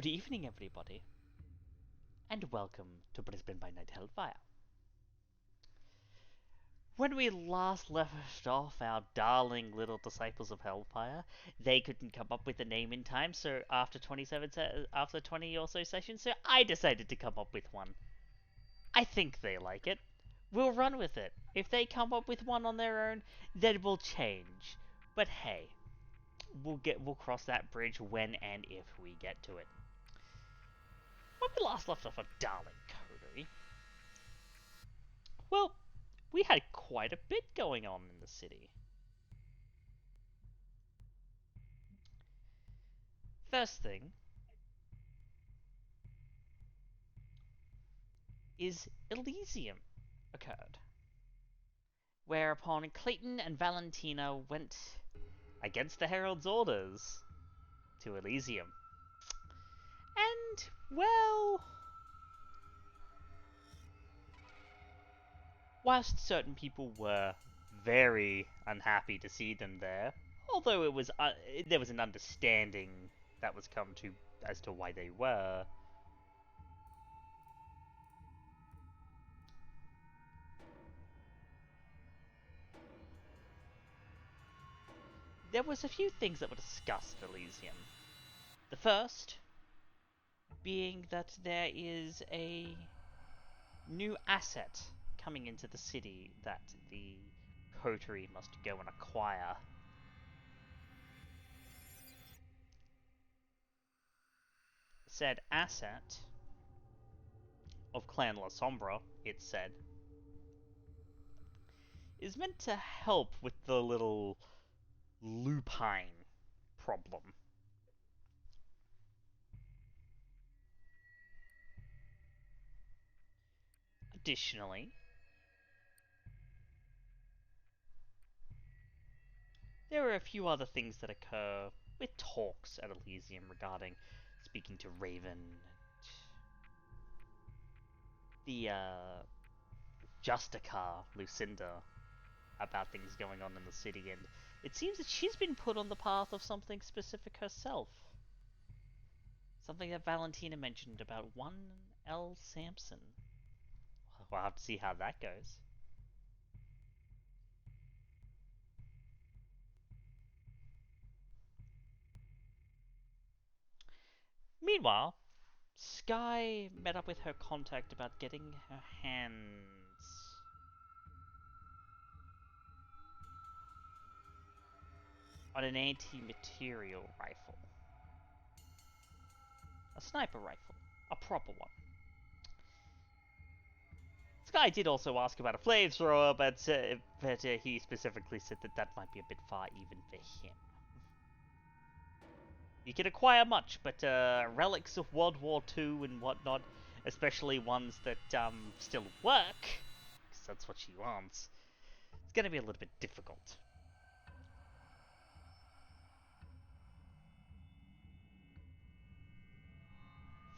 Good evening, everybody, and welcome to Brisbane by Night Hellfire. When we last left off our darling little disciples of Hellfire, they couldn't come up with a name in time, so after 20 or so sessions, so I decided to come up with one. I think they like it. We'll run with it. If they come up with one on their own, then we'll change. But hey, we'll cross that bridge when and if we get to it. When we last left off a darling coterie, well, we had quite a bit going on in the city. First thing is Elysium occurred, whereupon Clayton and Valentina went against the Herald's orders to Elysium. And, well, whilst certain people were very unhappy to see them there, although there was an understanding that was come to as to why they were, there was a few things that were discussed at Elysium. The first being that there is a new asset coming into the city that the coterie must go and acquire. Said asset of Clan La Sombra, it said, is meant to help with the little lupine problem. Additionally, there are a few other things that occur with talks at Elysium regarding speaking to Raven and the Justicar, Lucinda, about things going on in the city, and it seems that she's been put on the path of something specific herself. Something that Valentina mentioned about one L. Sampson. We'll have to see how that goes. Meanwhile, Skye met up with her contact about getting her hands on an anti-material rifle. A sniper rifle. A proper one. Skye did also ask about a flamethrower, but he specifically said that that might be a bit far even for him. You can acquire much, but relics of World War II and whatnot, especially ones that still work, because that's what she wants, it's going to be a little bit difficult.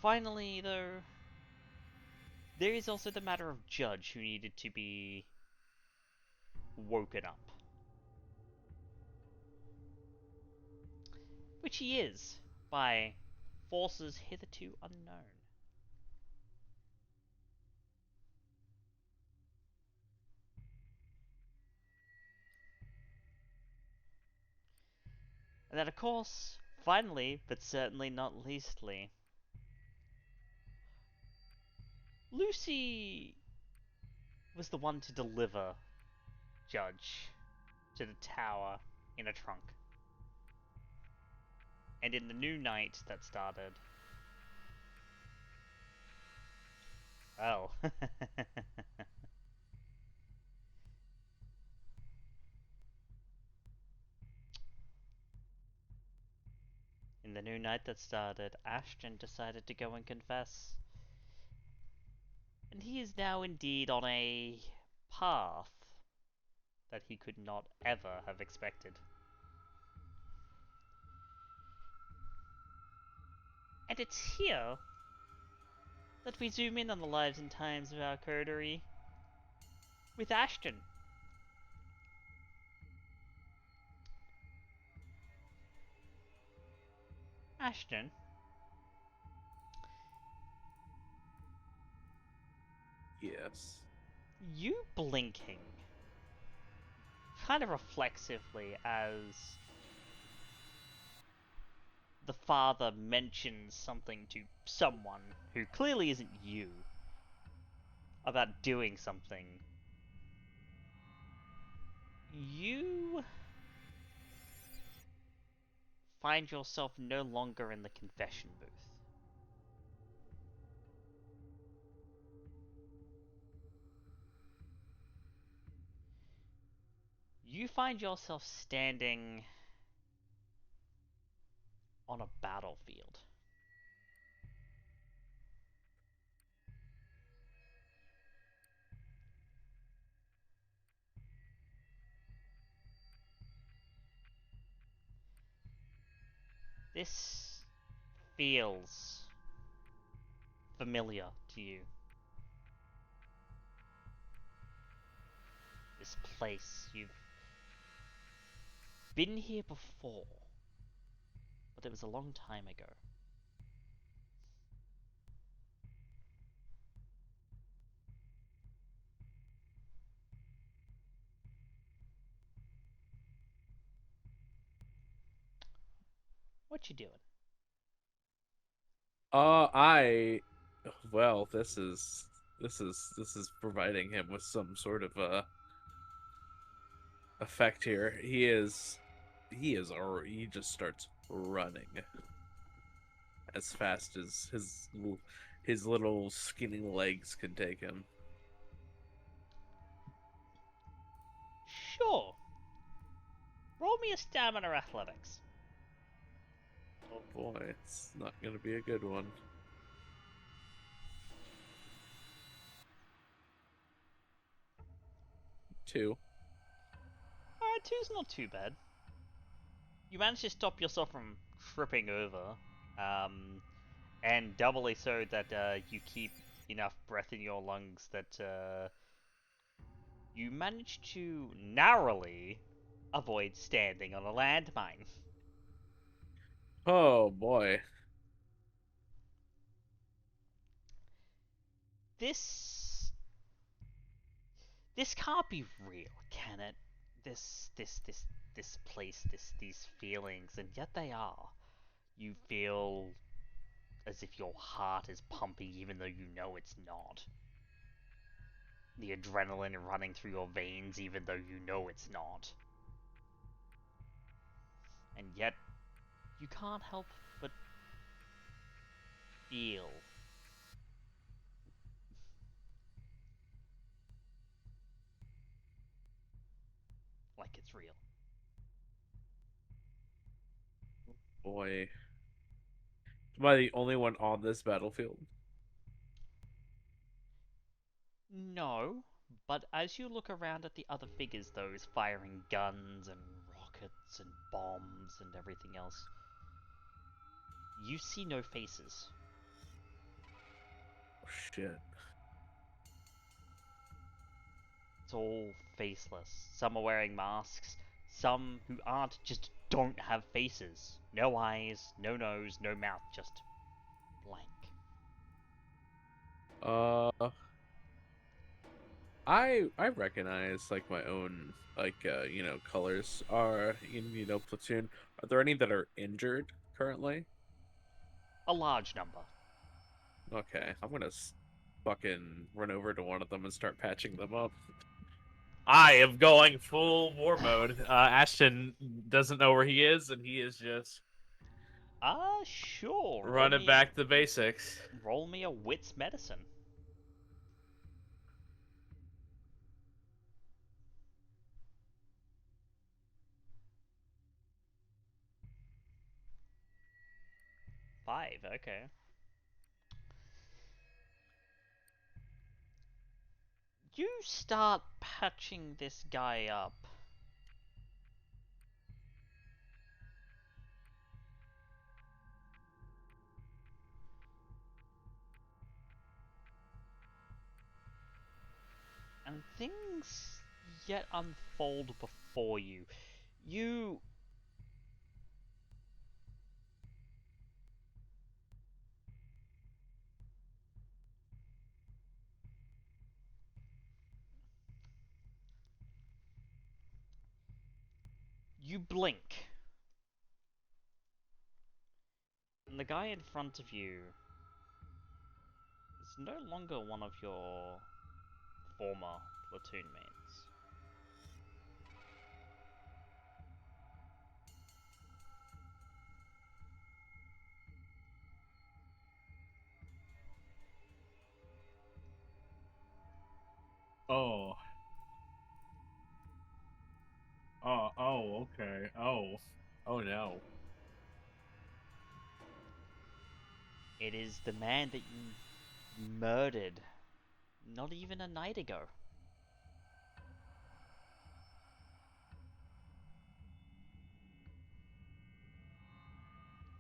Finally, though, there is also the matter of Judge, who needed to be woken up. Which he is, by forces hitherto unknown. And then, of course, finally, but certainly not leastly, Lucy was the one to deliver Judge to the tower in a trunk. And in the new night that started, well, in the new night that started, Ashton decided to go and confess. And he is now indeed on a path that he could not ever have expected. And it's here that we zoom in on the lives and times of our coterie with Ashton. Ashton Yes. You blinking, kind of reflexively, as the father mentions something to someone who clearly isn't you about doing something. You find yourself no longer in the confession booth. You find yourself standing on a battlefield. This feels familiar to you. This place, you've been here before, but it was a long time ago. What you doing? I well, this is providing him with some sort of effect here. He just starts running as fast as his little skinny legs can take him. Sure. Roll me a stamina athletics. Oh boy, it's not gonna be a good one. 2. Alright, two's not too bad. You manage to stop yourself from tripping over, and doubly so that you keep enough breath in your lungs that you manage to narrowly avoid standing on a landmine. Oh boy. This this can't be real, can it? This place, these feelings, and yet they are. You feel as if your heart is pumping even though you know it's not. The adrenaline running through your veins even though you know it's not. And yet, you can't help but feel like it's real. Boy. Am I the only one on this battlefield? No, but as you look around at the other figures, those firing guns and rockets and bombs and everything else, you see no faces. Oh, shit. It's all faceless. Some are wearing masks, some who aren't just don't have faces. No eyes, no nose, no mouth, just blank. Uh, I recognize like my own colors are in platoon. Are there any that are injured currently? A large number. Okay, I'm gonna fucking run over to one of them and start patching them up. I am going full war mode. Ashton doesn't know where he is, and he is just Sure. running back to basics. Roll me a wits medicine. Five, okay. You start patching this guy up. And things yet unfold before you. You You blink, and the guy in front of you is no longer one of your former platoon mates. Oh. Oh, okay. Oh no. It is the man that you murdered not even a night ago.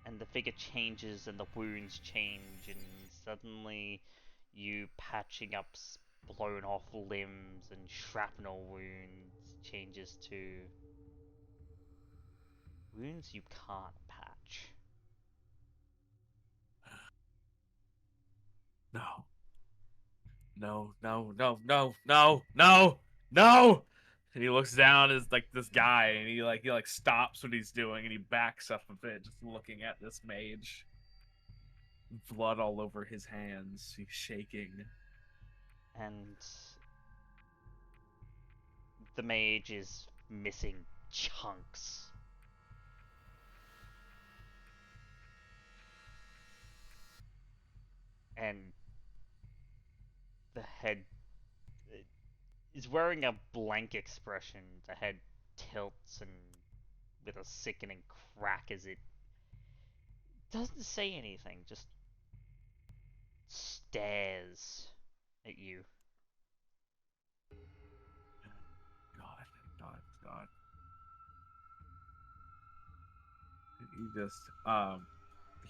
And the figure changes and the wounds change, and suddenly you patching up blown off limbs and shrapnel wounds changes to wounds you can't patch. No. No, no, no, no, no, no, no. And he looks down as like this guy, and he stops what he's doing, and he backs up a bit, just looking at this mage. Blood all over his hands. He's shaking. And the mage is missing chunks. And the head is wearing a blank expression. The head tilts and with a sickening crack as it doesn't say anything, just stares at you. God, God, God. He just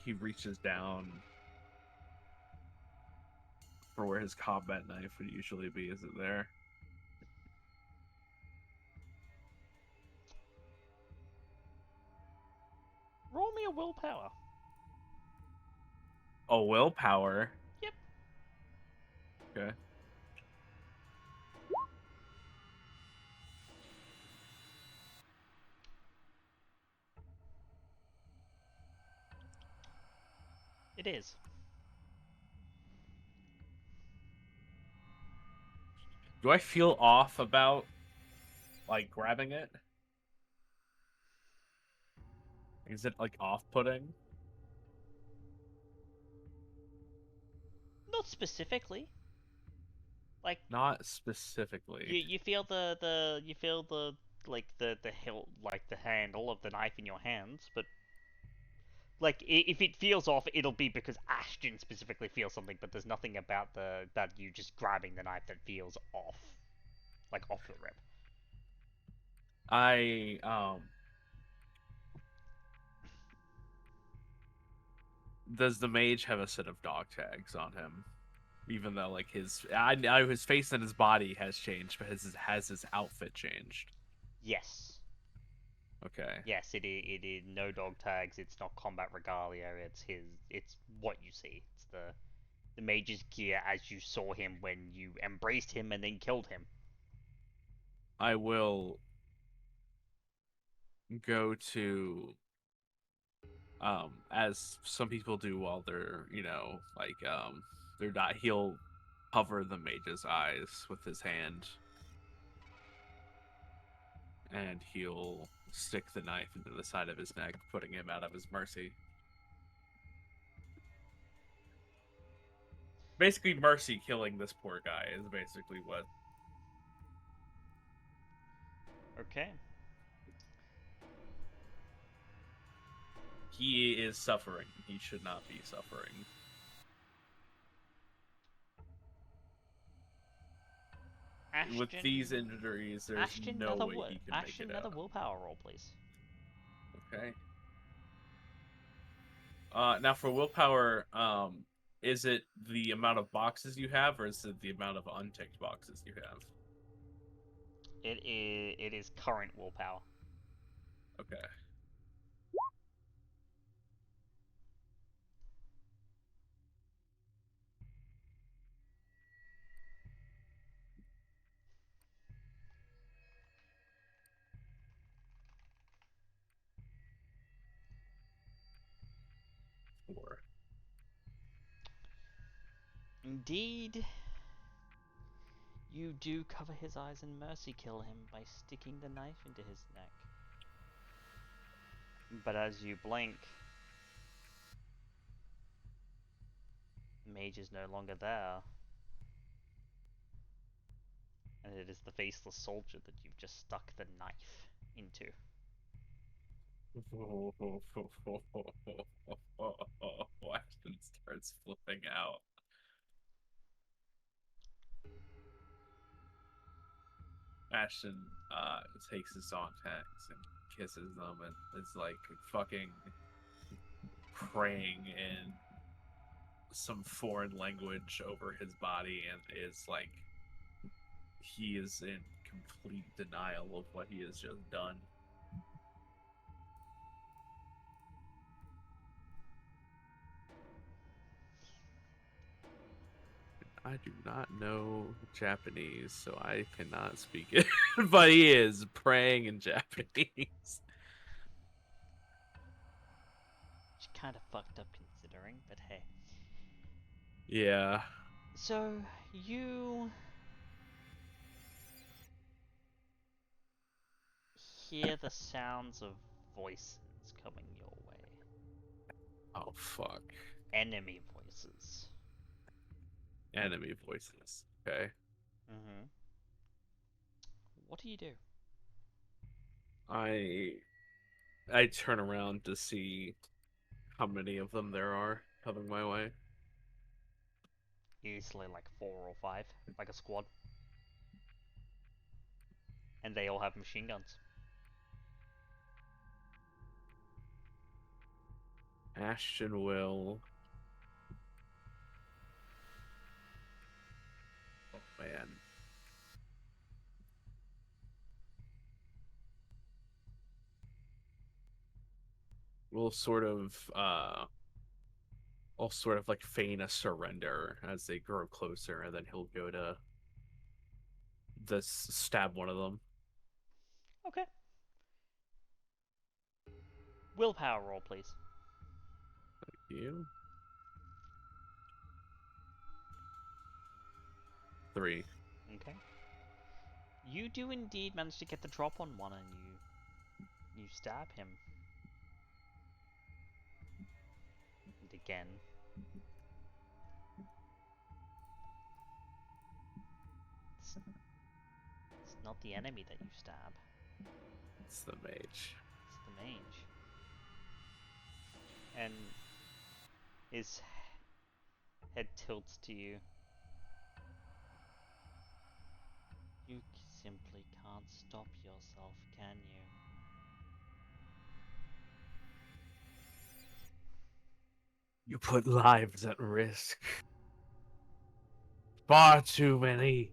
he reaches down for where his combat knife would usually be. Is it there? Roll me a willpower. Oh, willpower. Yep. Okay. It is. Do I feel off about like grabbing it? Is it like off-putting? Not specifically. Like Not specifically. you feel you feel the hilt, like the handle of the knife in your hands, but like if it feels off, it'll be because Ashton specifically feels something, but there's nothing about the that you just grabbing the knife that feels off, like off the rip. I does the mage have a set of dog tags on him? Even though like I know his face and his body has changed, but has his outfit changed? Yes. Okay. Yes, it is no dog tags. It's not combat regalia. It's his. It's what you see. It's the mage's gear as you saw him when you embraced him and then killed him. I will go to as some people do while they're, like they're not he'll cover the mage's eyes with his hand, and he'll stick the knife into the side of his neck, putting him out of his mercy. Basically mercy killing this poor guy is basically what. Okay. He is suffering. He should not be suffering. Ashton, With these injuries, there's Ashton, no way he can make Ashton, it another out. willpower roll, please. Okay. Now for willpower, is it the amount of boxes you have, or is it the amount of unticked boxes you have? It is current willpower. Okay. Indeed, you do cover his eyes and mercy kill him by sticking the knife into his neck. But as you blink, Mage is no longer there. And it is the faceless soldier that you've just stuck the knife into. Ashton starts flipping out. Ashton takes his contacts and kisses them and is like fucking praying in some foreign language over his body and is like he is in complete denial of what he has just done. I do not know Japanese, so I cannot speak it. But he is praying in Japanese. Which kind of fucked up considering, but hey. Yeah. So, you hear the sounds of voices coming your way. Oh, fuck. Enemy voices. Enemy voices. Okay. Mm-hmm. What do you do? I turn around to see how many of them there are coming my way. Easily like 4 or 5, like a squad. And they all have machine guns. Ashton will. Oh, man. We'll sort of I'll sort of like feign a surrender as they grow closer, and then he'll go to this stab one of them. Okay. Willpower roll, please. You 3. Okay. You do indeed manage to get the drop on one, and you stab him. And again. It's not the enemy that you stab. It's the mage. It's the mage. And his head tilts to you. You simply can't stop yourself, can you? You put lives at risk. Far too many.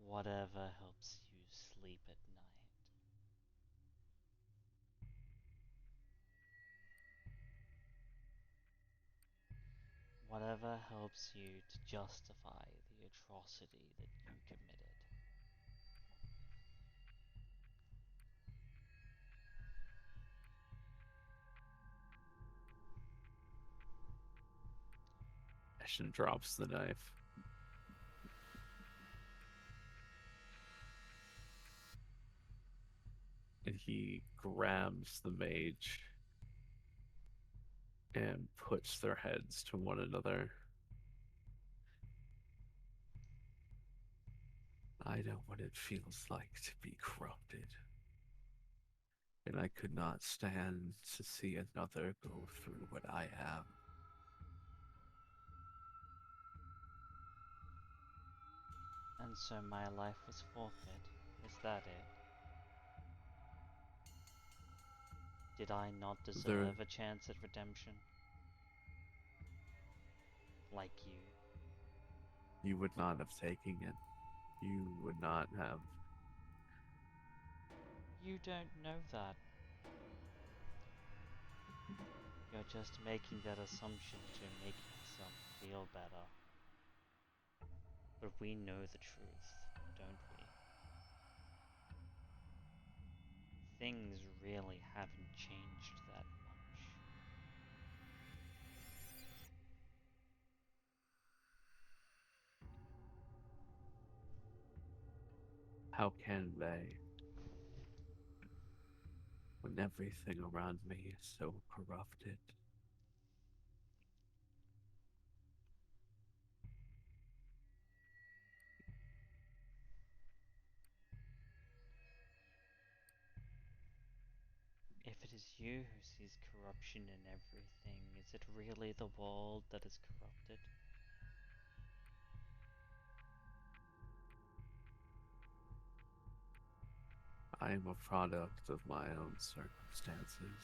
Whatever helps you sleep at night. Whatever helps you to justify the atrocity that you committed. Ashton drops the knife. And he grabs the mage and puts their heads to one another. I know what it feels like to be corrupted. And I could not stand to see another go through what I have. And so my life was forfeit. Is that it? Did I not deserve a chance at redemption? Like you. You would not have taken it. You would not have. You don't know that. You're just making that assumption to make yourself feel better. But we know the truth, don't we? Things really haven't changed that much. How can they? When everything around me is so corrupted. If it is you who sees corruption in everything, is it really the world that is corrupted? I am a product of my own circumstances.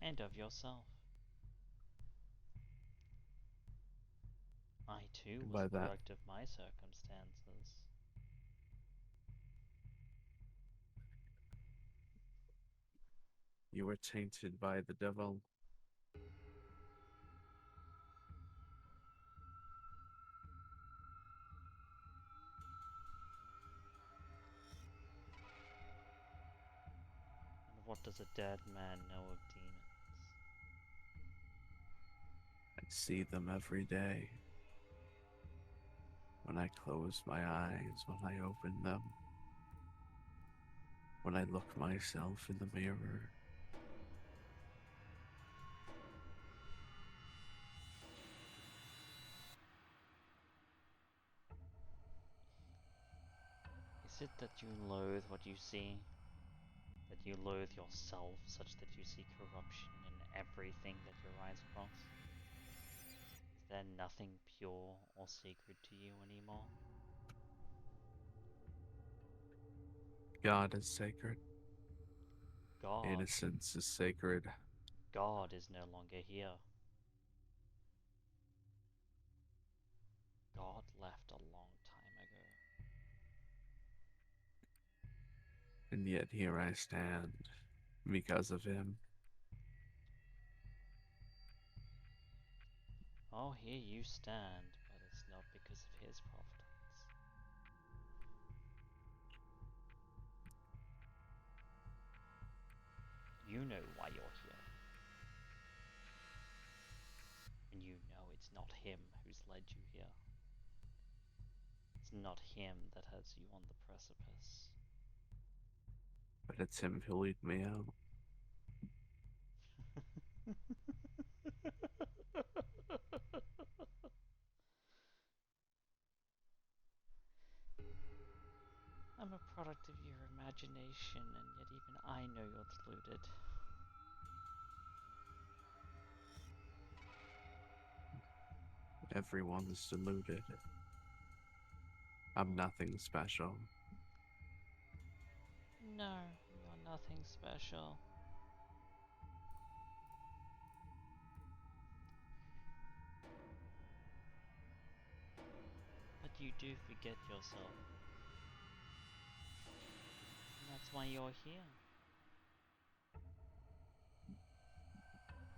And of yourself. I too And was by a that, product of my circumstances. you were tainted by the devil. And what does a dead man know of demons? I see them every day. When I close my eyes, when I open them. When I look myself in the mirror. Is it that you loathe what you see? That you loathe yourself such that you see corruption in everything that your eyes cross? Is there nothing pure or sacred to you anymore? God is sacred. God. Innocence is sacred. God is no longer here. God left a long time ago. And yet here I stand because of him. Oh, here you stand, but it's not because of his providence. You know why you're here. And you know it's not him who's led you here. It's not him that has you on the precipice. But it's him who lead me out. I'm a product of your imagination, and yet even I know you're deluded. Everyone's deluded. I'm nothing special. No, you're nothing special. But you do forget yourself. And that's why you're here.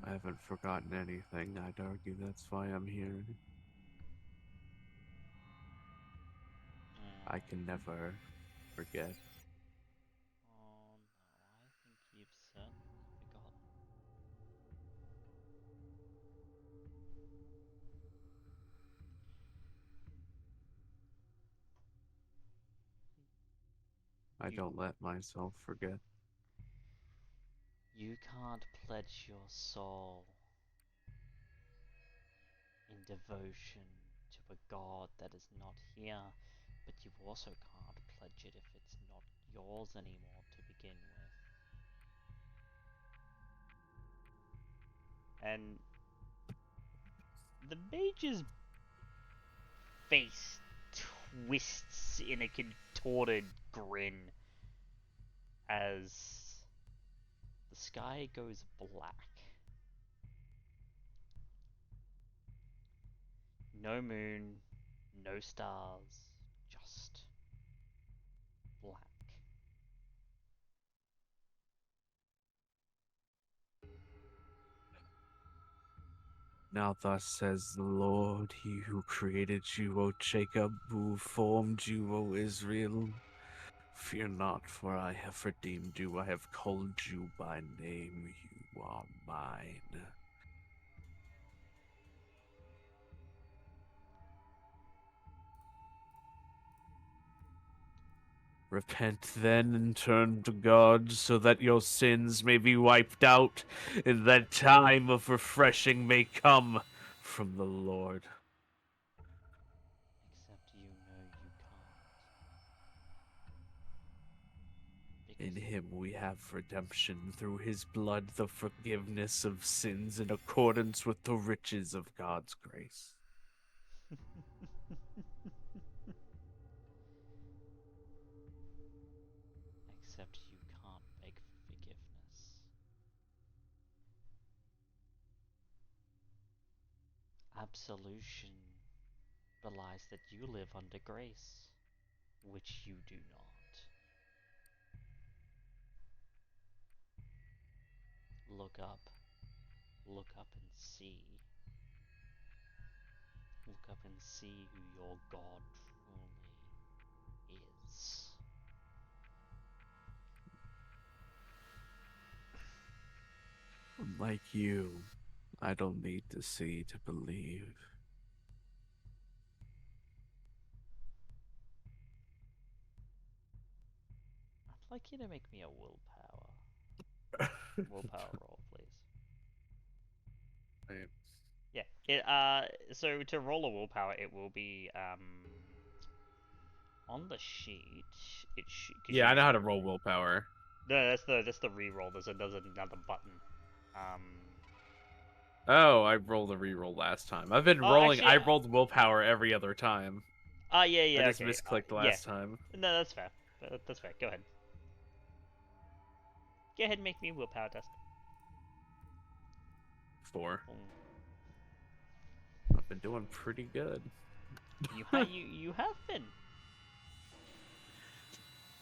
I haven't forgotten anything. I'd argue that's why I'm here. I can never forget. Oh no, I think you've certainly forgotten. I don't let myself forget. You can't pledge your soul in devotion to a god that is not here, but you also can't pledge it if it's not yours anymore to begin with. And the mage's face twists in a contorted grin as the sky goes black. No moon, no stars, just black. Now thus says the Lord, he who created you, O Jacob, who formed you, O Israel. Fear not, for I have redeemed you. I have called you by name. You are mine. Repent then and turn to God, so that your sins may be wiped out, and that time of refreshing may come from the Lord. Except you know you can't. In Because him we have redemption through his blood, the forgiveness of sins in accordance with the riches of God's grace. except you can't beg for forgiveness. Absolution belies that you live under grace, which you do not. Look up. Look up and see. Look up and see who your God truly is. Like you, I don't need to see to believe. I'd like you to make me a willpower. Willpower roll, please. Right. Yeah. So to roll a willpower, it will be on the sheet. Because Yeah, I know how to roll willpower. no, that's the re-roll. There's another button. Um. Oh, I rolled a reroll last time. I've been Oh, rolling. actually, I rolled willpower every other time. yeah, I yeah, just okay, misclicked yeah. last time. No, that's fair. That's fair. Go ahead. Go ahead and make me a willpower test. 4. Mm. I've been doing pretty good. You have been.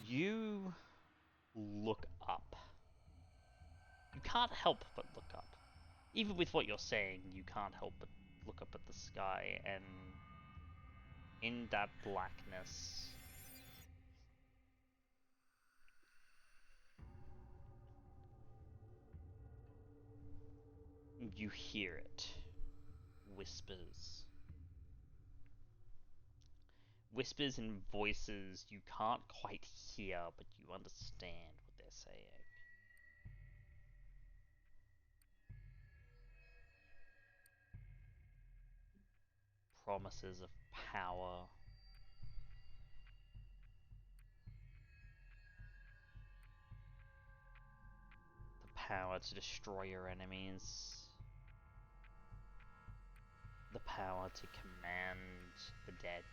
You look up. You can't help but look up. Even with what you're saying, you can't help but look up at the sky, and in that blackness, you hear it. Whispers. Whispers and voices you can't quite hear, but you understand what they're saying. Promises of power. The power to destroy your enemies. The power to command the dead.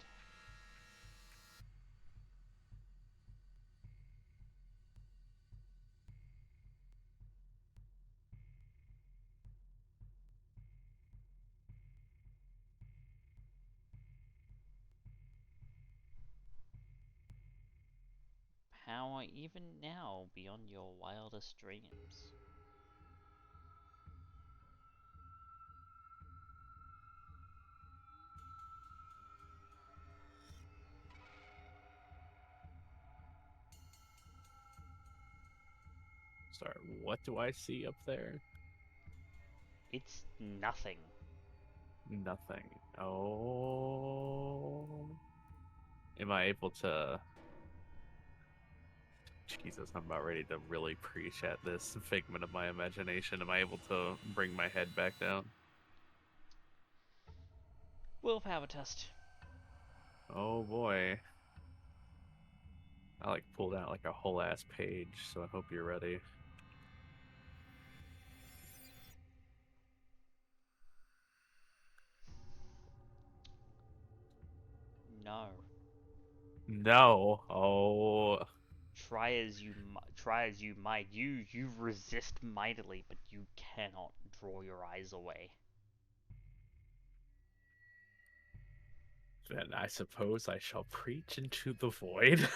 Power even now beyond your wildest dreams. Sorry, what do I see up there? It's nothing. Nothing. Oh. Am I able to... Jesus, I'm about ready to really preach at this figment of my imagination. Am I able to bring my head back down? Willpower test. Oh boy. I pulled out a whole ass page, so I hope you're ready. No. No. Oh. Try as you might, you resist mightily, but you cannot draw your eyes away. Then I suppose I shall preach into the void.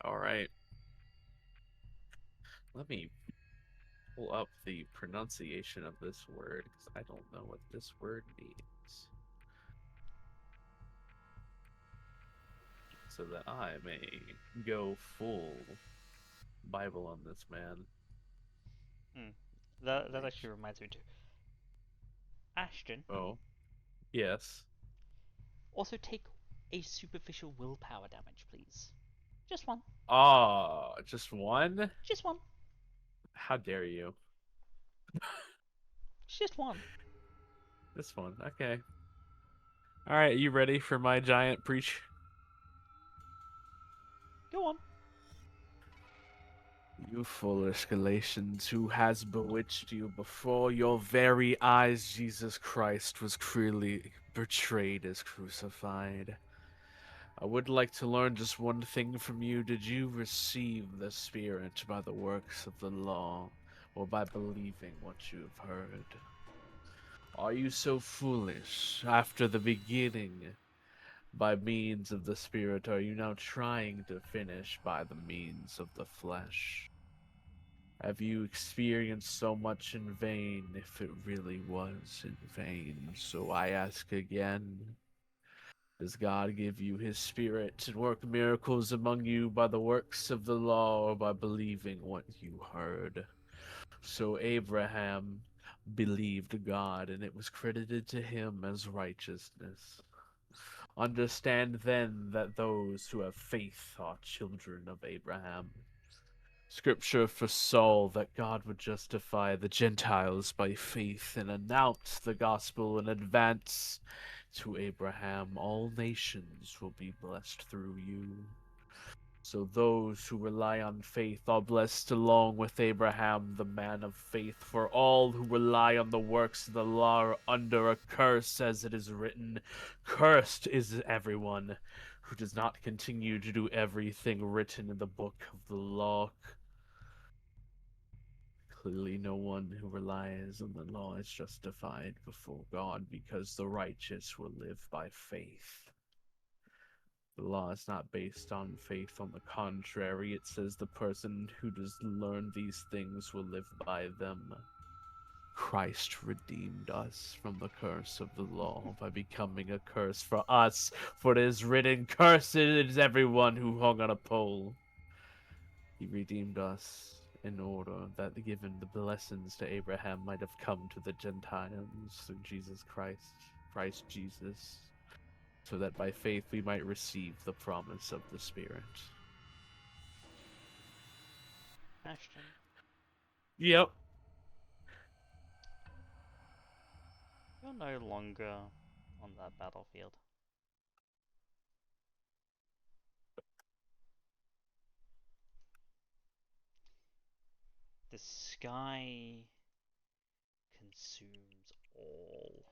Alright. Let me pull up the pronunciation of this word, because I don't know what this word means. So that I may go full Bible on this man. That actually reminds me too. Ashton. Oh, yes. Also take a superficial willpower damage, please. Just one. Oh, just one? Just one. How dare you? Just one. This one, okay. All right, you ready for my giant preach? Go on. You foolish Galatians, who has bewitched you before your very eyes? Jesus Christ was cruelly betrayed as crucified. I would like to learn just one thing from you. Did you receive the Spirit by the works of the law, or by believing what you have heard? Are you so foolish? After the beginning, by means of the Spirit, are you now trying to finish by the means of the flesh? Have you experienced so much in vain, if it really was in vain? So I ask again, does God give you his Spirit to work miracles among you by the works of the law, or by believing what you heard? So Abraham believed God, and it was credited to him as righteousness. Understand then that those who have faith are children of Abraham. Scripture foresaw that God would justify the Gentiles by faith and announce the gospel in advance to Abraham. All nations will be blessed through you. So those who rely on faith are blessed along with Abraham, the man of faith. For all who rely on the works of the law are under a curse, as it is written, "Cursed is everyone who does not continue to do everything written in the book of the law." Clearly, no one who relies on the law is justified before God, because the righteous will live by faith. The law is not based on faith. On the contrary, it says the person who does learn these things will live by them. Christ redeemed us from the curse of the law by becoming a curse for us, for it is written, "Cursed is everyone who hung on a pole." He redeemed us in order that, given the blessings to Abraham, might have come to the Gentiles through Jesus Christ Jesus, so that by faith we might receive the promise of the Spirit. Ashton. Yep. You're no longer on that battlefield. The sky consumes all.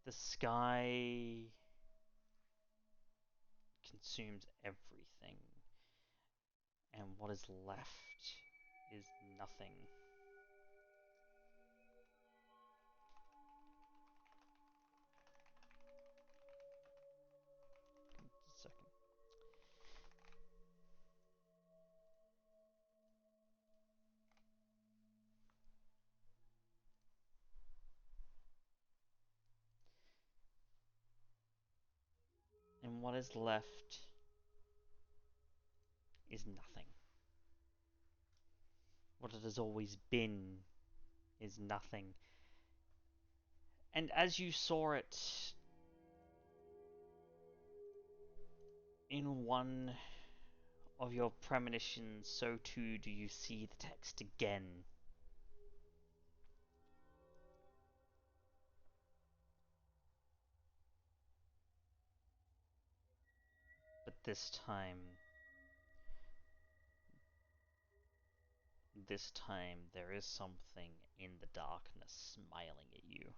The sky consumes everything, and what is left is nothing. Just a second. And what is left is nothing. What it has always been is nothing. And as you saw it in one of your premonitions, so too do you see the text again. But this time there is something in the darkness smiling at you.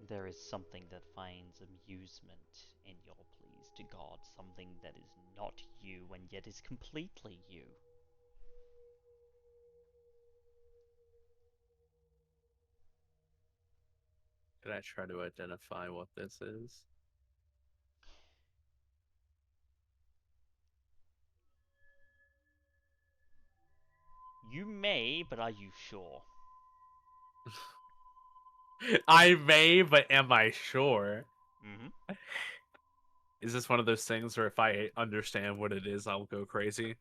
There is something that finds amusement in your pleas to God, something that is not you and yet is completely you. Can I try to identify what this is? You may, but are you sure? I may, but am I sure? Mm-hmm. Is this one of those things where if I understand what it is, I'll go crazy?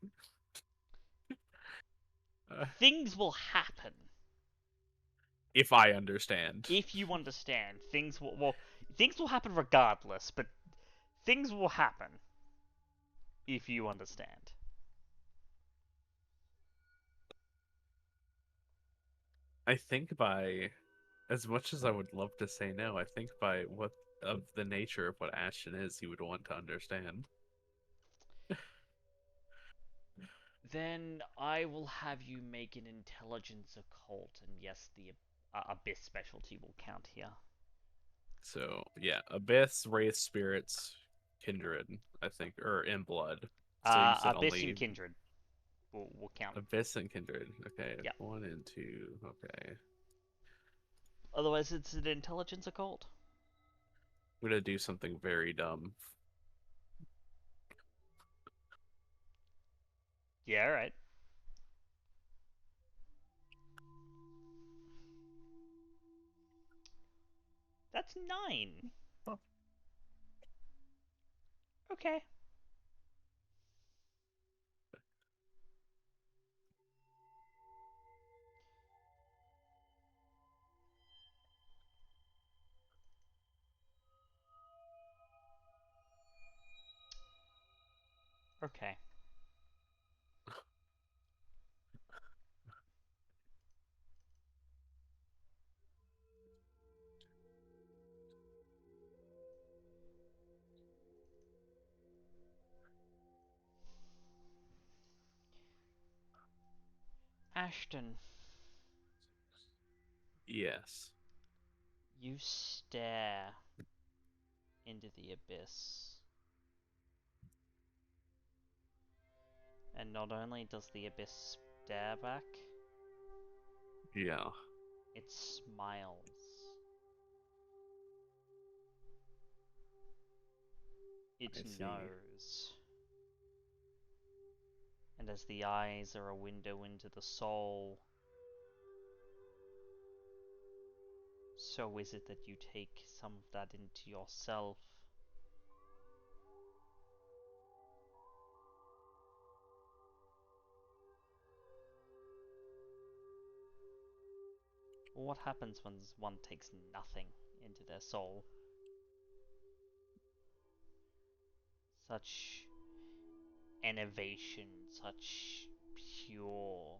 Things will happen If I understand. if you understand. Things will happen regardless, but things will happen if you understand. I think by, as much as I would love to say no, I think by what of the nature of what Ashton is, he would want to understand. Then I will have you make an intelligence occult, and yes, the abyss specialty will count here. So yeah, Abyss, Wraith, Spirits, Kindred, I think, or in Blood. So you said Abyss and only kindred will count. Abyss and Kindred. Okay, Yeah. 1 and 2. Okay. Otherwise, it's an intelligence occult. I'm gonna do something very dumb. Yeah, right. That's 9. Okay. Okay. Ashton, Yes. you stare into the abyss. And not only does the abyss stare back, Yeah. it smiles. It I see. knows. And as the eyes are a window into the soul, so is it that you take some of that into yourself. What happens when one takes nothing into their soul? Such enervation, such pure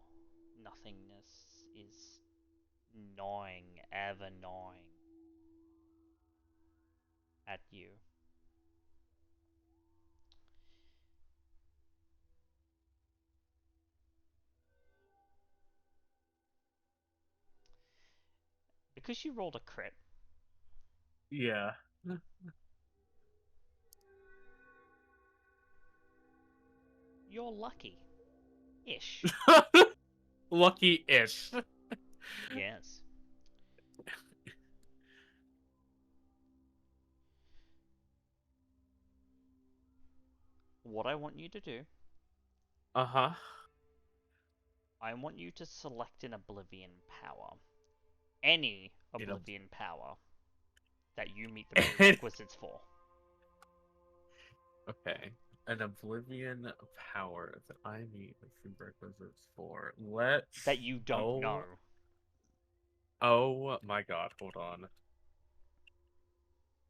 nothingness is gnawing, ever gnawing at you. Because you rolled a crit, Yeah. you're lucky. Ish. Lucky-ish. Yes. What I want you to do, Uh-huh. I want you to select an Oblivion power. Any You know. Oblivion power that you meet the prerequisites for. Okay. An Oblivion power that I meet the prerequisites for. Let's. That you don't know. Oh. Oh my god, hold on.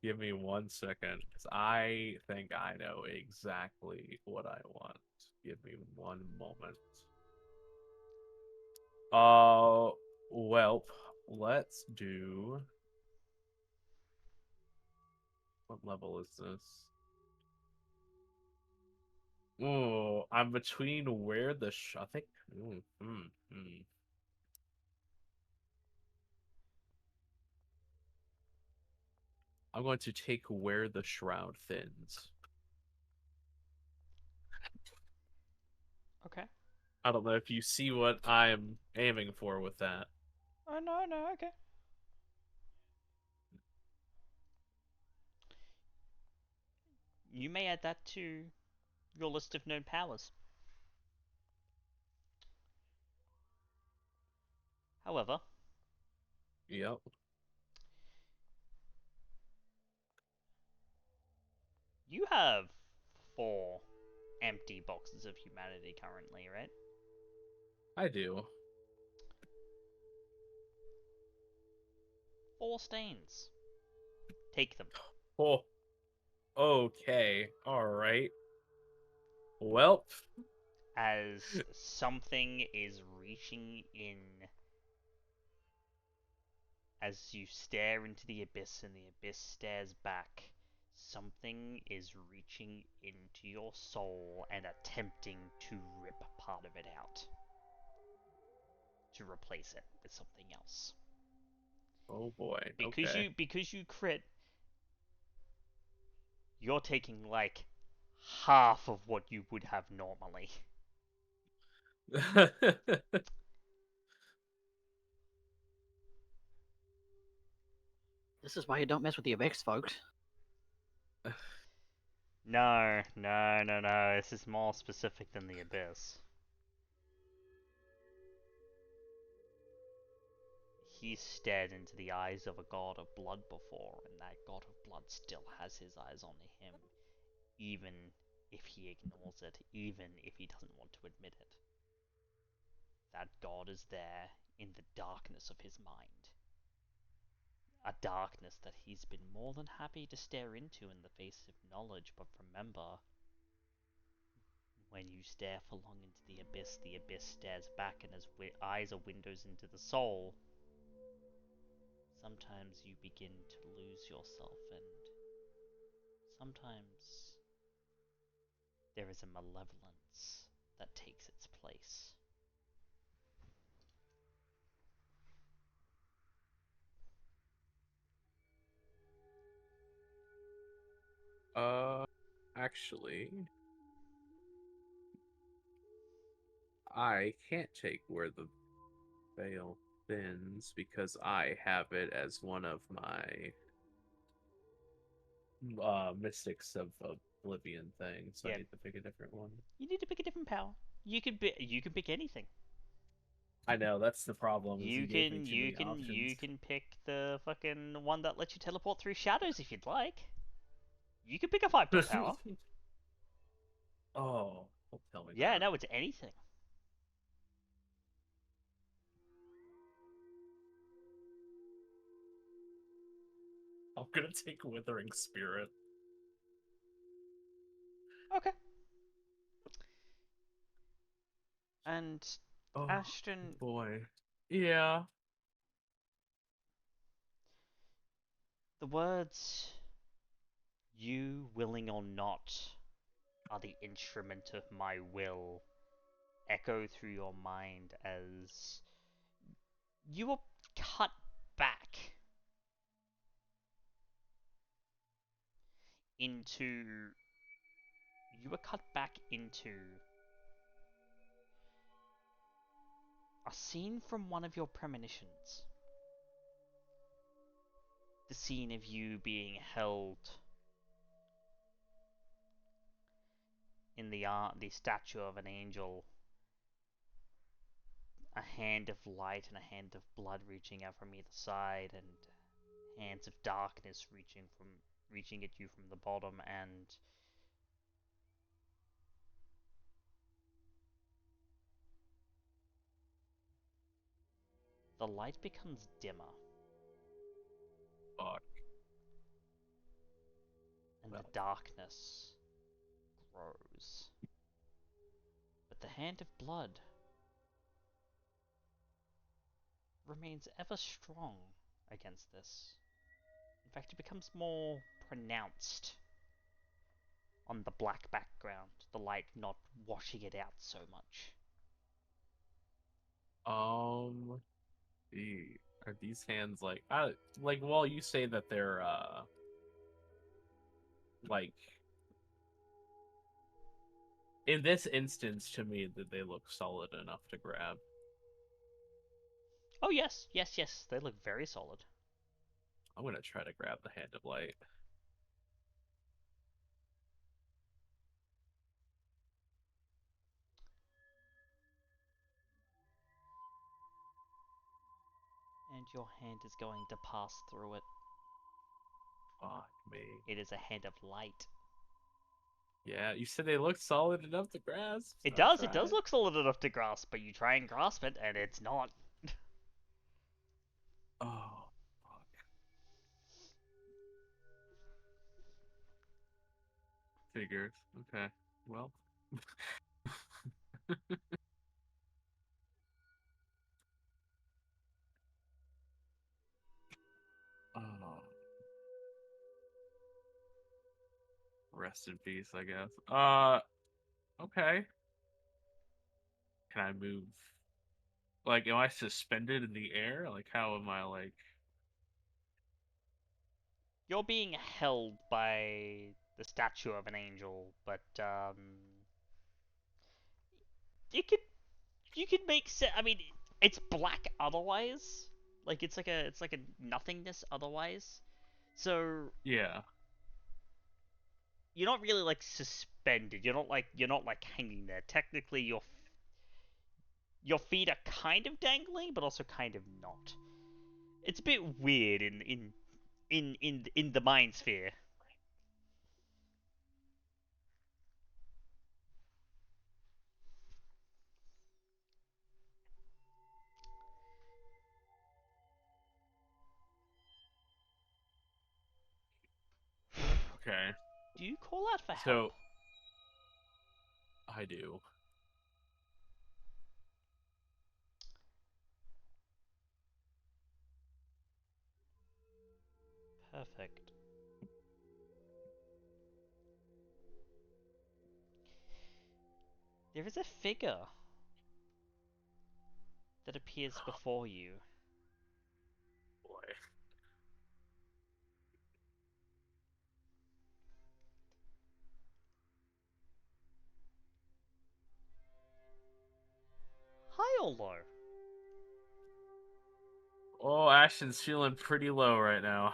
Give me 1 second, because I think I know exactly what I want. Give me one moment. Well, let's do. What level is this? Oh, I'm between where the I think. I'm going to take where the shroud thins. Okay. I don't know if you see what I'm aiming for with that. Oh, no, no, okay. You may add that to your list of known powers. However, Yep. you have 4 empty boxes of humanity currently, right? I do. 4 stains. Take them. Oh, okay. All right. Well, As something is reaching in, as you stare into the abyss and the abyss stares back, something is reaching into your soul and attempting to rip part of it out to replace it with something else. oh boy. Because Okay. you crit, you're taking like half of what you would have normally. This is why you don't mess with the abyss, folks. No, no, no, no. This is more specific than the abyss. He stared into the eyes of a god of blood before, and that god of blood still has his eyes on him, even if he ignores it, even if he doesn't want to admit it. That god is there in the darkness of his mind. A darkness that he's been more than happy to stare into in the face of knowledge, but remember, when you stare for long into the abyss stares back, and as eyes are windows into the soul, sometimes you begin to lose yourself, and sometimes there is a malevolence that takes its place. Actually, I can't take where the veil thins because I have it as one of my mystics of oblivion things, so I Yeah, need to pick a different one. you need to pick a different power. You can pick anything. I know that's the problem. Is You you gave me can too many options. pick the fucking one that lets you teleport through shadows if you'd like. You can pick a 5 power. Oh, don't tell me Yeah, that. no, it's anything. I'm gonna take Withering Spirit. Okay. And Oh Ashton, boy. Yeah. the words "you willing or not are the instrument of my will" echo through your mind as you were cut back into a scene from one of your premonitions. The scene of you being held in the statue of an angel, a hand of light and a hand of blood reaching out from either side, and hands of darkness reaching at you from the bottom, and the light becomes dimmer, Fuck. and Well. the darkness grows. But the hand of blood remains ever strong against this. In fact, it becomes more pronounced on the black background, the light not washing it out so much. Um. Are these hands like? Like. Well, you say that they're like. In this instance, to me, that they look solid enough to grab. Oh yes, yes, yes, they look very solid. I'm gonna try to grab the hand of light. And your hand is going to pass through it. Fuck me. It is a hand of light. Yeah, you said they looked solid enough to grasp. It I'll does. It try does it. look solid enough to grasp, but you try and grasp it, and it's not. Oh, fuck. Figures. Okay. Well. Oh, rest in peace, I guess. Okay. Can I move? Like, am I suspended in the air? Like, how am I, like... You're being held by the statue of an angel, but you could make sense. I mean, it's black otherwise. Like it's like a nothingness otherwise. So Yeah. you're not really like suspended. You're not like hanging there. Technically, your feet are kind of dangling, but also kind of not. It's a bit weird in the mind sphere. Okay. Do you call out for help? So, I do. Perfect. There is a figure that appears before you. Boy. High or low? Oh, Ashton's feeling pretty low right now.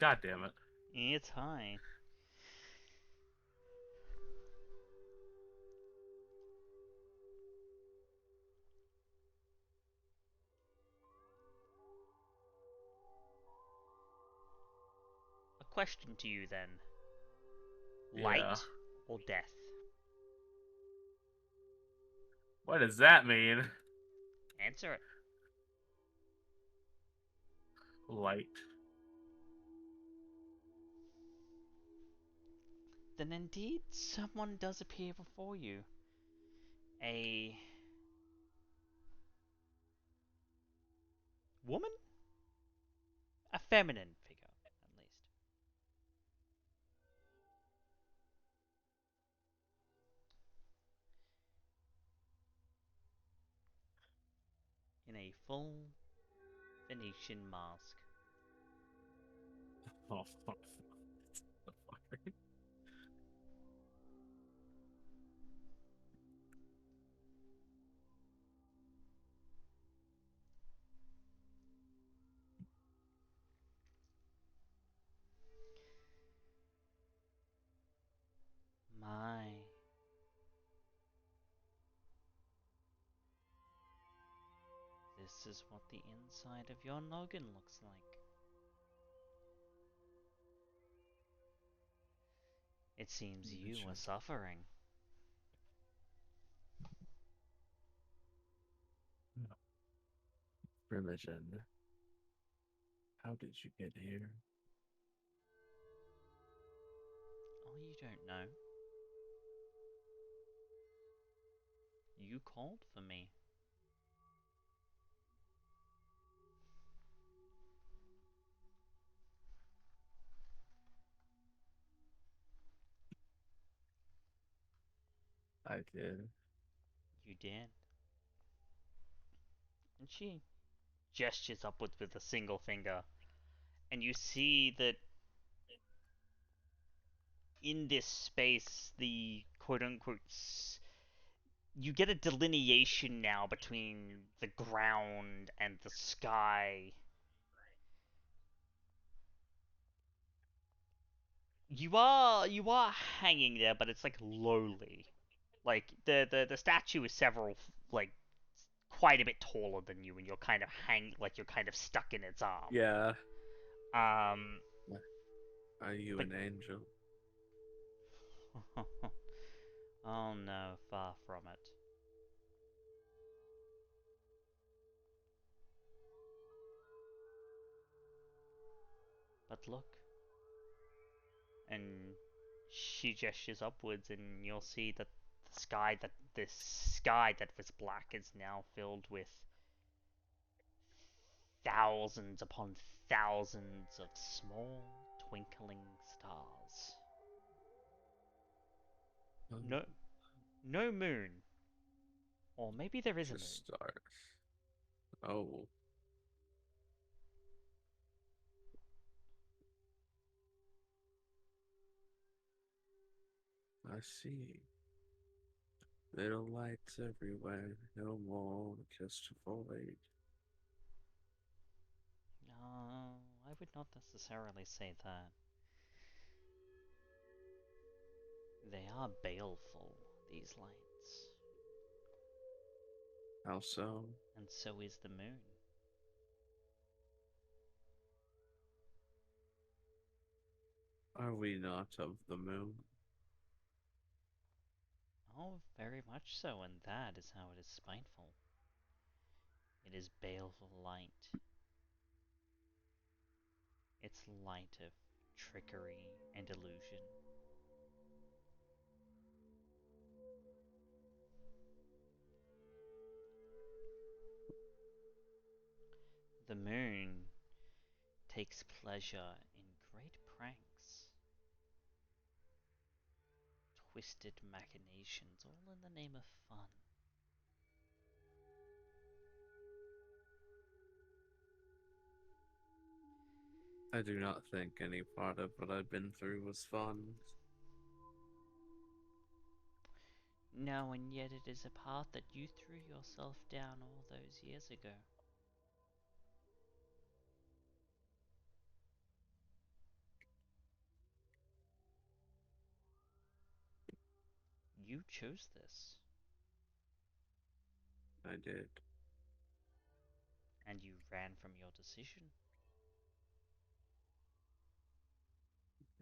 God damn it. It's high. A question to you then. Yeah. Light or death? What does that mean? Answer it. Light. Then indeed, someone does appear before you. A woman? A feminine figure, at least. In a full Venetian mask. Oh, fuck. The fuck? My. This is what the inside of your noggin looks like. It seems you are suffering. Religion. How did you get here? Oh, you don't know. You called for me. I did. You did. And she gestures upwards with a single finger. And you see that in this space, the quote unquote, you get a delineation now between the ground and the sky. You are hanging there, but it's like lowly. Like the statue is several like quite a bit taller than you, and you're kind of you're kind of stuck in its arm. Yeah. Um. Are you But- an angel? Oh no, far from it. But look. And she gestures upwards, and you'll see that this sky that was black is now filled with thousands upon thousands of small twinkling stars. No, no moon. Or maybe there is a moon. Just stars. Oh. I see. Little lights everywhere, no more, just a void. No, I would not necessarily say that. They are baleful, these lights. How so? And so is the moon. Are we not of the moon? Oh, very much so, and that is how it is spiteful. It is baleful light. It's light of trickery and illusion. The moon takes pleasure in great pranks, twisted machinations, all in the name of fun. I do not think any part of what I've been through was fun. No, and yet it is a path that you threw yourself down all those years ago. You chose this, I did. and you ran from your decision.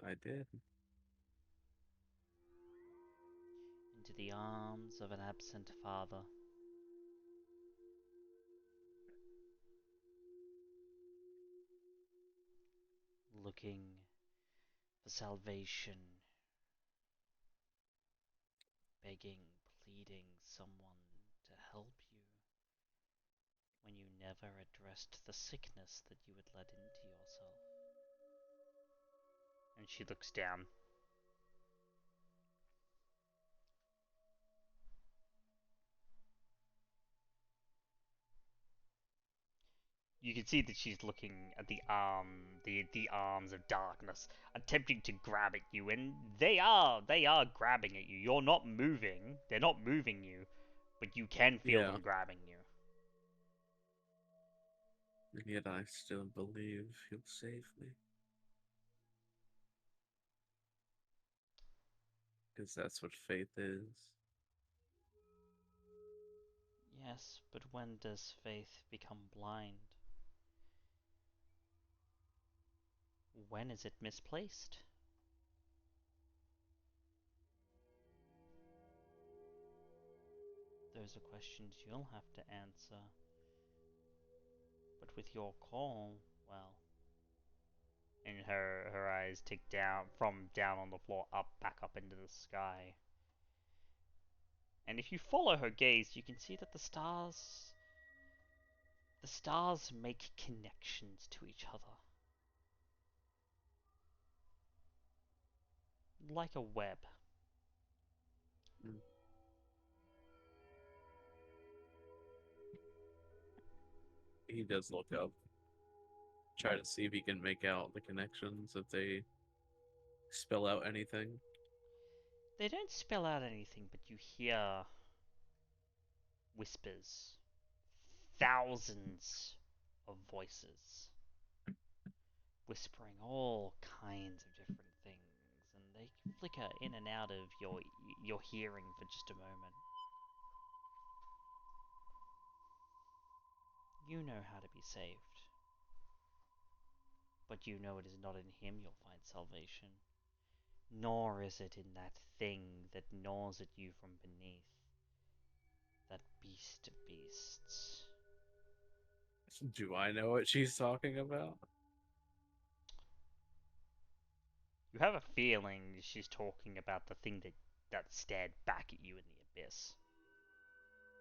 I did. Into the arms of an absent father. Looking for salvation, begging, pleading someone to help you when you never addressed the sickness that you had let into yourself. And she looks down. You can see that she's looking at the arms of darkness, attempting to grab at you, and they are grabbing at you. You're not moving. They're not moving you, but you can feel them grabbing you. And yet I still believe he'll save me. Because that's what faith is. Yes, but when does faith become blind? When is it misplaced? Those are questions you'll have to answer. But with your call, well... And her eyes tick down, from down on the floor, back up into the sky. And if you follow her gaze, you can see that the stars make connections to each other. Like a web. He does look up. Try to see if he can make out the connections, if they spell out anything. They don't spell out anything, but you hear whispers. Thousands of voices. Whispering all kinds of different things, and they flicker in and out of your hearing for just a moment. You know how to be saved. But you know it is not in him you'll find salvation, nor is it in that thing that gnaws at you from beneath, that beast of beasts. Do I know what she's talking about? You have a feeling she's talking about the thing that stared back at you in the abyss.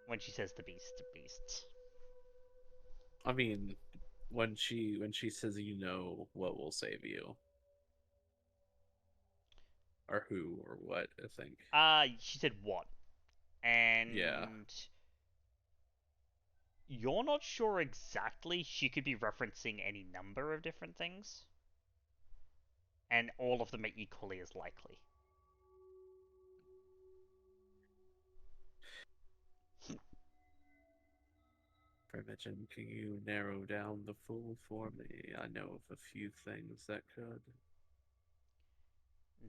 When she says the beast of beasts. I mean, when she says, you know what will save you, or who or what, I think. She said what? And Yeah. you're not sure exactly. She could be referencing any number of different things. And all of them are equally as likely. Primogen, can you narrow down the fool for me? I know of a few things that could.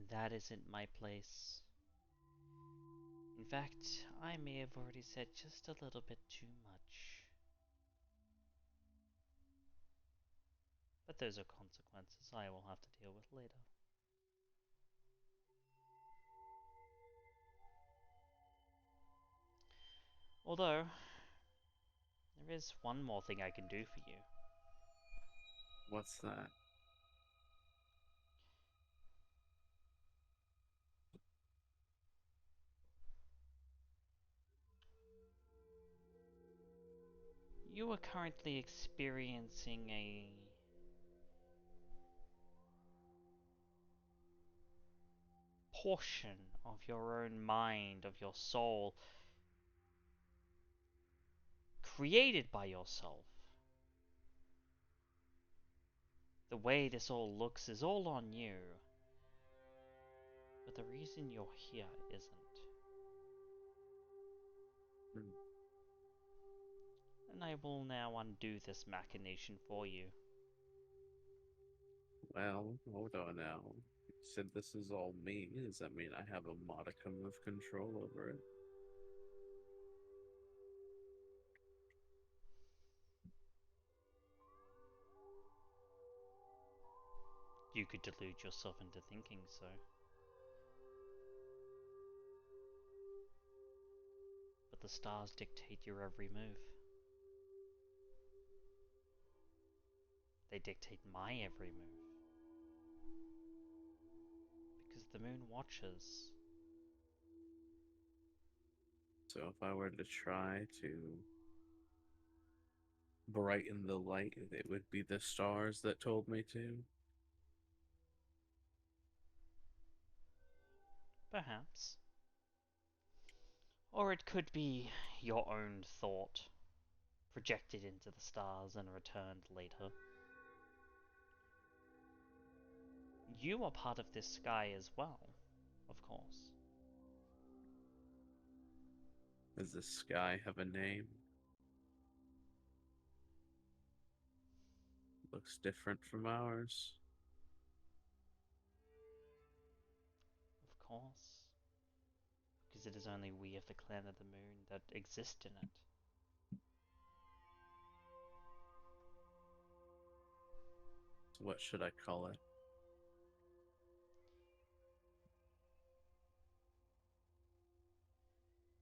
That isn't my place. In fact, I may have already said just a little bit too much. But those are consequences I will have to deal with later. Although, there is one more thing I can do for you. What's that? You are currently experiencing a portion of your own mind, of your soul, created by yourself. The way this all looks is all on you. But the reason you're here isn't. Hmm. And I will now undo this machination for you. Well, hold on now. You said this is all me. Does that mean I have a modicum of control over it? You could delude yourself into thinking so. But the stars dictate your every move. They dictate my every move. Because the moon watches. So if I were to try to brighten the light, it would be the stars that told me to? Perhaps. Or it could be your own thought, projected into the stars and returned later. You are part of this sky as well, of course. Does the sky have a name? Looks different from ours. Of course. Because it is only we of the clan of the moon that exist in it. So what should I call it?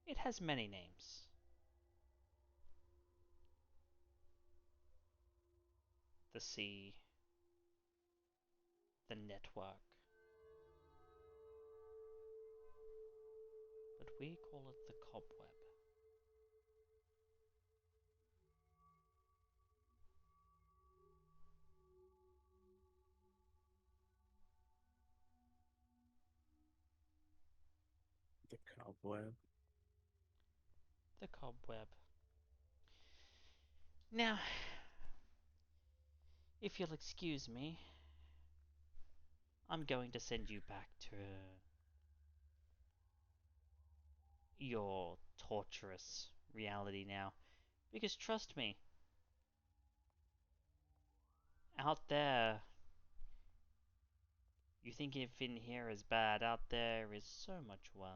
It has many names. The sea, the network. But we call it the cobweb. The cobweb. The cobweb. Now, if you'll excuse me, I'm going to send you back to your torturous reality now. Because trust me, out there, you think if in here is bad, out there is so much worse.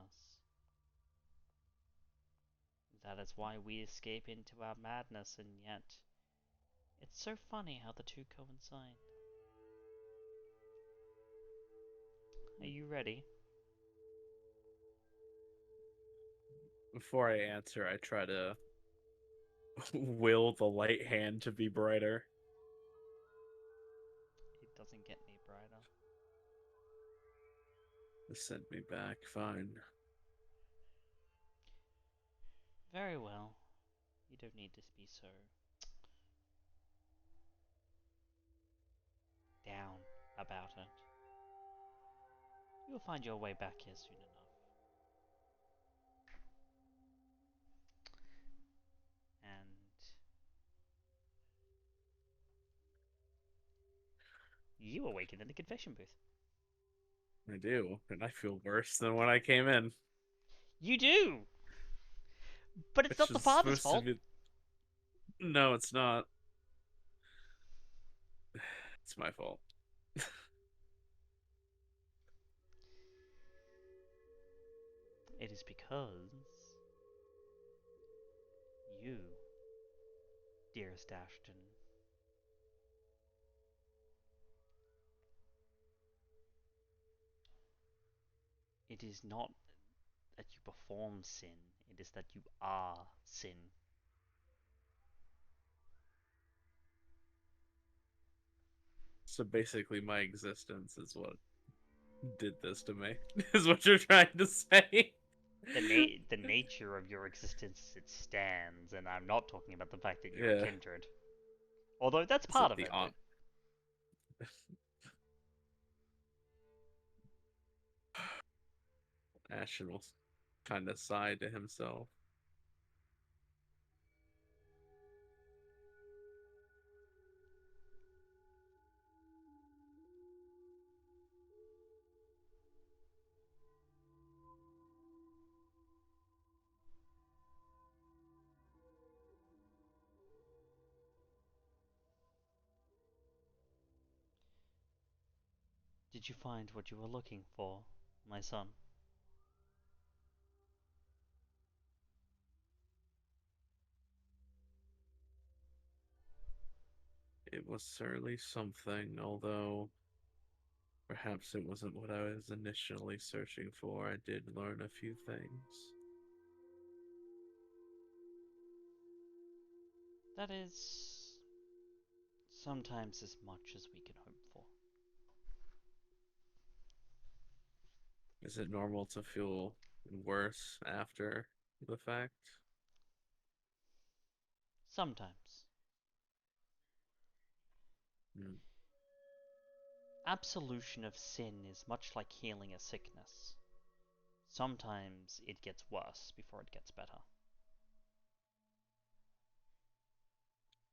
That is why we escape into our madness, and yet It's so funny how the two coincide. Are you ready? Before I answer, I try to will the light hand to be brighter. It doesn't get any brighter. Send me back, fine. Very well. You don't need to be so down about it. You'll find your way back here soon enough. And you awaken in the confession booth. I do, and I feel worse than when I came in. You do! But it's Which not the is father's supposed to fault. be. No, it's not. It's my fault. It is because you, dearest Ashton, it is not that you perform sin, it is that you are sin. So basically, my existence is what did this to me, is what you're trying to say. The nature of your existence, it stands, and I'm not talking about the fact that you're a Yeah. kindred. Although that's Is part it of the it. aunt? Ashton will kind of sigh to himself. Did you find what you were looking for, my son? It was certainly something, although perhaps it wasn't what I was initially searching for. I did learn a few things. That is sometimes as much as we can hope for. Is it normal to feel worse after the fact? Sometimes. Hmm. Absolution of sin is much like healing a sickness. Sometimes it gets worse before it gets better.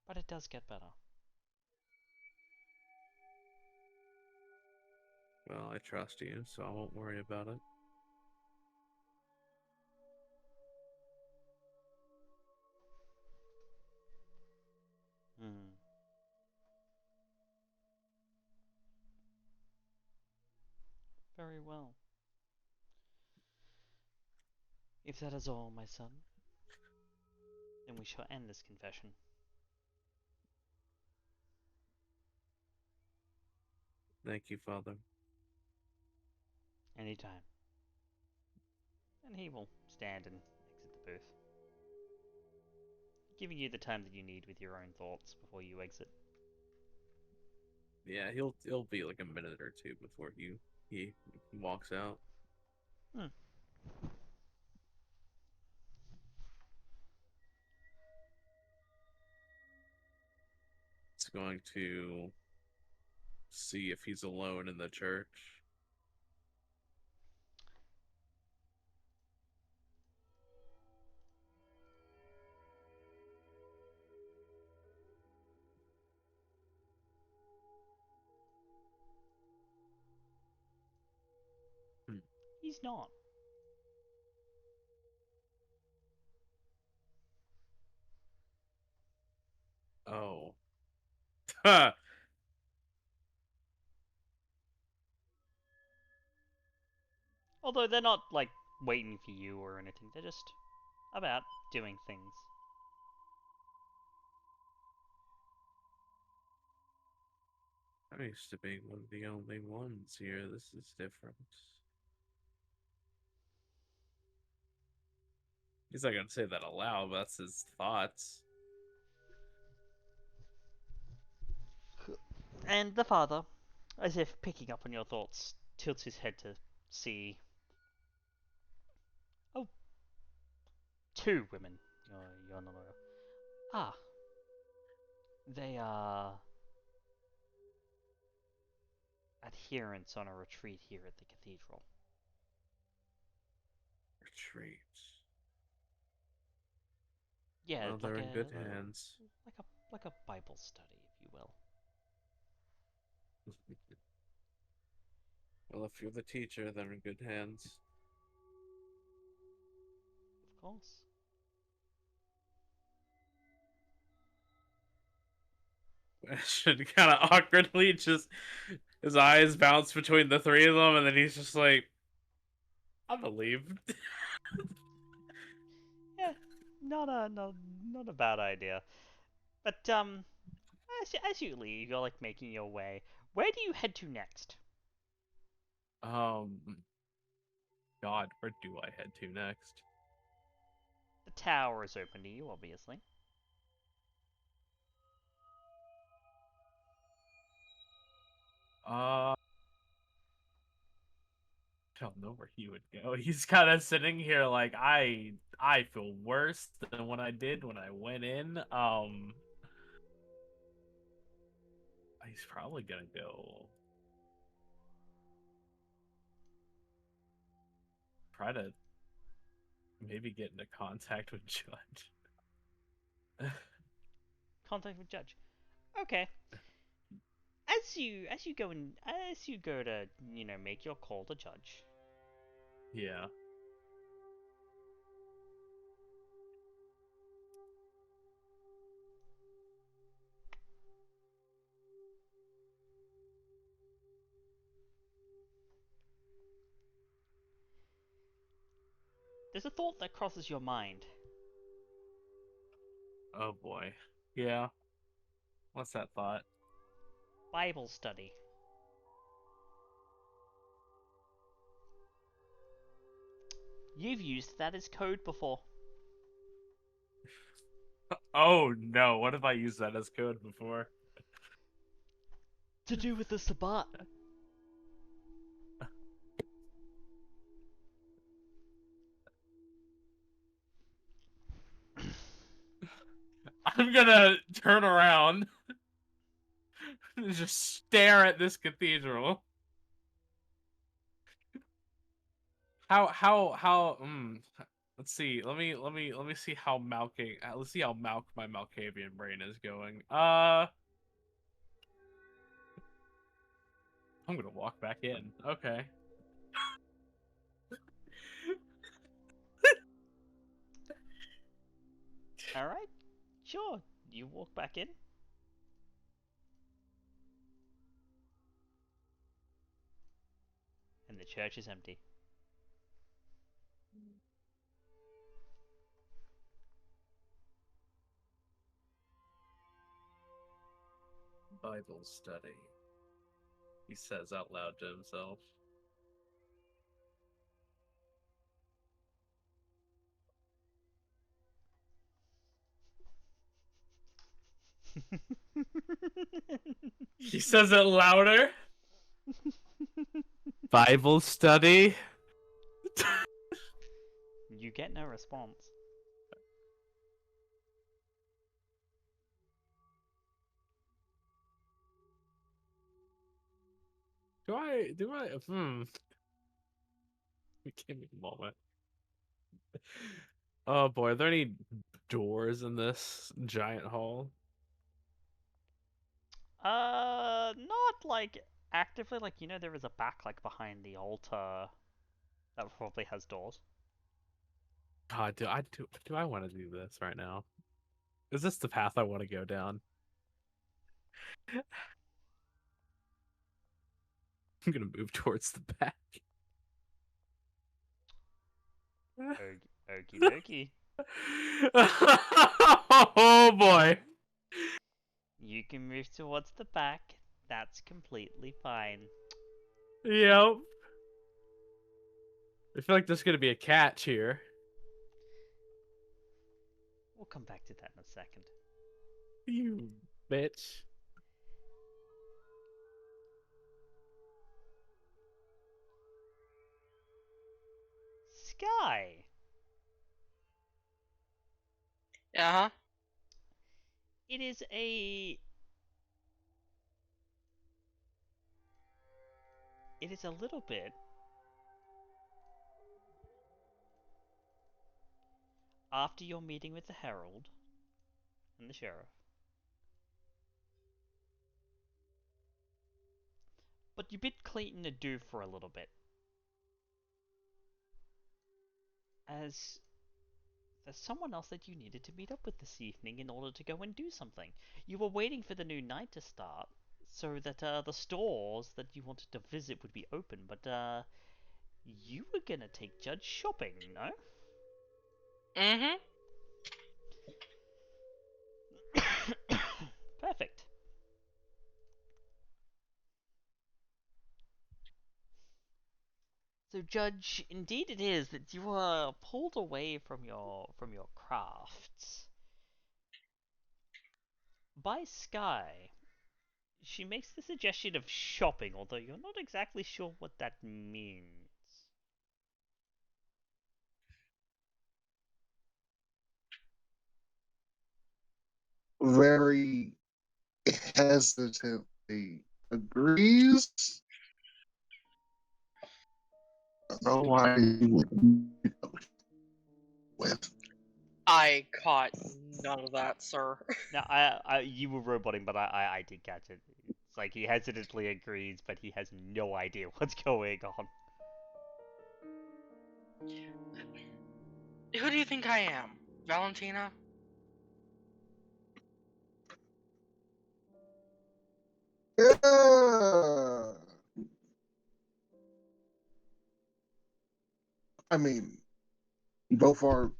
But it does get better. Well, I trust you, so I won't worry about it. Hmm. Very well. If that is all, my son, then we shall end this confession. Thank you, Father. Anytime. And he will stand and exit the booth, giving you the time that you need with your own thoughts before you exit. Yeah, he'll be like a minute or two before he walks out. Hmm. It's going to see if he's alone in the church. Hmm. He's not. Oh. Ha! Although they're not, like, waiting for you or anything. They're just about doing things. I'm used to being one of the only ones here. This is different. He's not gonna say that aloud, but that's his thoughts. And the father, as if picking up on your thoughts, tilts his head to see. Oh, two women. You're not aware. Ah, they are adherents on a retreat here at the cathedral. Retreat. Yeah, Well, it's they're like in good hands. like a Bible study, if you will. Well, if you're the teacher, they're in good hands. Of course. Ashton kind of awkwardly just his eyes bounce between the three of them, and then he's just like, "I believe." Yeah, not a bad idea. But as you leave, you're like making your way. Where do you head to next? um, God, where do I head to next? The tower is open to you, obviously. I don't know where he would go. He's kind of sitting here like I feel worse than what I did when I went in. He's probably gonna go try to maybe get into contact with Judge. Contact with Judge. Okay. As you go to make your call to Judge. Yeah. There's a thought that crosses your mind. Oh boy. Yeah. What's that thought? Bible study. You've used that as code before. Oh no, what if I used that as code before? To do with the Sabbat. I'm gonna turn around and just stare at this cathedral. How let's see. Let me see how let's see how my Malkavian brain is going. I'm gonna walk back in. Okay. Alright, sure. You walk back in. And the church is empty. Bible study. He says out loud to himself. He says it louder. Bible study. You get no response. Give me a moment. Oh boy, are there any doors in this giant hall? Not like actively. Like there is a back like behind the altar that probably has doors. God, do I want to do this right now? Is this the path I want to go down? I'm gonna move towards the back. Okie dokie. Oh boy. You can move towards the back. That's completely fine. Yep. I feel like there's gonna be a catch here. We'll come back to that in a second. You bitch. Skye! Uh-huh. It is a... It is a little bit... After your meeting with the Herald and the Sheriff. But you bid Clayton adieu for a little bit. As there's someone else that you needed to meet up with this evening in order to go and do something. You were waiting for the new night to start, so that the stores that you wanted to visit would be open, but you were gonna take Judge shopping, no? Mm-hmm. Perfect. So, Judge, indeed it is that you are pulled away from your crafts by Skye. She makes the suggestion of shopping, although you're not exactly sure what that means. Very hesitantly agrees. I don't know why he would with. I caught none of that, sir. Now, you were roboting, but I did catch it. It's like he hesitantly agrees, but he has no idea what's going on. Who do you think I am? Valentina? Yeah. I mean, both are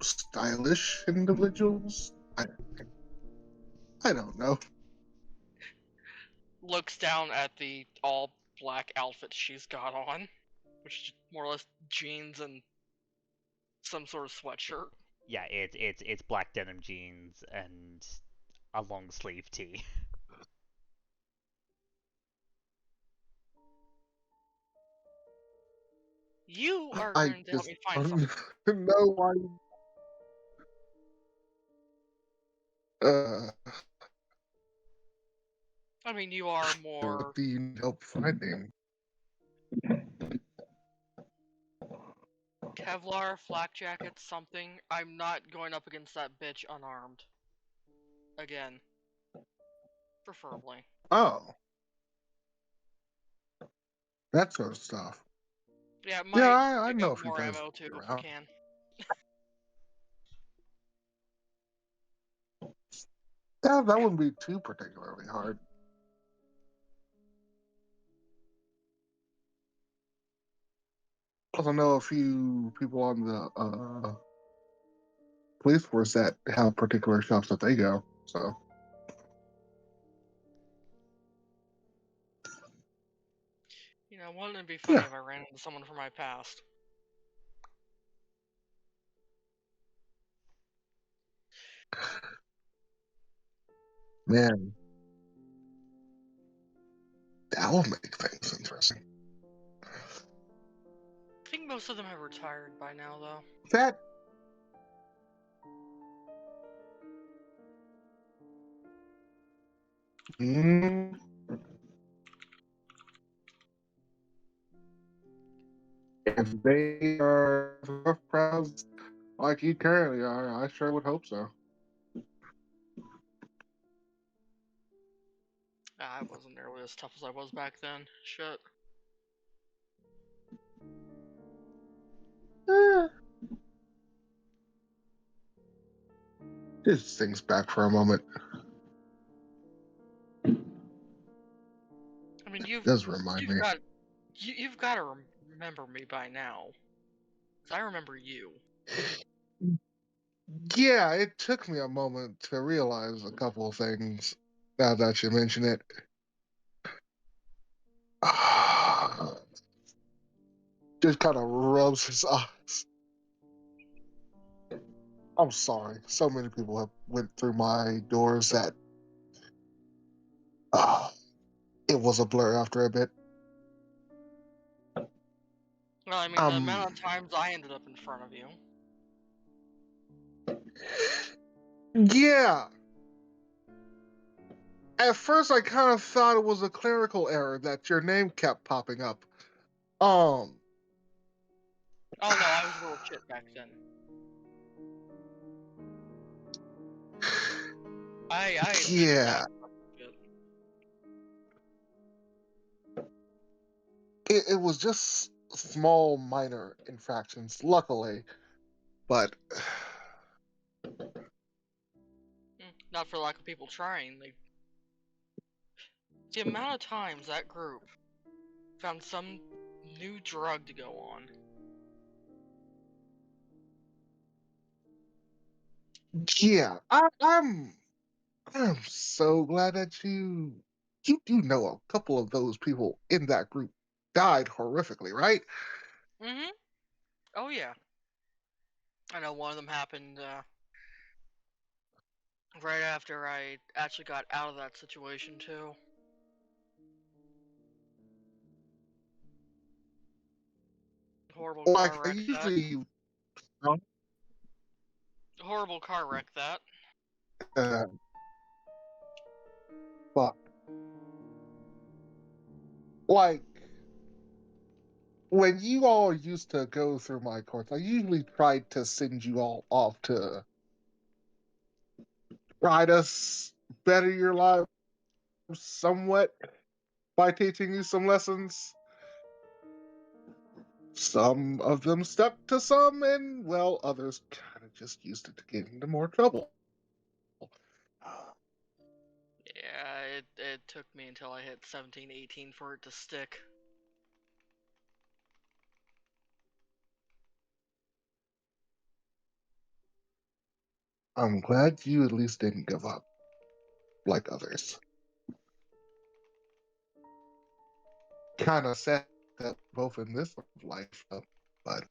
stylish individuals. I don't know. Looks down at the all-black outfit she's got on, which is more or less jeans and some sort of sweatshirt. Yeah, it's black denim jeans and a long sleeve tee. You are I going to help just me find something. don't know why. I mean, you are more... What do you need help finding? Kevlar, flak jacket, something. I'm not going up against that bitch unarmed. Again. Preferably. Oh, that sort of stuff. Yeah, might Yeah, I pick know up a few more places ammo too if you around. can. Yeah, that wouldn't be too particularly hard. Plus, I know a few people on the police force that have particular shops that they go. So, You know, wouldn't it be funny yeah. if I ran into someone from my past? Man, that will make things interesting. I think most of them have retired by now, though. That if they are rough crowds like you currently are, I sure would hope so. I wasn't nearly as tough as I was back then. Shit. Just things back for a moment. I mean, you've Does remind me. you've got to remember me by now. 'Cause I remember you. Yeah, it took me a moment to realize a couple of things now that you mention it. just kind of rubs his eyes. I'm sorry. So many people have went through my doors that it was a blur after a bit. Well, I mean, the amount of times I ended up in front of you. Yeah. At first, I kind of thought it was a clerical error that your name kept popping up. Oh no, I was real shit back then. I Yeah. It was just small, minor infractions, luckily. But not for lack of people trying. The amount of times that group found some new drug to go on. yeah, I'm so glad that you do know a couple of those people in that group died horrifically, right? Mm-hmm. Oh yeah. I know one of them happened right after I actually got out of that situation too. Horrible Like car I wreck that. usually, Horrible car wreck that. but like when you all used to go through my course, I usually tried to send you all off to try to better your lives somewhat by teaching you some lessons. Some of them stuck to some, and well, others kind of just used it to get into more trouble. Yeah, it took me until I hit 17, 18 for it to stick. I'm glad you at least didn't give up like others. Kind of sad that both in this life, but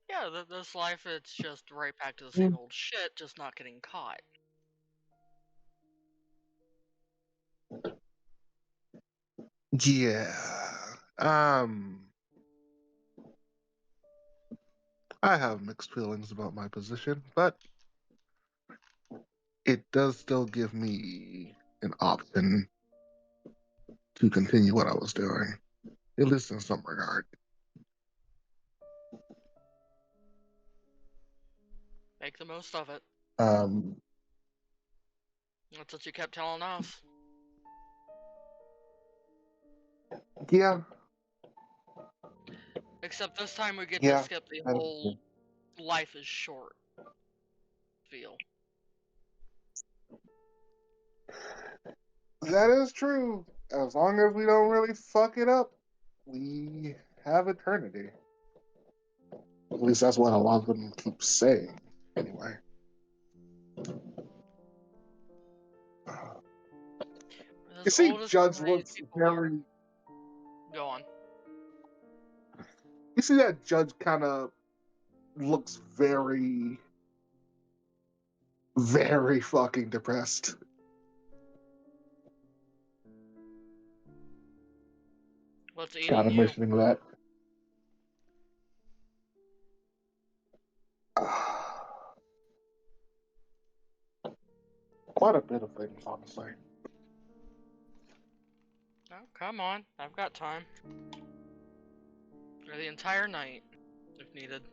Yeah, this life, it's just right back to the same old shit, just not getting caught. yeah. I have mixed feelings about my position, but it does still give me an option to continue what I was doing, at least in some regard. Make the most of it. Um, That's what you kept telling us. yeah, Except this time we get to yeah, skip the whole life is short feel. that is true. As long as we don't really fuck it up, we have eternity. At least that's what a lot of them keep saying, anyway. You As see, old as Judge some of these looks people very. are. Go on. You see that Judge kind of looks very, very fucking depressed. What's Kind eating of you? mentioning that. Quite a bit of things, honestly. Oh, come on. I've got time. For the entire night, if needed.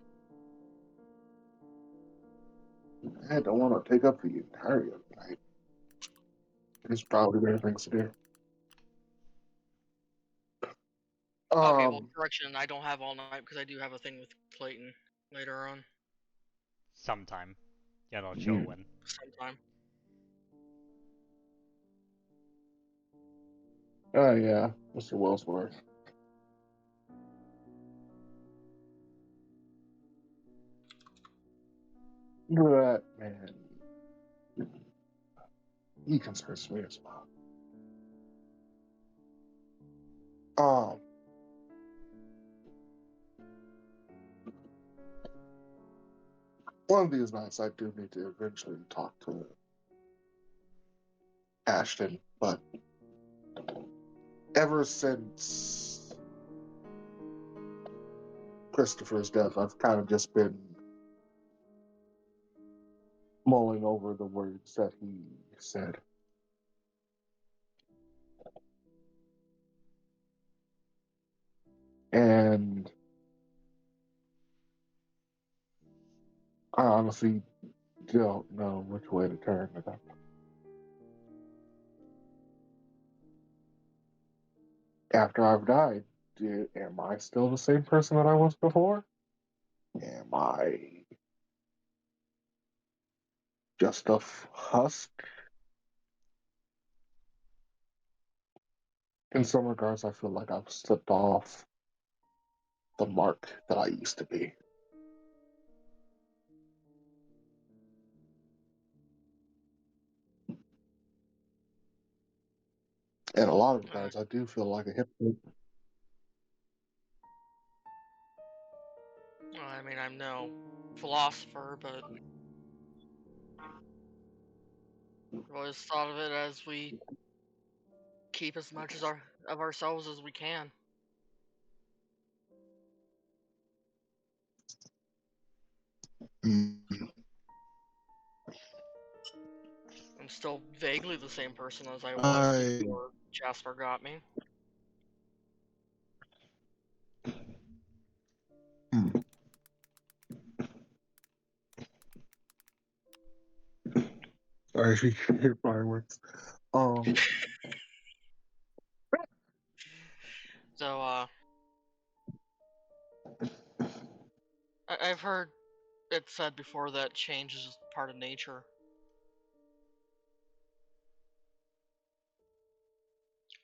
I don't want to take up the entirety of the night. There's probably better things to do. Okay, well, correction, I don't have all night because I do have a thing with Clayton later on. Sometime. You're not sure when. Sometime. Oh, yeah, Mr. Wellsworth. Look at that man. He concerns me as well. one of these nights I do need to eventually talk to Ashton, but ever since Christopher's death, I've kind of just been mulling over the words that he said. And I honestly don't know which way to turn with that. After I've died, am I still the same person that I was before? Am I just a husk? In some regards, I feel like I've slipped off the mark that I used to be. In a lot of regards, I do feel like a hypocrite. I mean, I'm no philosopher, but I've always thought of it as we keep as much as of ourselves as we can. Mm. I'm still vaguely the same person as I was before Jasper got me. Sorry if you can hear fireworks. So, I've heard it said before that change is just part of nature.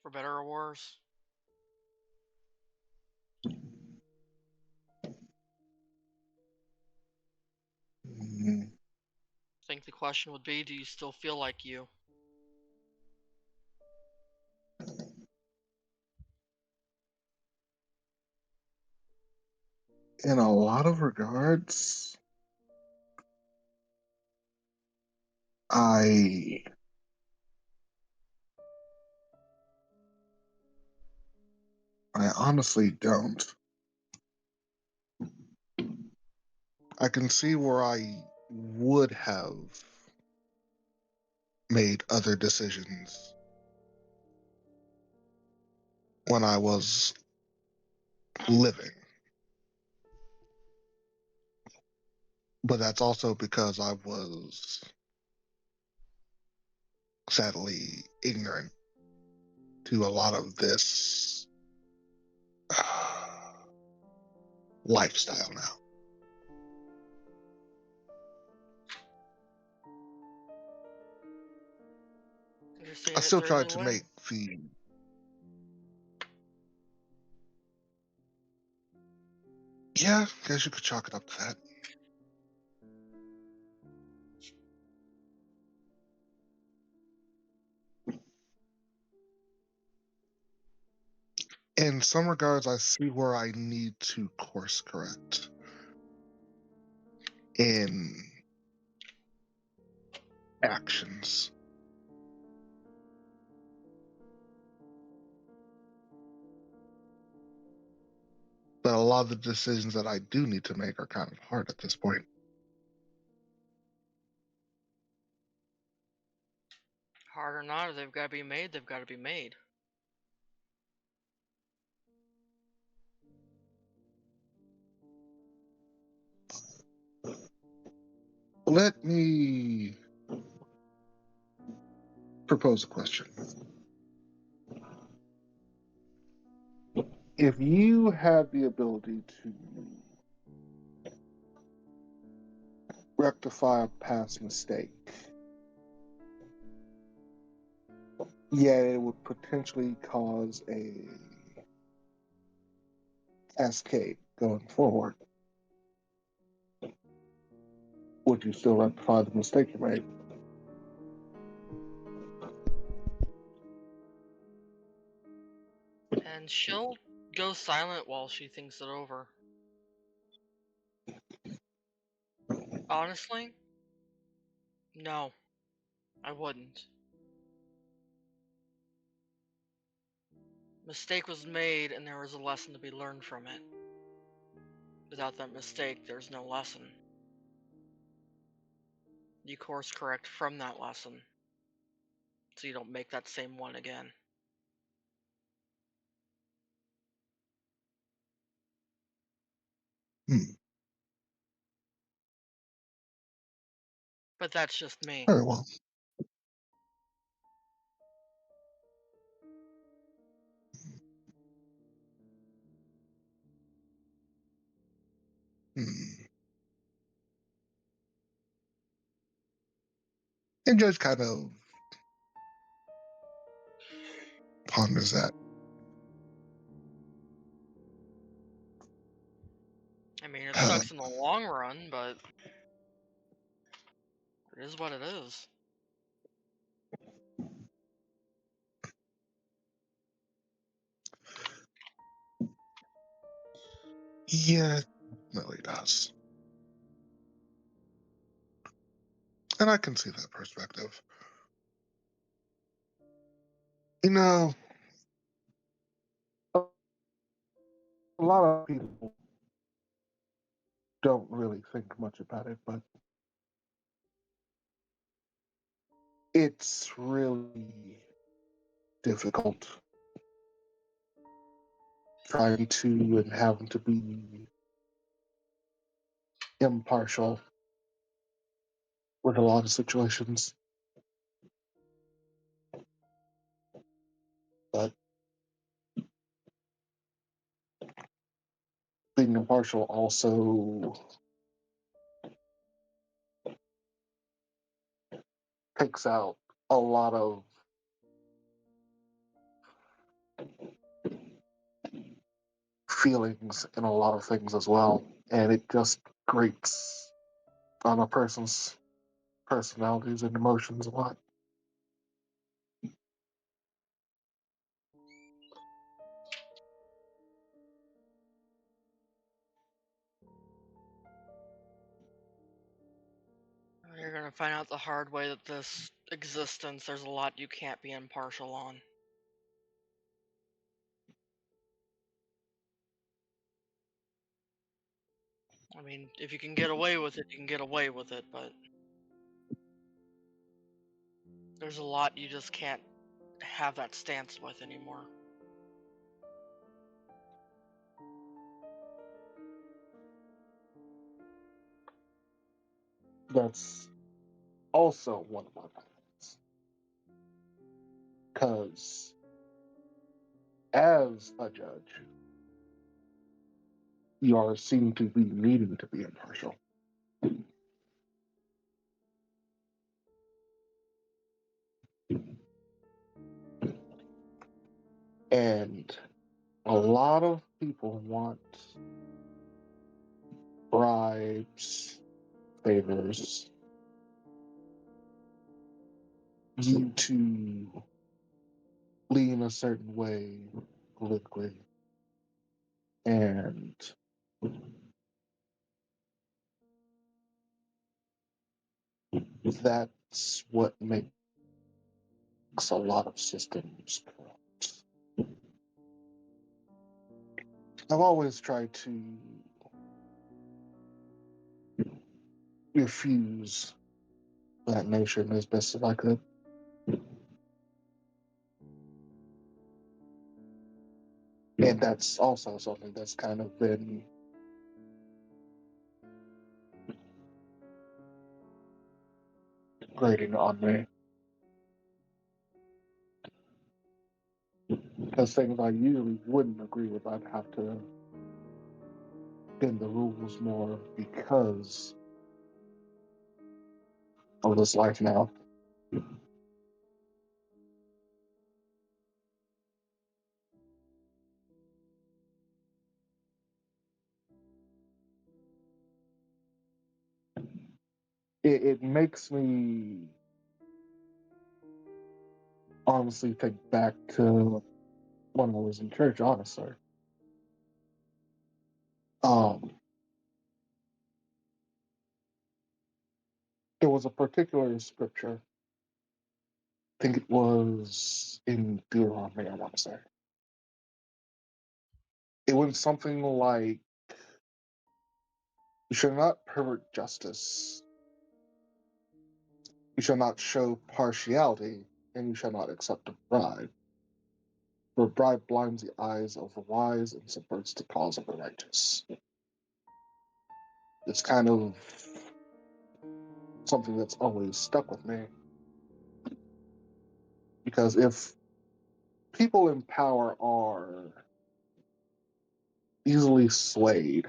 For better or worse. I think the question would be, do you still feel like you? In a lot of regards, I honestly don't. I can see where I would have made other decisions when I was living. But that's also because I was sadly ignorant to a lot of this lifestyle now. You're seeing I it still through a tried new to way. make the yeah, I guess you could chalk it up to that. In some regards, I see where I need to course correct in actions. But a lot of the decisions that I do need to make are kind of hard at this point. Hard or not, if they've got to be made, they've got to be made. Let me propose a question. If you had the ability to rectify a past mistake, yet it would potentially cause a cascade going forward, would you still rectify the mistake you made? And she'll go silent while she thinks it over. Honestly, no, I wouldn't. Mistake was made, and there was a lesson to be learned from it. Without that mistake, there's no lesson. You course correct from that lesson, so you don't make that same one again. Hmm. But that's just me. Very well. Hmm. And Judge kind of ponders that. I mean, it sucks in the long run, but it is what it is. Yeah, it really does. And I can see that perspective. You know, a lot of people don't really think much about it, but it's really difficult trying to and having to be impartial with a lot of situations. But being impartial also takes out a lot of feelings and a lot of things as well. And it just grates on a person's personalities and emotions a lot. You're gonna find out the hard way that this existence, there's a lot you can't be impartial on. I mean, if you can get away with it, you can get away with it, but there's a lot you just can't have that stance with anymore. That's also one of my plans. Because as a judge, you are seen to be needing to be impartial. And a lot of people want bribes, favors, you to lean a certain way politically. And that's what makes a lot of systems corrupt. I've always tried to refuse that nation as best as I could. And that's also something that's kind of been grating on me. Because things I usually wouldn't agree with, I'd have to bend the rules more because of this life now. It makes me honestly think back to when I was in church, honestly. Um, There was a particular scripture. I think it was in Deuteronomy, I want to say. It went something like, "You shall not pervert justice. You shall not show partiality, and you shall not accept a bribe. For a bribe blinds the eyes of the wise and subverts the cause of the righteous." It's kind of something that's always stuck with me. Because if people in power are easily swayed,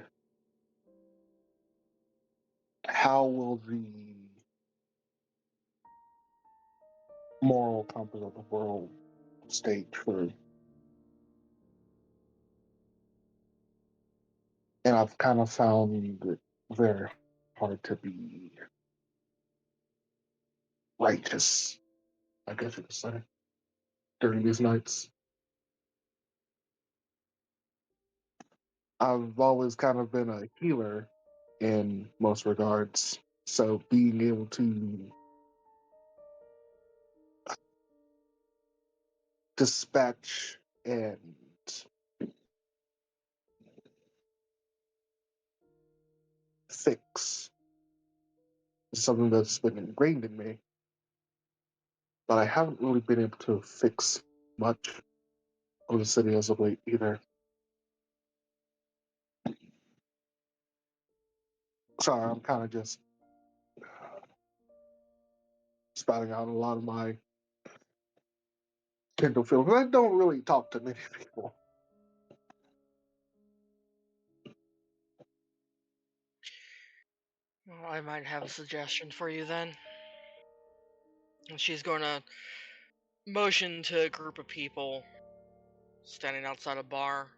how will the moral compass of the world stay true? And I've kind of found it very hard to be righteous, I guess you could say, during these nights. I've always kind of been a healer in most regards, so being able to dispatch and fix is something that's been ingrained in me, but I haven't really been able to fix much of the city as of late either. Sorry, I'm kind of just spouting out a lot of my Kindle feelings. I don't really talk to many people. Well, I might have a suggestion for you then. And she's going to motion to a group of people standing outside a bar,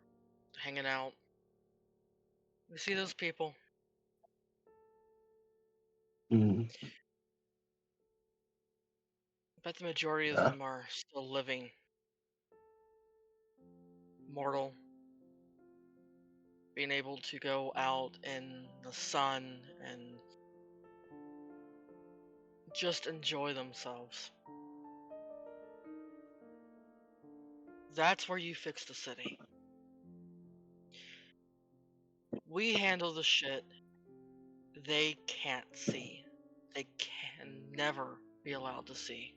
hanging out. You see those people? Mm, I bet the majority of yeah. them are still living, mortal, being able to go out in the sun and just enjoy themselves. That's where you fix the city. We handle the shit they can't see. They can never be allowed to see.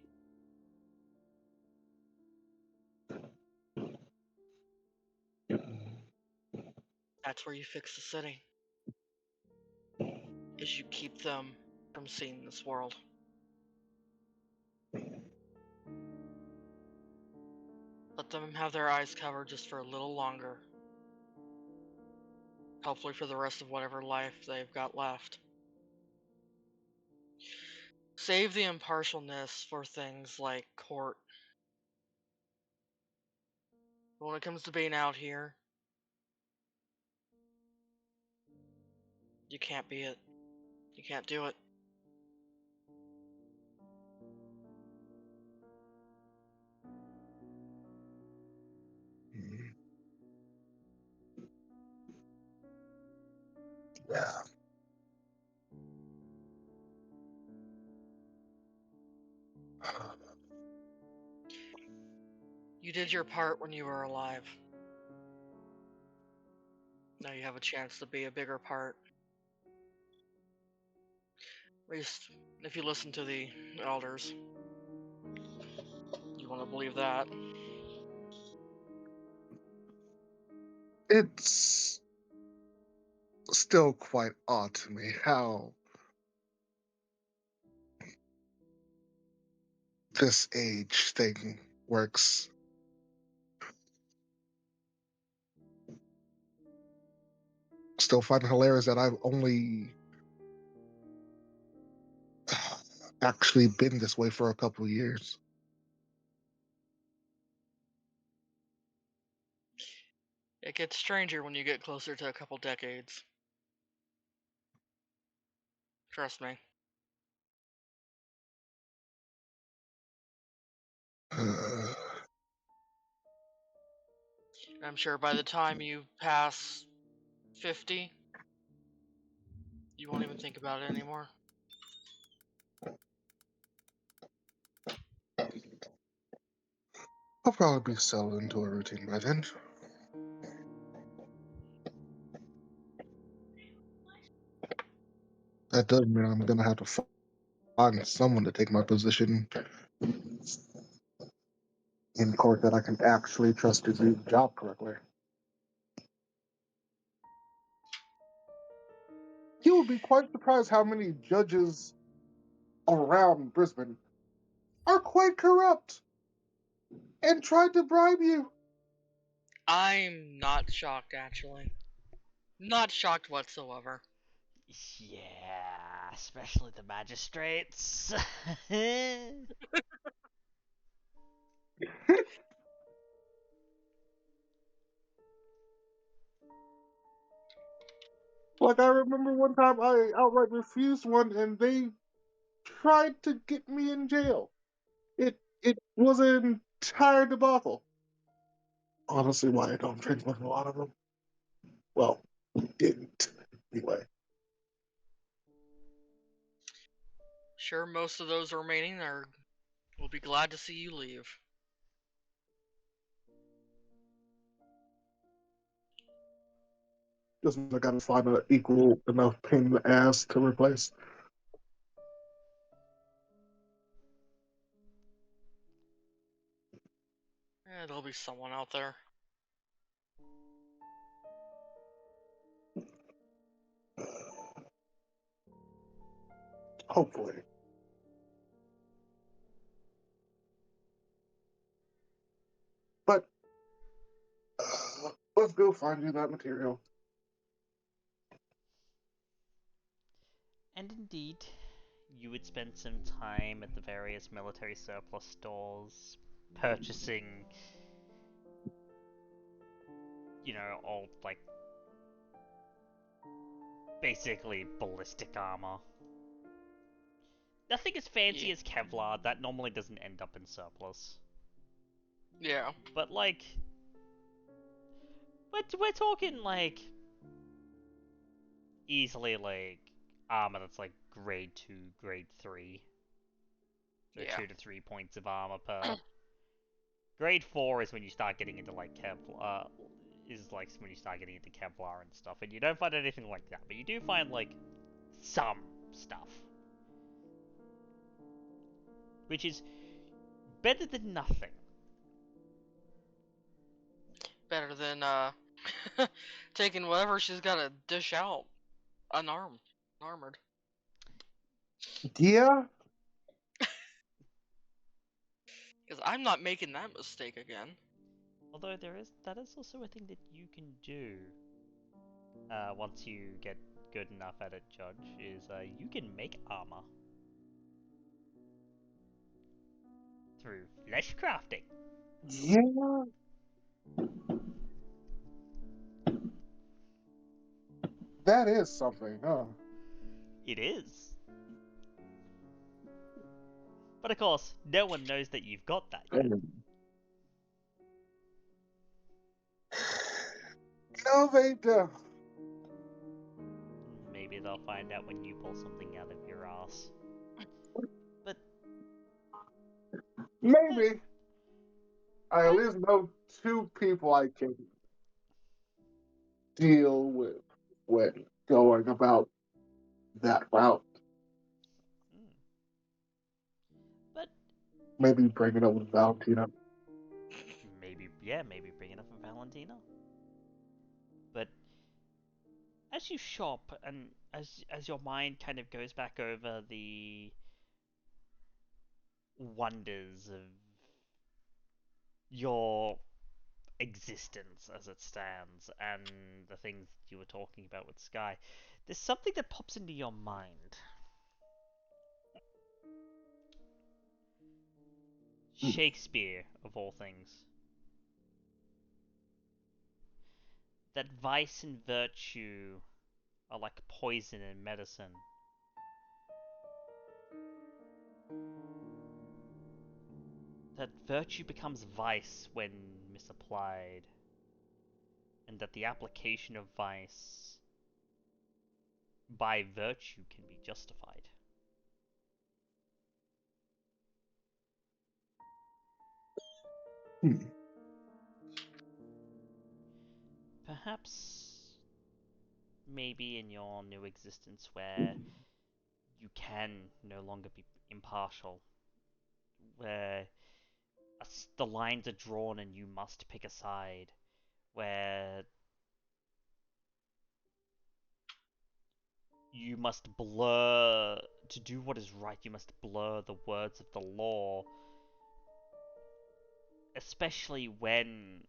That's where you fix the city. Is you keep them from seeing this world. Let them have their eyes covered just for a little longer. Hopefully for the rest of whatever life they've got left. Save the impartialness for things like court. But when it comes to being out here, you can't be it. You can't do it. Yeah. You did your part when you were alive. Now you have a chance to be a bigger part. At least if you listen to the elders. You want to believe that. It's still quite odd to me how this age thing works. Still find it hilarious that I've only actually been this way for a couple of years. It gets stranger when you get closer to a couple decades. Trust me. I'm sure by the time you pass 50, you won't even think about it anymore. I'll probably be settled into a routine by then. That does mean I'm gonna have to find someone to take my position in court that I can actually trust to do the job correctly. You would be quite surprised how many judges around Brisbane are quite corrupt and tried to bribe you. I'm not shocked, actually. Not shocked whatsoever. Yeah, especially the magistrates. Like, I remember one time I outright refused one and they tried to get me in jail. It was an entire debacle. Honestly, why I don't drink with a lot of them. Well, didn't. Anyway. Sure, most of those remaining will be glad to see you leave. Just I gotta find an equal enough pain in the ass to replace. There'll be someone out there. Hopefully. But let's go find you that material. And indeed, you would spend some time at the various military surplus stores, purchasing, old, basically ballistic armor. Nothing as fancy Yeah. as Kevlar, that normally doesn't end up in surplus. Yeah. But, we're talking, easily, armor that's, grade 2, grade 3. So Yeah. 2 to 3 points of armor per. Grade 4 is when you start getting into, Kevlar, when you start getting into Kevlar and stuff. And you don't find anything like that, but you do find, some stuff. Which is better than nothing. Better than taking whatever she's got to dish out armored. Yeah? Because I'm not making that mistake again. Although that is also a thing that you can do. Once you get good enough at it, Judge, is you can make armor through flesh crafting. Yeah. That is something, huh? It is. But of course, no one knows that you've got that yet. No, they don't. Maybe they'll find out when you pull something out of your ass. But Maybe. I at least know 2 people I can deal with when going about that route. But Maybe bring it up with Valentina. maybe bring it up with Valentina. But as you shop and as your mind kind of goes back over the wonders of your existence as it stands and the things you were talking about with Skye, there's something that pops into your mind. Shakespeare, of all things. That vice and virtue are like poison and medicine. That virtue becomes vice when misapplied, and that the application of vice by virtue can be justified. Hmm. Perhaps, maybe in your new existence where you can no longer be impartial, where the lines are drawn and you must pick a side, where you must blur, to do what is right, you must blur the words of the law, especially when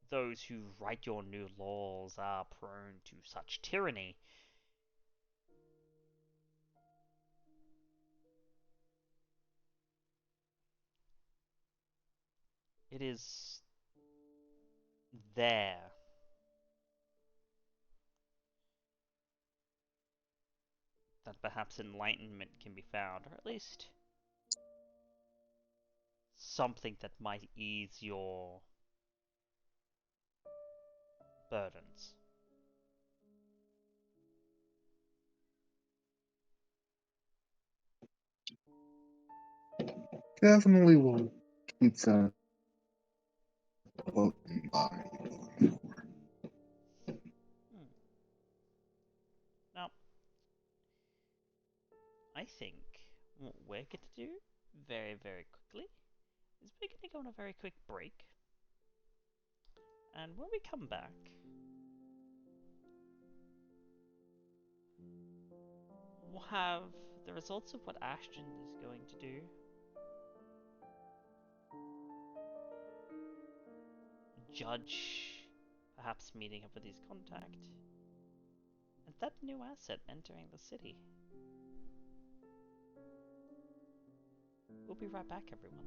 those who write your new laws are prone to such tyranny. It is there that perhaps enlightenment can be found, or at least something that might ease your burdens. Definitely will keep that in mind. Hmm. Now, I think what we're going to do very, very quickly is we're going to go on a very quick break. And when we come back, we'll have the results of what Ashton is going to do. Judge, perhaps meeting up with his contact. And that new asset entering the city. We'll be right back, everyone.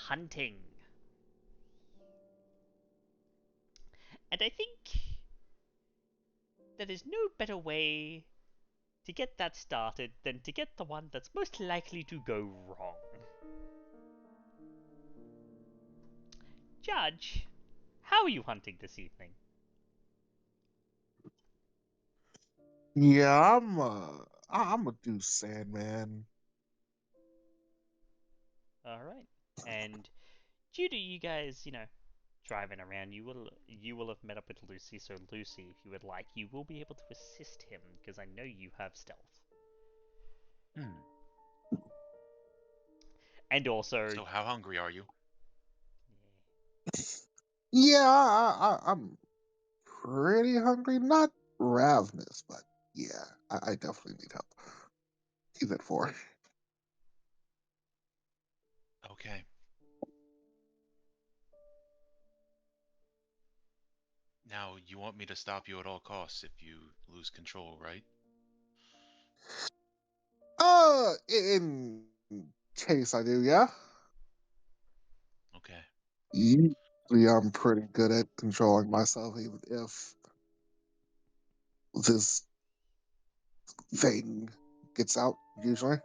Hunting. And I think there is no better way to get that started than to get the one that's most likely to go wrong. Judge, how are you hunting this evening? Yeah, I'm a do Sandman. Alright. And due to you guys, driving around, you will have met up with Lucy, so Lucy, if you would like, you will be able to assist him, because I know you have stealth. And also... So how hungry are you? Yeah, I'm pretty hungry. Not ravenous, but yeah, I definitely need help. Keep that for. Okay. Now, you want me to stop you at all costs if you lose control, right? In case I do, yeah. Okay. Usually, I'm pretty good at controlling myself, even if this thing gets out. Usually.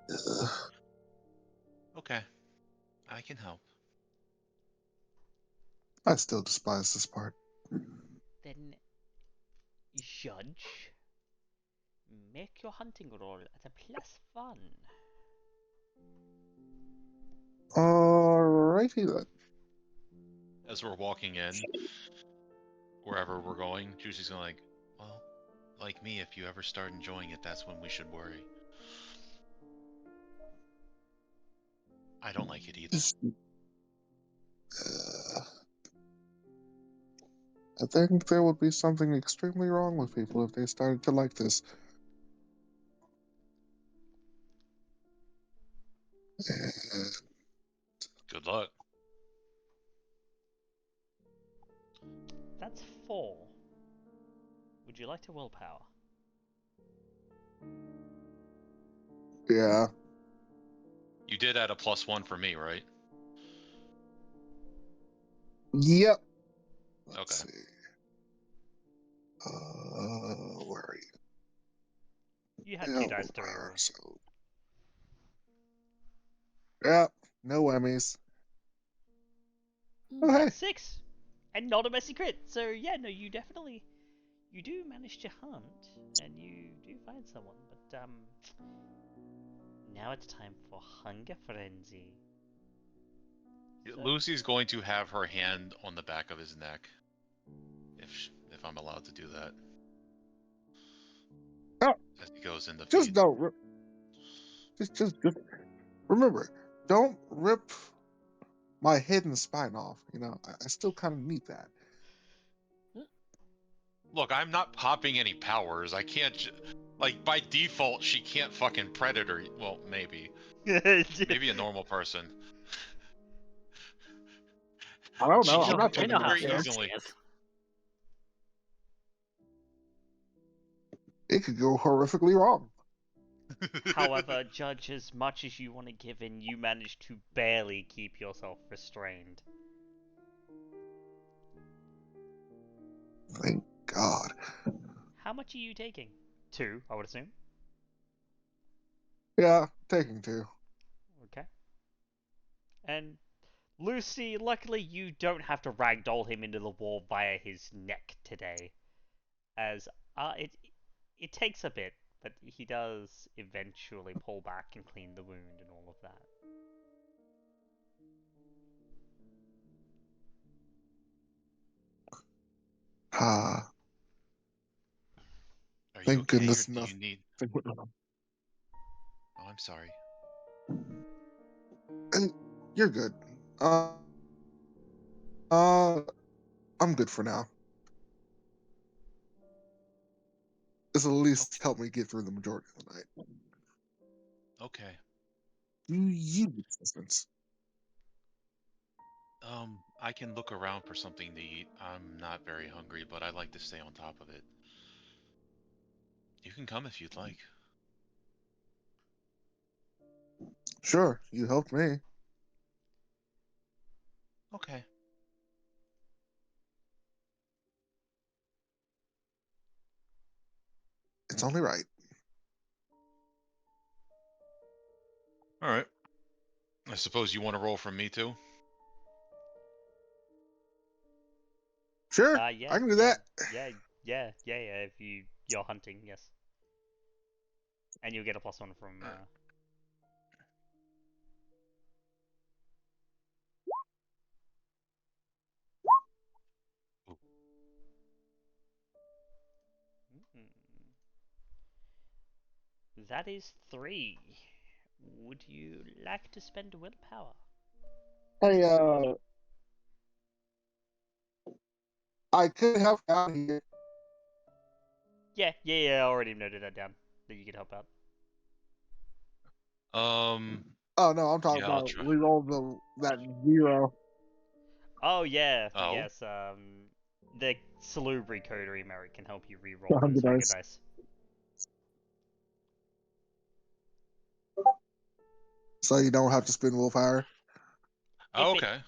Ugh, Okay. I can help. I still despise this part. Then, Judge, make your hunting roll at a +1. Alrighty then. As we're walking in, wherever we're going, Juicy's gonna well, like me, if you ever start enjoying it, that's when we should worry. I don't like it either. Uh, I think there would be something extremely wrong with people if they started to like this. Good luck. That's 4. Would you like to willpower? Yeah. You did add a +1 for me, right? Yep. Let's Okay. see. Where are you? You had 2 dice to reroll. So. Yep. No whammies. Oh, hey. That's 6, and not a messy crit. So yeah, no, you definitely, you do manage to hunt, and you do find someone. But now it's time for Hunger Frenzy. So, Lucy's going to have her hand on the back of his neck, if I'm allowed to do that. Oh, as he goes in the just feed. don't rip. Just remember, don't rip my head and spine off. You know, I still kind of need that. Look, I'm not popping any powers. I can't. Like, by default, she can't fucking predator. Well, maybe. Maybe a normal person. I don't know. She I'm not can We taking know it how very serious. serious easily. she is. It could go horrifically wrong. However, Judge, as much as you want to give in, you manage to barely keep yourself restrained. Thank God. How much are you taking? 2, I would assume. Yeah, taking 2. Okay. And Lucy, luckily you don't have to ragdoll him into the wall via his neck today, as it takes a bit, but he does eventually pull back and clean the wound and all of that. Ah, Are you thank okay, goodness or do you nothing. need? Oh, I'm sorry. And you're good. I'm good for now. This will at least help me get through the majority of the night. Okay. You need assistance. I can look around for something to eat. I'm not very hungry, but I like to stay on top of it. You can come if you'd like. Sure, you helped me. Okay. It's only right. All right. I suppose you want to roll from me too? Sure, Yeah, I can do yeah, that. yeah. If you're hunting, yes, and you'll get a +1 from. That is 3. Would you like to spend willpower? Hey, I could help out here. Yeah. I already noted that down. That you could help out. Oh no, I'm talking Yeah, I'll about try. reroll that 0. Oh yeah, Oh. yes. The Salubri Coterie Merit can help you re-roll The those hunger hunger dice. dice. So you don't have to spend willpower. Oh, If it- okay.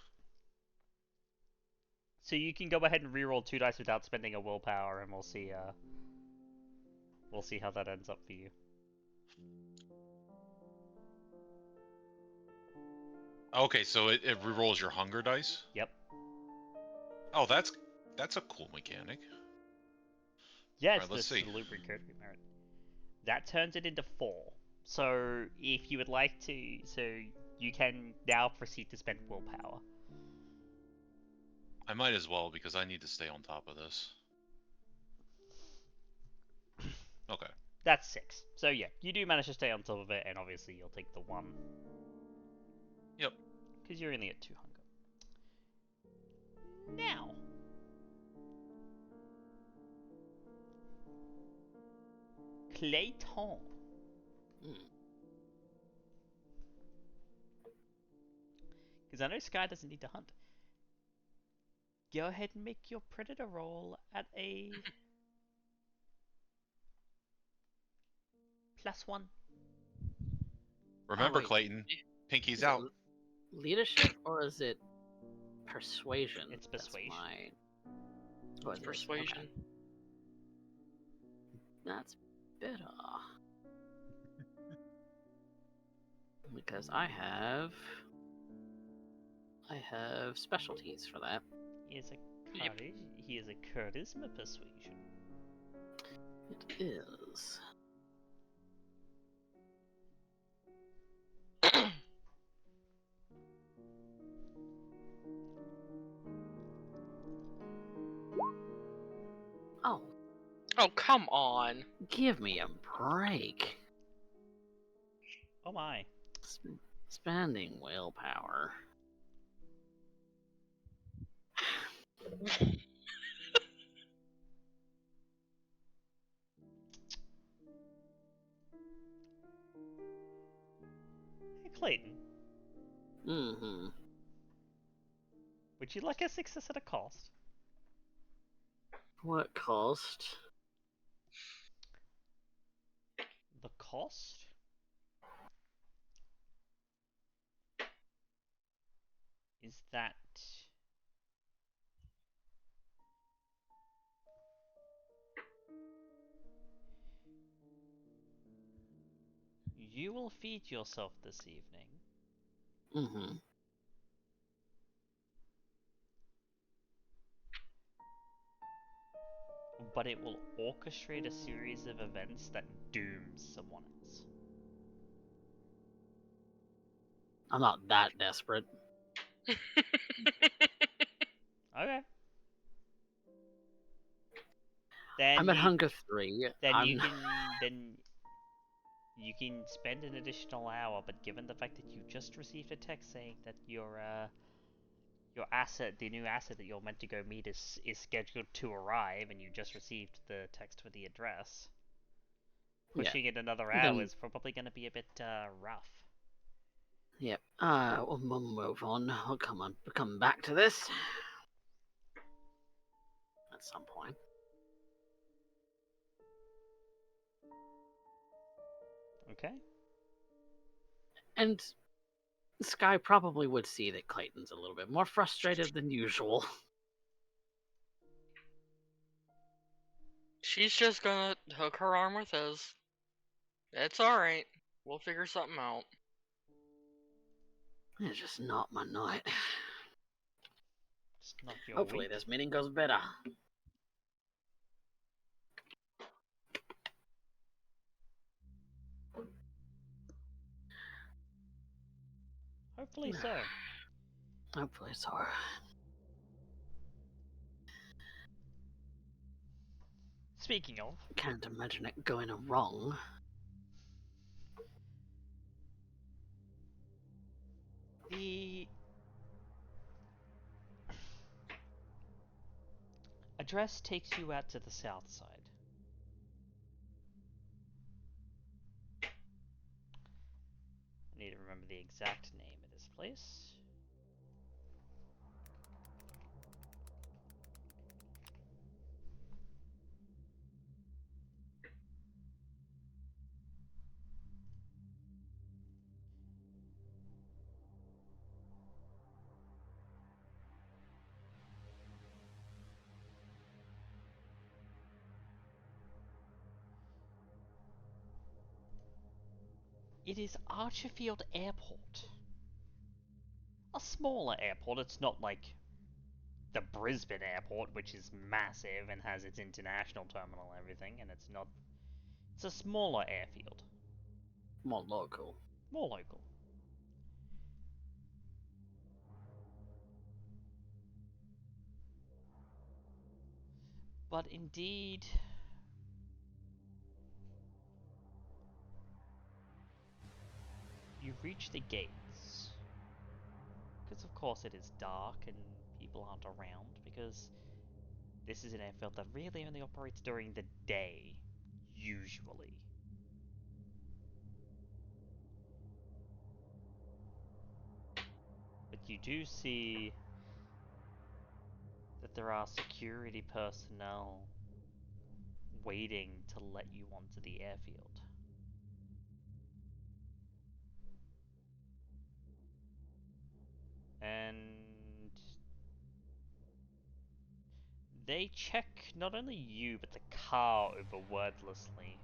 So you can go ahead and re-roll 2 dice without spending a willpower, and we'll see how that ends up for you. Okay, so it rerolls your hunger dice? Yep. Oh, that's a cool mechanic. Yeah, Alright, it's the let's see. Salubri Coterie Merit. That turns it into 4. So if you would like to, so you can now proceed to spend willpower. I might as well, because I need to stay on top of this. Okay. That's 6. So yeah, you do manage to stay on top of it, and obviously you'll take the 1. Yep. Because you're only at 2 hunger. Now, Clayton. Because I know Skye doesn't need to hunt. Go ahead and make your predator roll at a +1. Remember, wait. Clayton, Pinky's Is out. it leadership or is it persuasion? It's That's persuasion. my... Oh, It's it is. persuasion. Okay. That's better. Because I have specialties for that. He is a Yep. he is a charisma persuasion. It is. Oh, Oh, come on. give me a break. Oh my. Spending willpower. Hey, Clayton, Mm-hmm. would you like a success at a cost? What cost? The cost is that you will feed yourself this evening, Mm-hmm. but it will orchestrate a series of events that dooms someone else. I'm not that desperate. Okay. Then I'm at you hunger 3. then I'm you can spend an additional hour, but given the fact that you just received a text saying that your asset, the new asset that you're meant to go meet is scheduled to arrive, and you just received the text with the address, Yeah. pushing it another Then- hour is probably going to be a bit rough. Yep. We'll move on. I'll come back to this at some point. Okay. And Skye probably would see that Clayton's a little bit more frustrated than usual. She's just gonna hook her arm with his. It's alright. We'll figure something out. It's just not my night. It's not your Hopefully week. this meeting goes better. Hopefully so. Hopefully so. Speaking of, Can't imagine it going wrong. the address takes you out to the south side. I need to remember the exact name of this place. It is Archerfield Airport. A smaller airport. It's not like the Brisbane airport, which is massive and has its international terminal and everything, and it's not. It's a smaller airfield. More local. More local. But indeed, you reach the gates. Because of course it is dark and people aren't around, because this is an airfield that really only operates during the day, usually. But you do see that there are security personnel waiting to let you onto the airfield. They check not only you, but the car over wordlessly.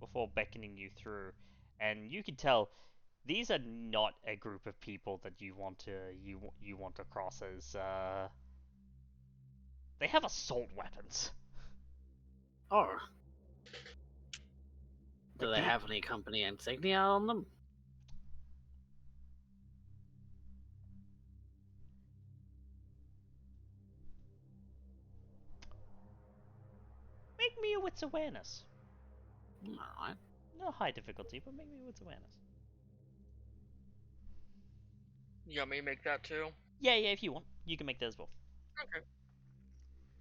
Before beckoning you through. And you can tell these are not a group of people that you want to cross as they have assault weapons. Oh. Do But they have any company insignia on them? Make me a wits awareness. Alright. No high difficulty, but make me a wits awareness. You want me to make that too? Yeah, if you want. You can make that as well. Okay.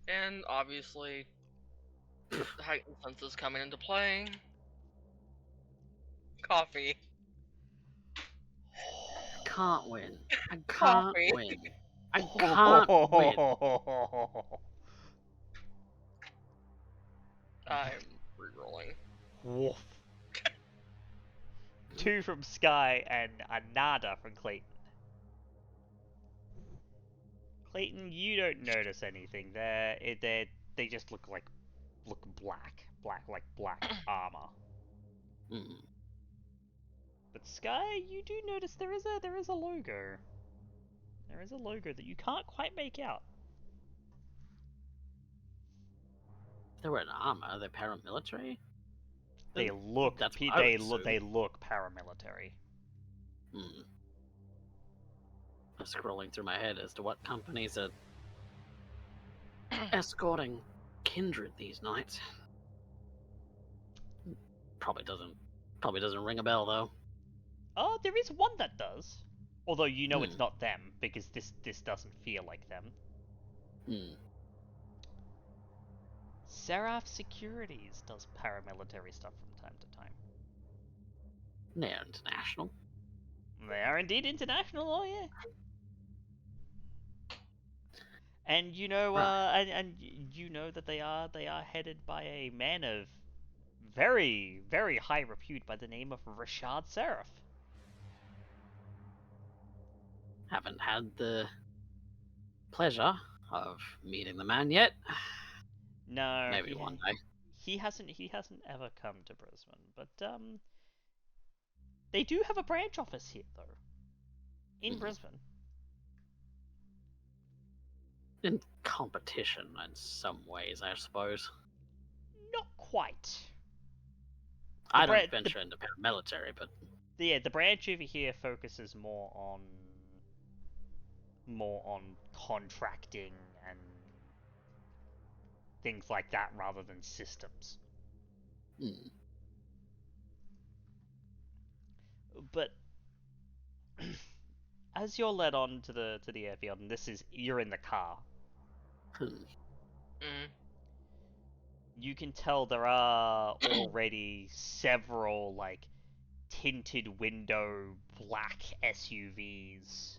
And obviously, the heightened senses coming into play. Coffee. Can't win. I can't Coffee. win. I can't win. I'm rerolling. Woof. 2 from Skye and a nada from Clayton. Clayton, you don't notice anything. They just look black, black armor. Hmm. But Skye, you do notice there is a logo. There is a logo that you can't quite make out. They were in armor. They're paramilitary. They look That's what I would they assume. look paramilitary. Hmm. I'm scrolling through my head as to what companies are escorting Kindred these nights. Probably doesn't ring a bell though. Oh, there is one that does. Although you know it's Hmm. not them because this doesn't feel like them. Hmm. Seraph Securities does paramilitary stuff from time to time. They're international. They are indeed international, oh yeah. And you know, Right. and you know that they are headed by a man of very, very high repute by the name of Rashad Seraph. Haven't had the pleasure of meeting the man yet. No, Maybe one day. he hasn't ever come to Brisbane, but they do have a branch office here though, in Hmm. Brisbane. In competition in some ways, I suppose. Not quite. I don't venture into paramilitary, but The branch over here focuses more on contracting and things like that rather than systems. hmm. But as you're led on to the airfield, and you're in the car, Hmm. Mm. you can tell there are already several like tinted window black SUVs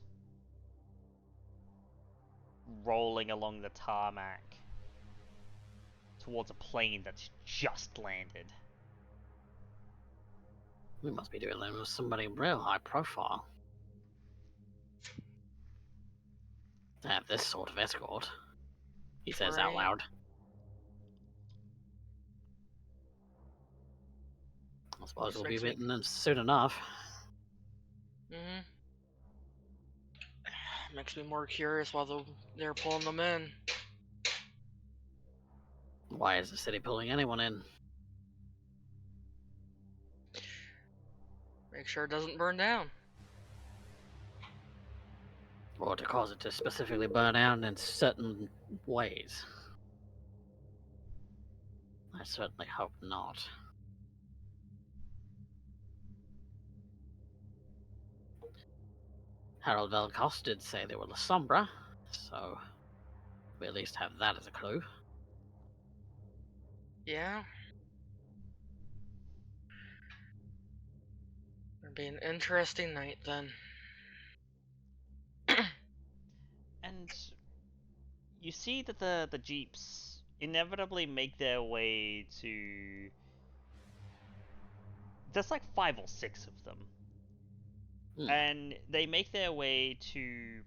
rolling along the tarmac towards a plane that's just landed. We must be dealing with somebody real high profile to have this sort of escort. He says out Right. loud. I suppose we'll be Makes me- meeting them soon enough. Mhm. Makes me more curious why they're pulling them in. Why is the city pulling anyone in? Make sure it doesn't burn down. Or to cause it to specifically burn down in certain ways? I certainly hope not. Harold Velkos did say they were La Sombra, so we at least have that as a clue. Yeah. It'll be an interesting night then. And you see that the jeeps inevitably make their way to. There's like 5 or 6 of them. And they make their way to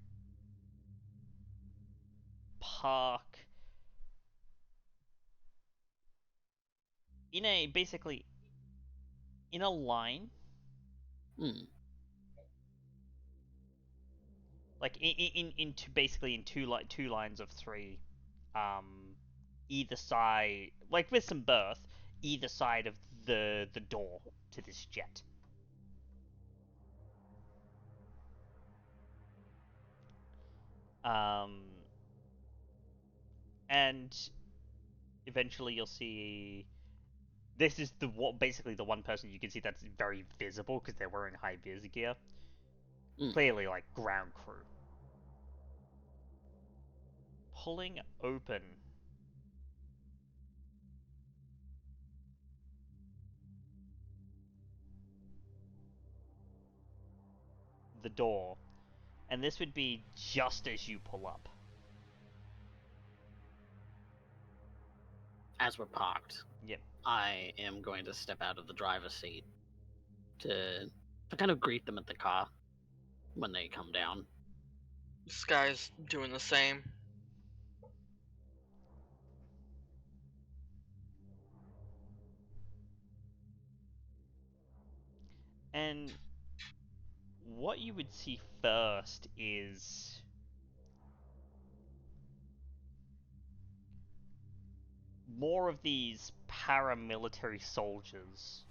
park in a basically in a line, like basically in two lines of three, either side, like with some berth, either side of the door to this jet. And eventually you'll see this is basically the one person you can see that's very visible because they're wearing high vis gear. Clearly, like ground crew. Pulling open the door, and this would be just as you pull up. As we're parked, Yep. I am going to step out of the driver's seat to kind of greet them at the car when they come down. Skye's doing the same. And what you would see first is more of these paramilitary soldiers.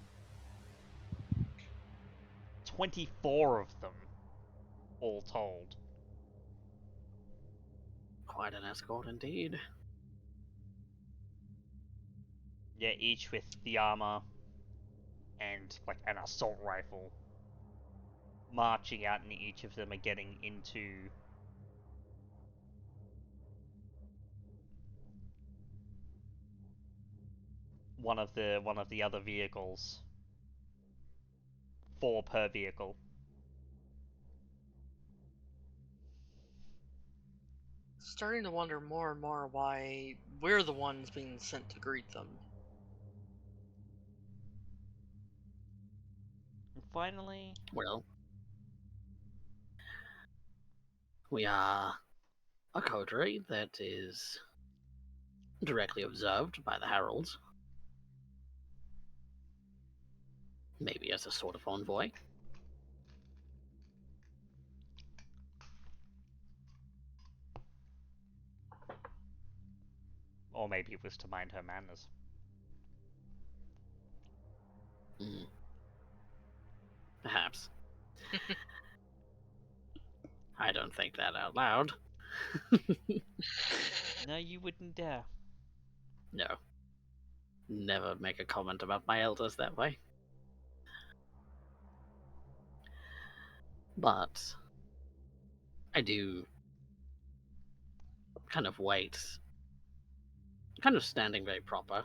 24 of them, all told. Quite an escort indeed. Yeah, each with the armor and like an assault rifle. Marching out, and each of them are getting into one of the other vehicles. 4 per vehicle. Starting to wonder more and more why we're the ones being sent to greet them. And finally, Well, we are a coterie that is directly observed by the heralds. Maybe as a sort of envoy. or maybe it was to mind her manners. Perhaps. I don't think that out loud. No, you wouldn't dare. No. Never make a comment about my elders that way. But I do kind of wait. Kind of standing very proper.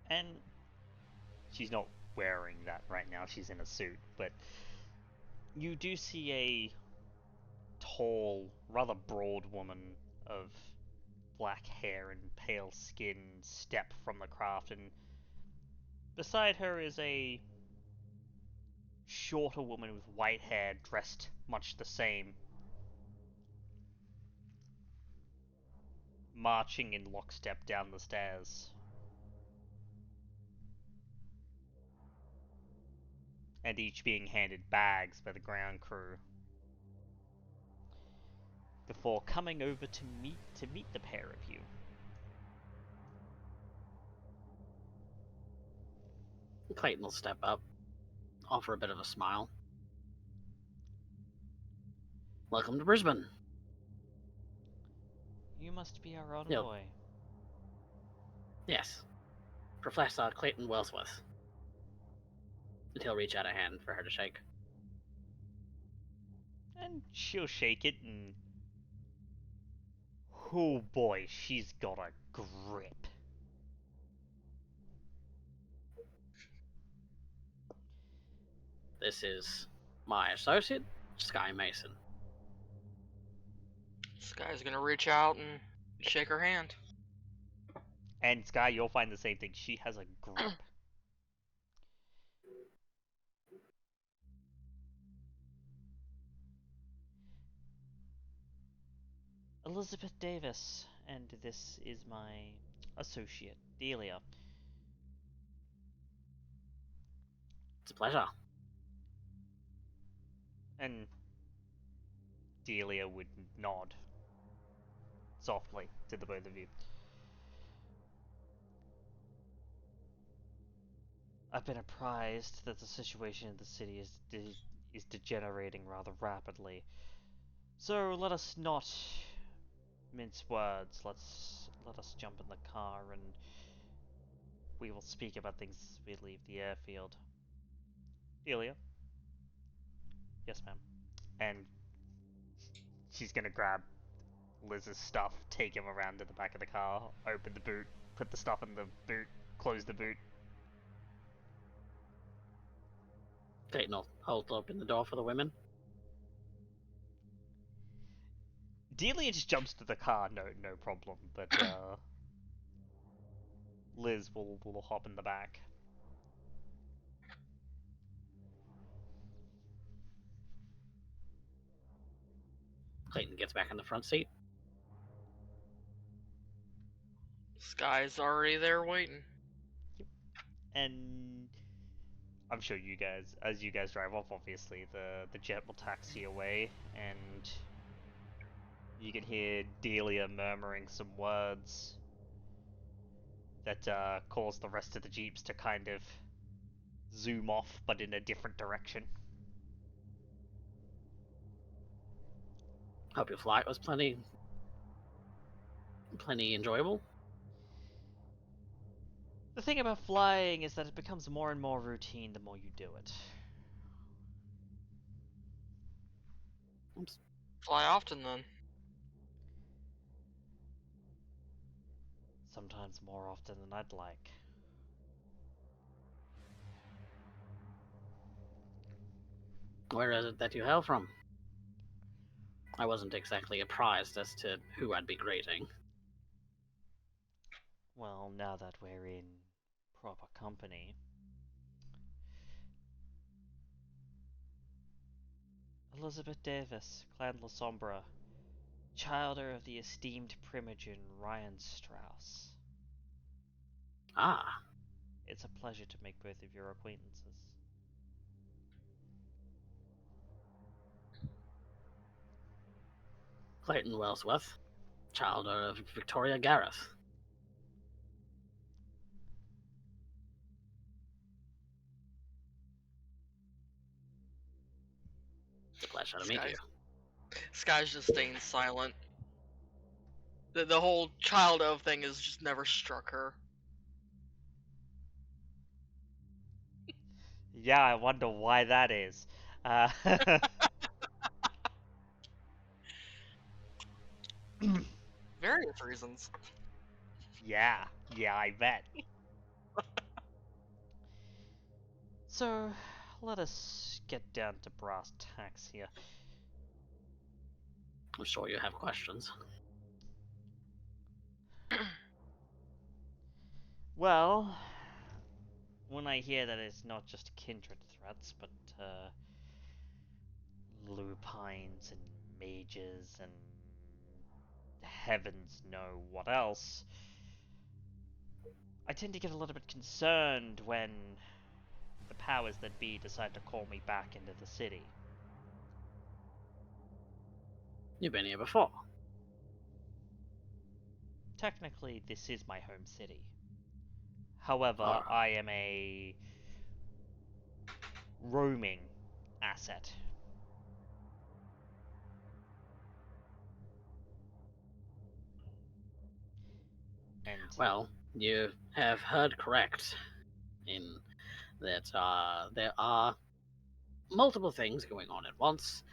And she's not wearing that right now, she's in a suit, but you do see a tall, rather broad woman of black hair and pale skin step from the craft, and beside her is a shorter woman with white hair dressed much the same, marching in lockstep down the stairs. And each being handed bags by the ground crew before coming over to meet the pair of you. Clayton will step up, offer a bit of a smile. Welcome to Brisbane. You must be our envoy. Yes. Professor Clayton Wellsworth. And he'll reach out a hand for her to shake. And she'll shake it, and oh boy, she's got a grip. This is my associate, Skye Mason. Skye's gonna reach out and shake her hand. And Skye, you'll find the same thing. She has a grip. Elizabeth Davis, and this is my associate, Delia. It's a pleasure. And Delia would nod softly to the both of you. I've been apprised that the situation in the city is degenerating rather rapidly. So let us not mince words. Let us jump in the car and we will speak about things as we leave the airfield. Delia? Yes, ma'am. And she's gonna grab Liz's stuff, take him around to the back of the car, open the boot, put the stuff in the boot, close the boot. Clayton will hold open the door for the women. Delia just jumps to the car, no problem, but Liz will hop in the back. Clayton gets back in the front seat. Skye's already there waiting. And I'm sure you guys, as you guys drive off, obviously, the jet will taxi away, and you can hear Delia murmuring some words that cause the rest of the jeeps to kind of zoom off, but in a different direction. Hope your flight was plenty enjoyable. The thing about flying is that it becomes more and more routine the more you do it. Oops. Fly often then. Sometimes more often than I'd like. Where is it that you hail from? I wasn't exactly apprised as to who I'd be greeting. Well, now that we're in proper company. Elizabeth Davis, Clan La Sombra, childer of the esteemed Primogen Ryan Strauss. Ah, It's a pleasure to make both of your acquaintances. Clayton Wellsworth, child of Victoria Gareth. It's a pleasure to meet you. Skye's just staying silent. The whole child of thing has just never struck her. Yeah, I wonder why that is. Various reasons. yeah, I bet. So, let us get down to brass tacks here. I'm sure you have questions. Well, when I hear that it's not just kindred threats, but lupines and mages and heavens know what else, I tend to get a little bit concerned when the powers that be decide to call me back into the city. You've been here before. Technically, this is my home city. However, Alright. I am a roaming asset. And Well, you have heard correct in that there are multiple things going on at once,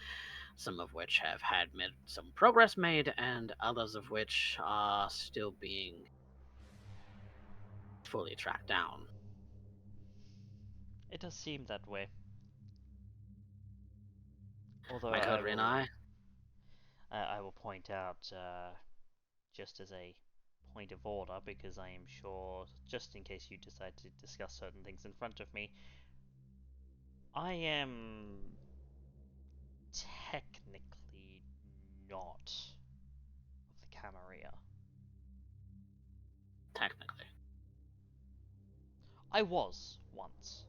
some of which have had some progress made, and others of which are still being fully tracked down. it does seem that way. Although My coterie and I, I will point out, just as a point of order, because I am sure, just in case you decide to discuss certain things in front of me, I am technically not Camarilla. Technically. I was once.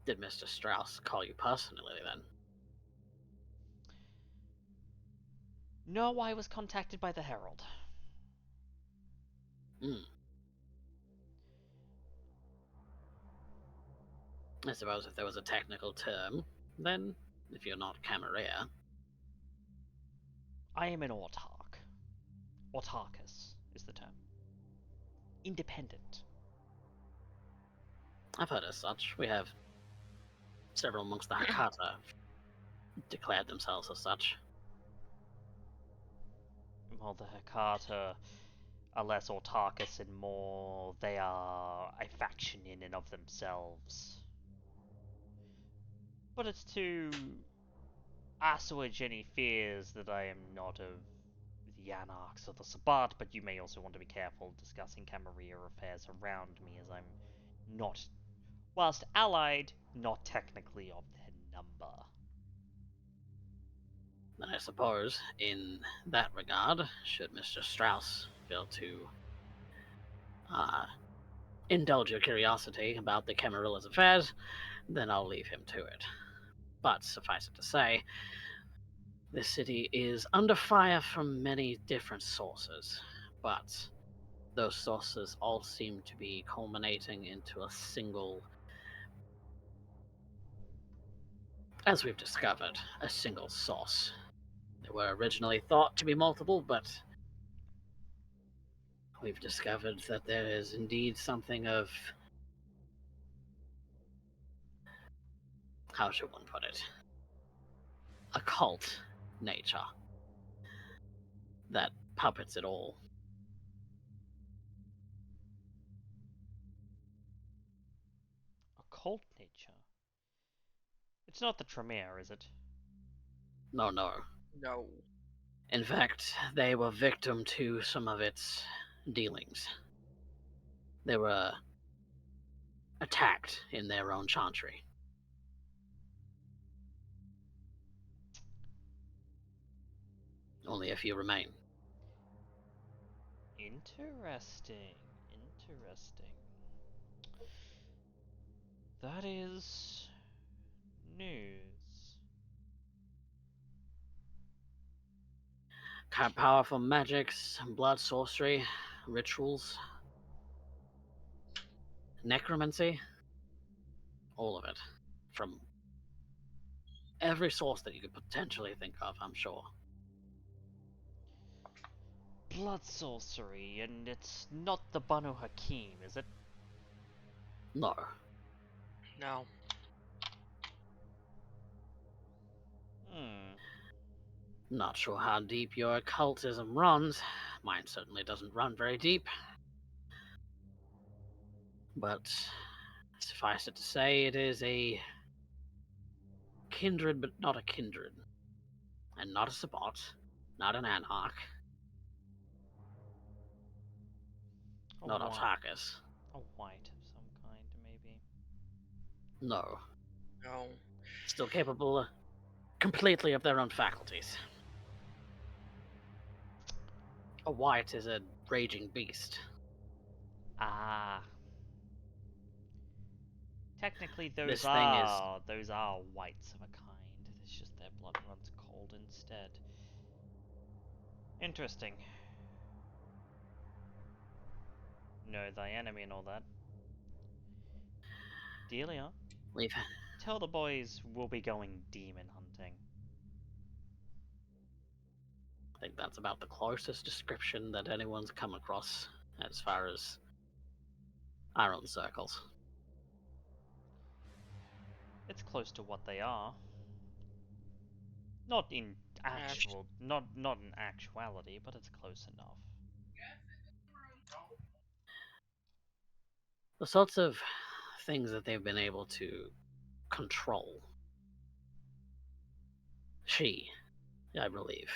Did Mr. Strauss call you personally then? No, I was contacted by the Herald. Hmm. I suppose if there was a technical term, then if you're not Camarilla. I am an autarch. Autarchus is the term. Independent. I've heard as such. We have several amongst the Hakata declared themselves as such. Well, the Hakata are less autarchus and more they are a faction in and of themselves. But it's to assuage any fears that I am not of the Anarchs or the Sabbat, but you may also want to be careful discussing Camarilla affairs around me, as I'm not, whilst allied, not technically of their number. And I suppose, in that regard, should Mr. Strauss feel to indulge your curiosity about the Camarilla's affairs, then I'll leave him to it. But suffice it to say, this city is under fire from many different sources, but those sources all seem to be culminating into a single, as we've discovered, a single source. They were originally thought to be multiple, but we've discovered that there is indeed something of, how should one put it, occult nature that puppets it all. Occult nature? It's not the Tremere, is it? No, no. No. In fact, they were victim to some of its dealings. They were attacked in their own chantry. Only a few remain. Interesting. Interesting. That is news. Powerful magics, blood sorcery, rituals, necromancy, all of it. From every source that you could potentially think of, I'm sure. Blood sorcery, and it's not the Banu Hakim, is it? No. No. Hmm. Not sure how deep your occultism runs. Mine certainly doesn't run very deep. But suffice it to say, it is a kindred, but not a kindred. And not a Sabbat, not an Anarch, not Autarchus. A white of some kind, maybe. No. No. Still capable completely of their own faculties. A white is a raging beast. Ah. Technically, those This thing is are whites of a kind. It's just their blood runs cold instead. Interesting. Know thy enemy and all that. Delia, we've tell the boys we'll be going demon hunting. I think that's about the closest description that anyone's come across as far as our own circles. It's close to what they are. Not in not in actuality, but it's close enough. The sorts of things that they've been able to control. She, I believe,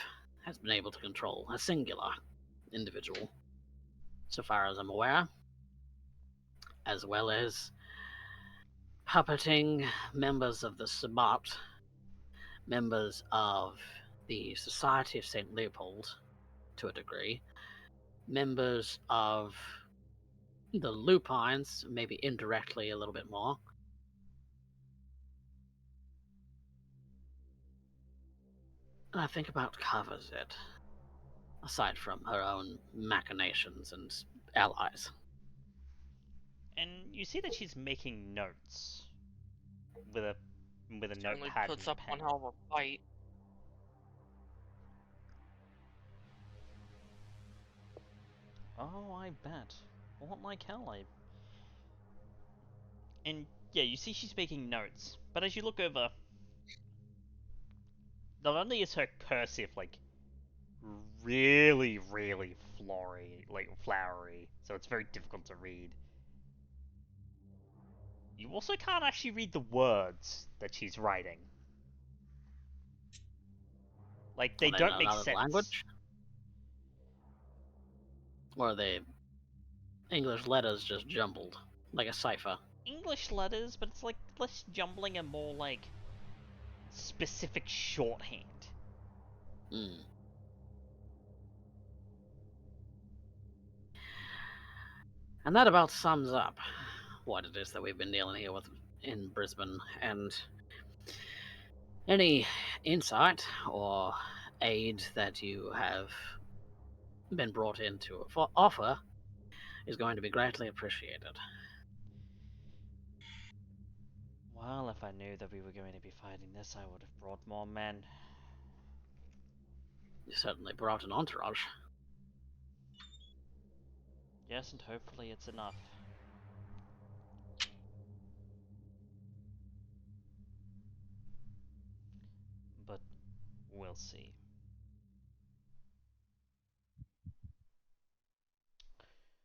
has been able to control a singular individual, so far as I'm aware, as well as puppeting members of the Sabbat, members of the Society of St. Leopold, to a degree, members of the Lupines, maybe indirectly a little bit more. And I think about covers it, aside from her own machinations and allies. And you see that she's making notes with a Certainly notepad puts and up pen. one hell of a fight. Oh, I bet. What like hell, And yeah, you see she's making notes, but as you look over, not only is her cursive like really, really flowery, so it's very difficult to read. You also can't actually read the words that she's writing. Like, they Well, in don't make another sense. language? Or are they English letters just jumbled, like a cipher? English letters, but it's like less jumbling and more like specific shorthand. Hmm. And that about sums up what it is that we've been dealing here with in Brisbane, and any insight or aid that you have been brought in to offer is going to be greatly appreciated. Well, if I knew that we were going to be fighting this, I would have brought more men. You certainly brought an entourage. Yes, and hopefully it's enough. But we'll see.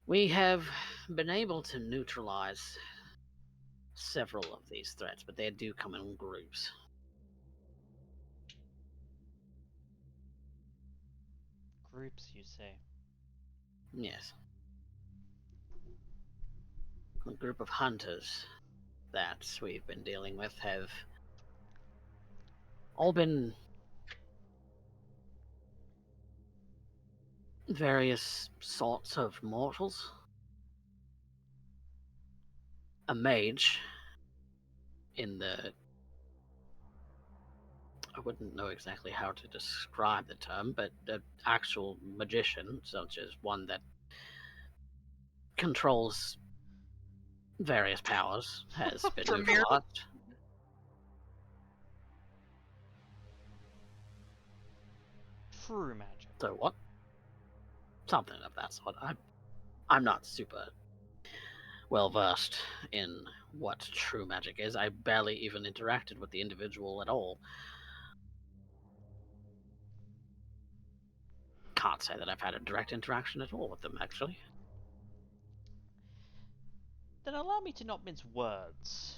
We have been able to neutralize several of these threats, but they do come in groups. Groups, you say? Yes. A group of hunters that we've been dealing with have all been various sorts of mortals. A mage in the... I wouldn't know exactly how to describe the term, but an actual magician, such as one that controls various powers, has been Premier. neutralized. True magic. So what? Something of that sort. I'm not super well versed in what true magic is. I barely even interacted with the individual at all. Can't say that I've had a direct interaction at all with them, actually. Then allow me to not mince words.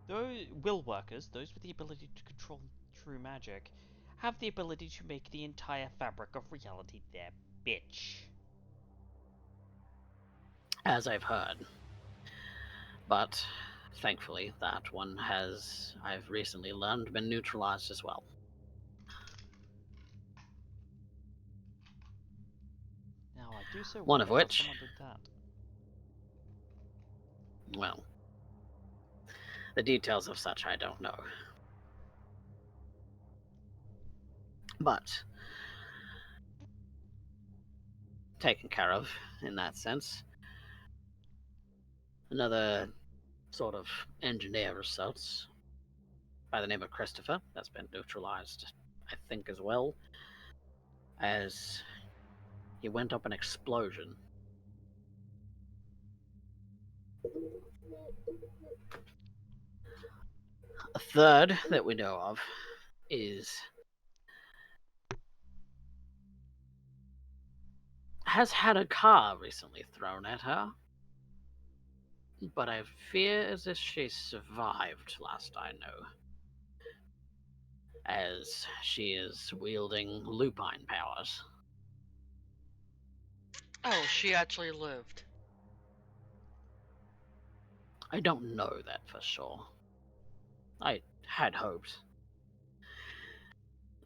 Those will workers, those with the ability to control true magic, have the ability to make the entire fabric of reality their bitch. As I've heard. But thankfully, that one has, I've recently learned, been neutralized as well. Now I do so One wonder of how which, someone did that. well, the details of such I don't know. But taken care of in that sense. Another sort of engineer of sorts by the name of Christopher that's been neutralized, I think, as well, as he went up an explosion. A third that we know of has had a car recently thrown at her, but I fear as if she survived, last I know, as she is wielding lupine powers. Oh, she actually lived. I don't know that for sure. I had hoped.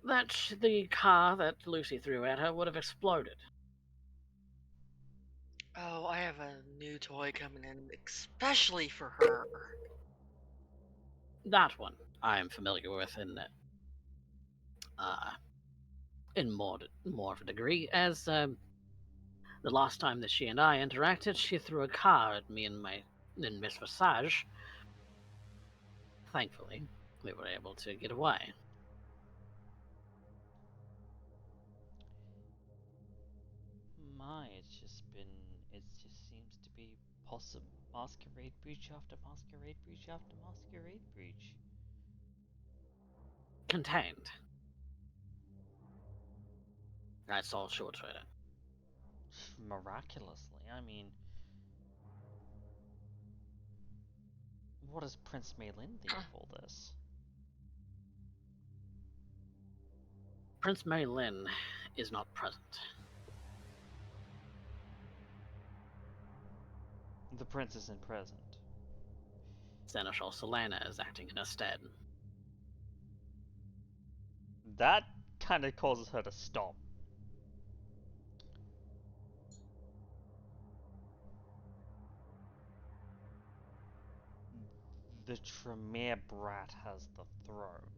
that the car that Lucy threw at her would have exploded. Oh, I have a new toy coming in, especially for her. That one I am familiar with in more of a degree, as the last time that she and I interacted, she threw a car at me and Miss Visage. Thankfully, we were able to get away. It just seems to be masquerade breach after masquerade breach after masquerade breach. Contained. That's all short of it. Miraculously, I mean, what does Prince Maylin think of all this? Prince Maylin is not present. The prince isn't present. Seneschal Selena is acting in her stead. That kind of causes her to stop. The Tremere brat has the throne.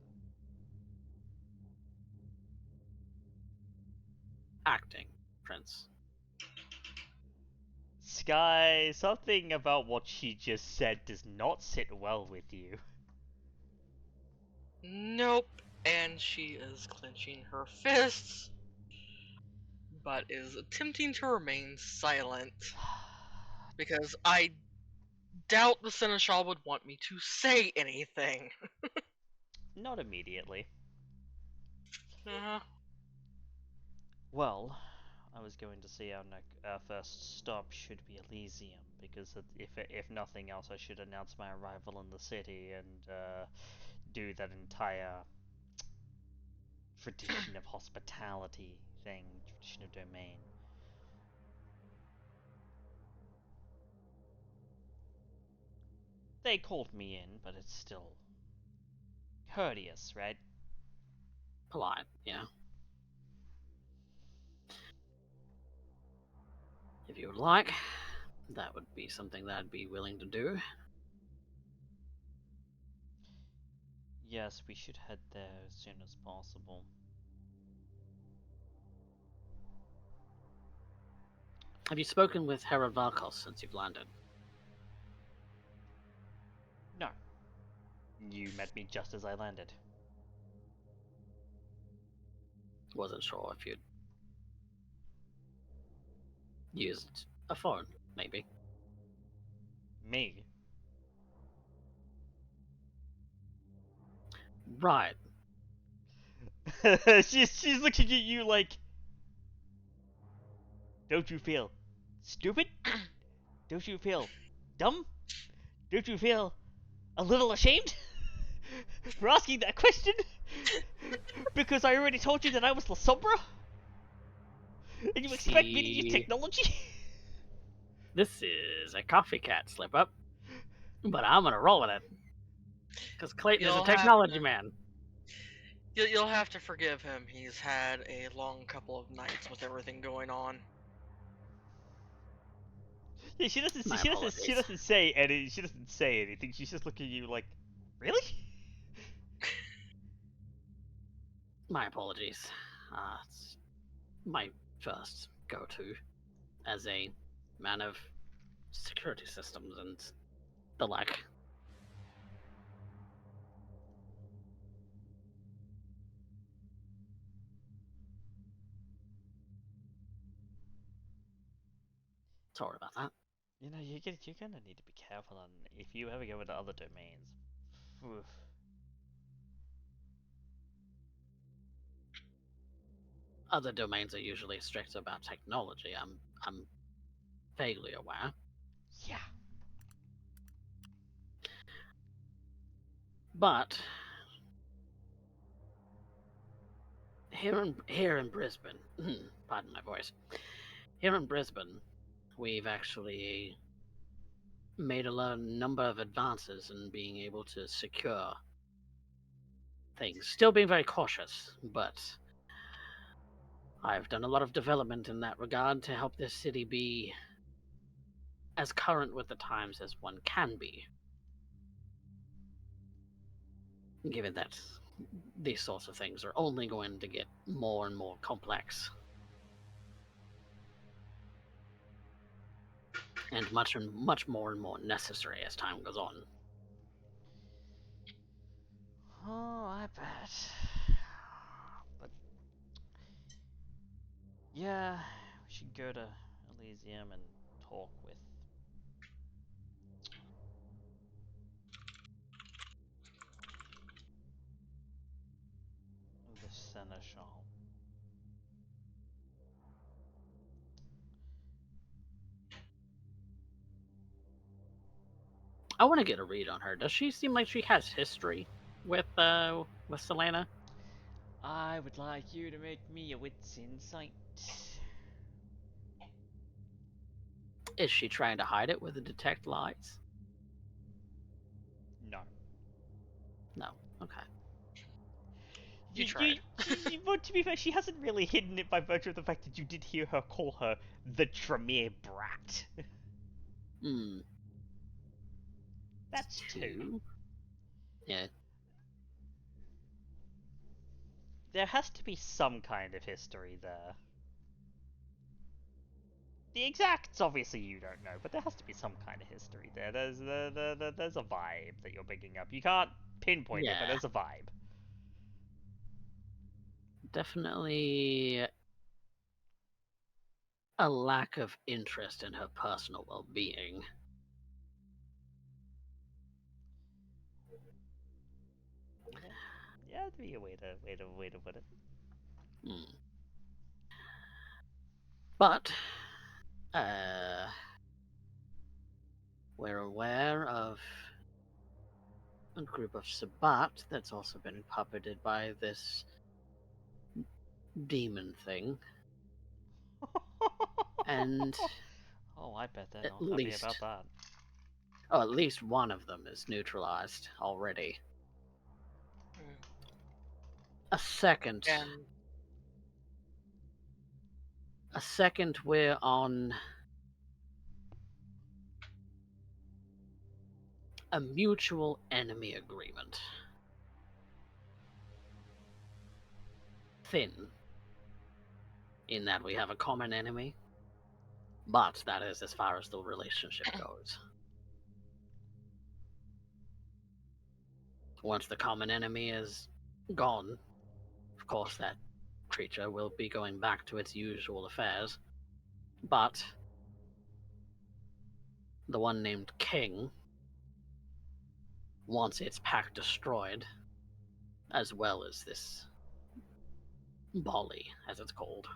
Acting, Prince. Skye, something about what she just said does not sit well with you. Nope. And she is clenching her fists, but is attempting to remain silent. Because I doubt the Seneschal would want me to say anything. Not immediately. Uh-huh. Well, I was going to say our first stop should be Elysium, because if nothing else, I should announce my arrival in the city and do that entire tradition of hospitality thing, tradition of domain. They called me in, but it's still courteous, right? Polite, yeah. If you would like, that would be something that I'd be willing to do. Yes, we should head there as soon as possible. Have you spoken with Herod Valkos since you've landed? No. You met me just as I landed. Wasn't sure if you'd used a phone, maybe. Me? Right. she's looking at you like, don't you feel stupid? Don't you feel dumb? Don't you feel a little ashamed for asking that question? Because I already told you that I was La Sombra? And you expect me to use technology? This is a CoffeeCat slip up, but I'm gonna roll with it. Because Clayton is a technology man. You'll have to forgive him. He's had a long couple of nights with everything going on. Yeah, she doesn't say She doesn't say anything. She's just looking at you like, really? My apologies. It's my first go-to as a man of security systems and the like. Sorry about that. You know, you're gonna need to be careful on if you ever go into other domains. Oof. Other domains are usually strict about technology. I'm vaguely aware. Yeah. But here in Brisbane, pardon my voice. Here in Brisbane, we've actually made a number of advances in being able to secure things. Still being very cautious, but I've done a lot of development in that regard to help this city be as current with the times as one can be. Given that these sorts of things are only going to get more and more complex. And much more and more necessary as time goes on. Oh, I bet. But yeah, we should go to Elysium and talk with the Seneschal. I want to get a read on her. Does she seem like she has history with Selena? I would like you to make me a wits insight. Is she trying to hide it with the detect lies? No. No. Okay. You tried. Well, to be fair, she hasn't really hidden it by virtue of the fact that you did hear her call her the Tremere Brat. Hmm. That's two. Yeah. There has to be some kind of history there. The exacts, obviously, you don't know, but there has to be some kind of history there. There's a vibe that you're picking up. You can't pinpoint it, but Yeah. there's a vibe. Definitely a lack of interest in her personal well-being. Yeah, that'd be a way to put it. Hmm. But we're aware of a group of Sabbat that's also been puppeted by this demon thing. And oh, I bet they're at not happy least, about that. oh, at least one of them is neutralized already. A second. And A second, we're on a mutual enemy agreement. Thin, in that we have a common enemy, but that is as far as the relationship goes. Once the common enemy is gone, of course that creature will be going back to its usual affairs. But the one named King wants its pack destroyed, as well as this Bolly, as it's called.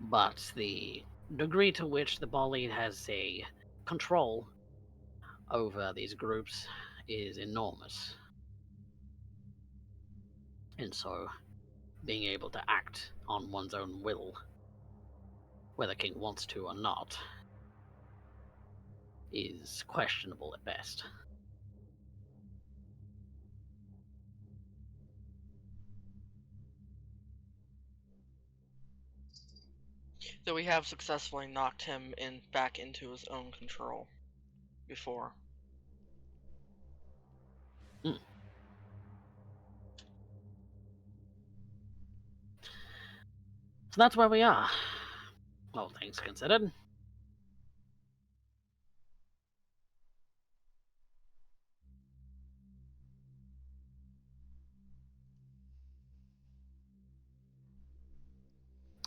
But the degree to which the Bolly has a control over these groups is enormous. And so, being able to act on one's own will, whether King wants to or not, is questionable at best. so we have successfully knocked him back into his own control before. So that's where we are, all things considered.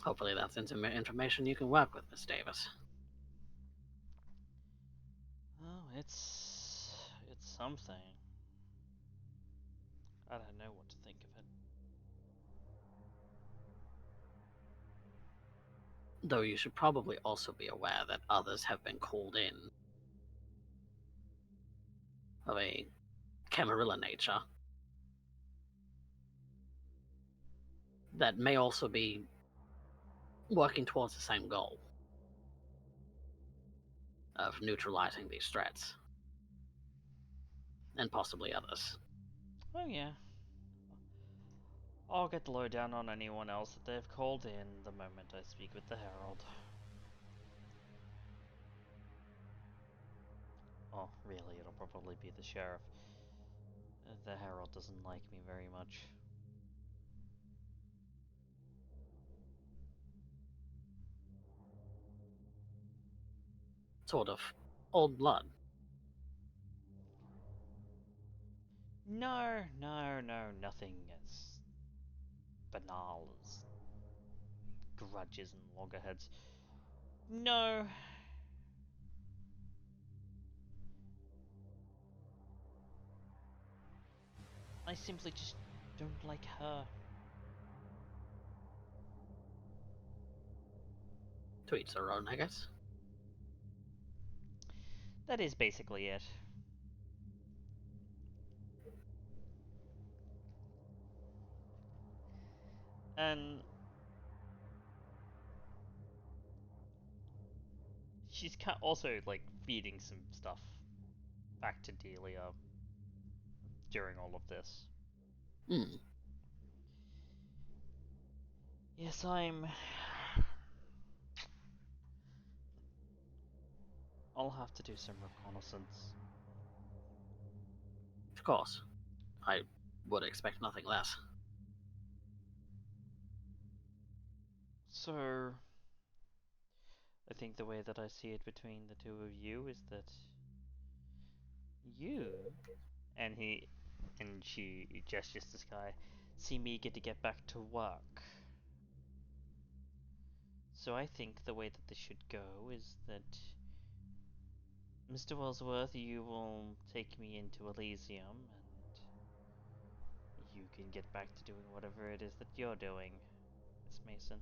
Hopefully that's information you can work with, Miss Davis. Oh, it's something. I don't know what to think of it. Though you should probably also be aware that others have been called in of a Camarilla nature that may also be working towards the same goal. of neutralizing these threats. And possibly others. Oh yeah. I'll get the lowdown on anyone else that they've called in the moment I speak with the Herald. Oh, really, it'll probably be the Sheriff. The Herald doesn't like me very much. Sort of old blood. No, nothing as banal as grudges and loggerheads. No. I simply just don't like her. To each their own, I guess. That is basically it. And she's also like feeding some stuff back to Delia during all of this. Hmm. Yes, I'll have to do some reconnaissance. Of course. I would expect nothing less. So, I think the way that I see it between the two of you is that you and she gestures to Skye, seem eager to get back to work. So I think the way that this should go is that Mr. Wellsworth, you will take me into Elysium, and you can get back to doing whatever it is that you're doing, Miss Mason.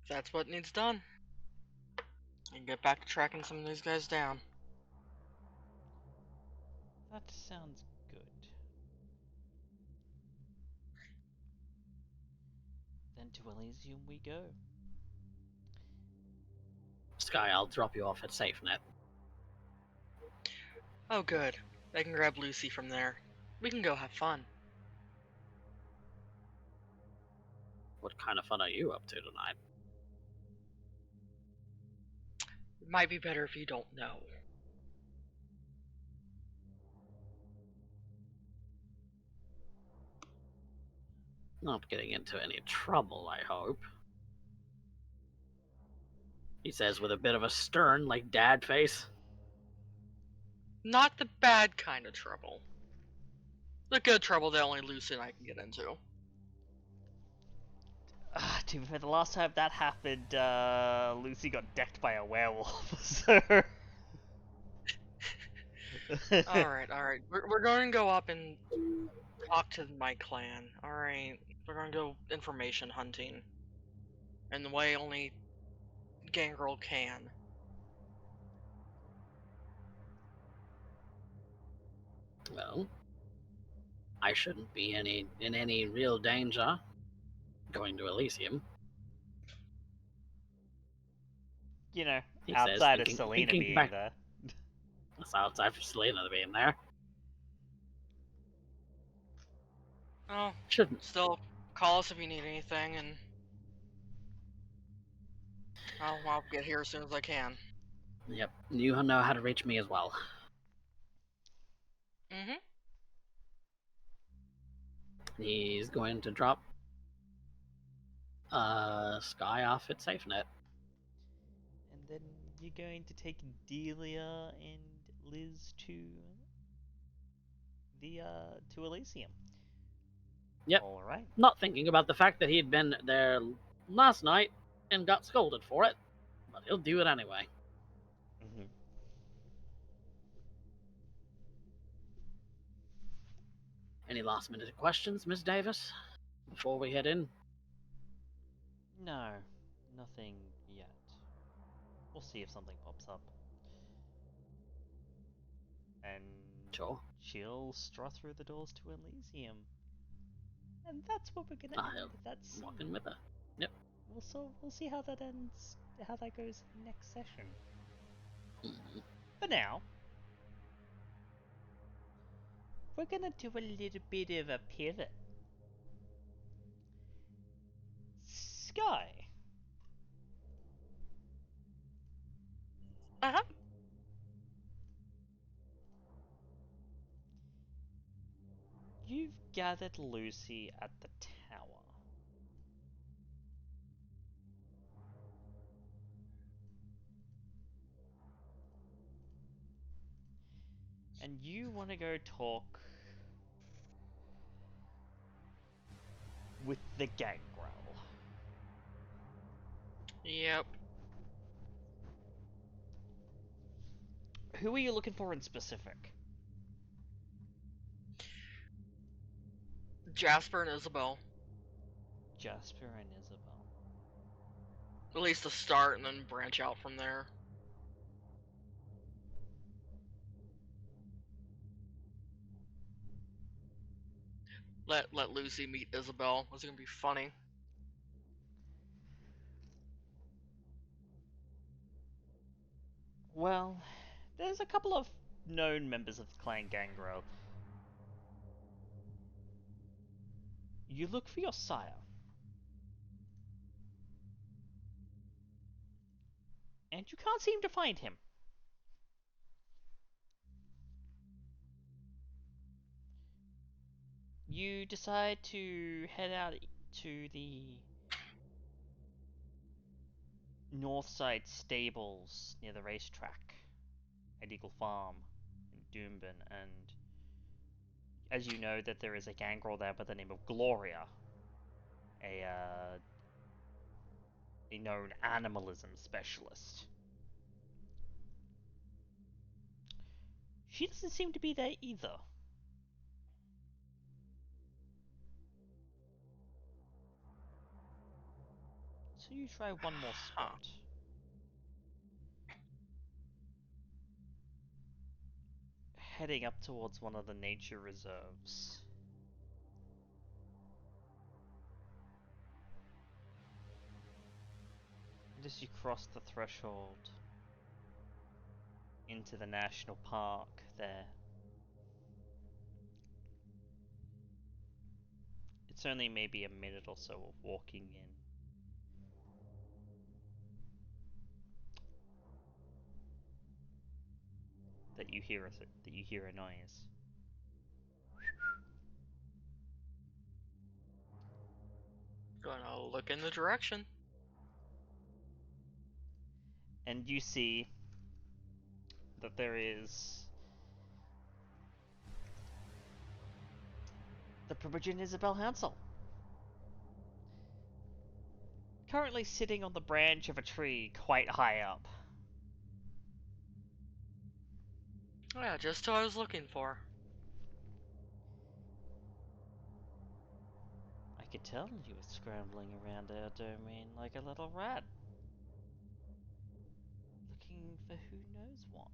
That's what needs done. And get back to tracking some of these guys down. That sounds good. Then to Elysium we go. Skye, I'll drop you off at SafeNet. Oh good. They can grab Lucy from there. We can go have fun. What kind of fun are you up to tonight? It might be better if you don't know. Not getting into any trouble, I hope. He says with a bit of a stern, like, dad face. Not the bad kind of trouble. The good trouble that only Lucy and I can get into. To be fair, the last time that happened, Lucy got decked by a werewolf, so... Alright. We're going to go up and talk to my clan. Alright. We're going to go information hunting. In the way only Gangrel can. Well, I shouldn't be in any real danger going to Elysium. You know, He outside says, of Selena thinking being back, there. That's outside for Selena being there. Oh, Shouldn't. still, call us if you need anything, and I'll get here as soon as I can. Yep, you know how to reach me as well. Mm-hmm. He's going to drop Skye off at SafeNet. And then you're going to take Delia and Liz to to Elysium. Yep. Alright. Not thinking about the fact that he'd been there last night and got scolded for it, but he'll do it anyway. Mm-hmm. Any last minute questions, Miss Davis, before we head in? No, nothing yet. We'll see if something pops up. And Sure. she'll strut through the doors to Elysium. And that's what we're gonna end. That's Walking with her. we'll see how that ends, how that goes next session. Mhm. For now, we're gonna do a little bit of a pivot. Skye, Uh-huh. you've gathered Lucy at the tower. And you want to go talk with the gangrel. Yep. Who are you looking for in specific? Jasper and Isabel. Jasper and Isabel. At least to start and then branch out from there. Let Lucy meet Isabel. It's gonna be funny. Well, there's a couple of known members of the clan Gangrel. You look for your sire. And you can't seem to find him. You decide to head out to the north side stables near the racetrack at Eagle Farm in Doomben, and as you know that there is a gangrel there by the name of Gloria, a known animalism specialist. She doesn't seem to be there either. So you try one more spot. Heading up towards one of the nature reserves. And as you cross the threshold into the national park there, it's only maybe a minute or so of walking in. That you hear a noise. Gonna look in the direction. And you see that there is the Primogen Isabel Hansel, currently sitting on the branch of a tree quite high up. Oh yeah, just who I was looking for. I could tell you were scrambling around our domain like a little rat, looking for who knows what.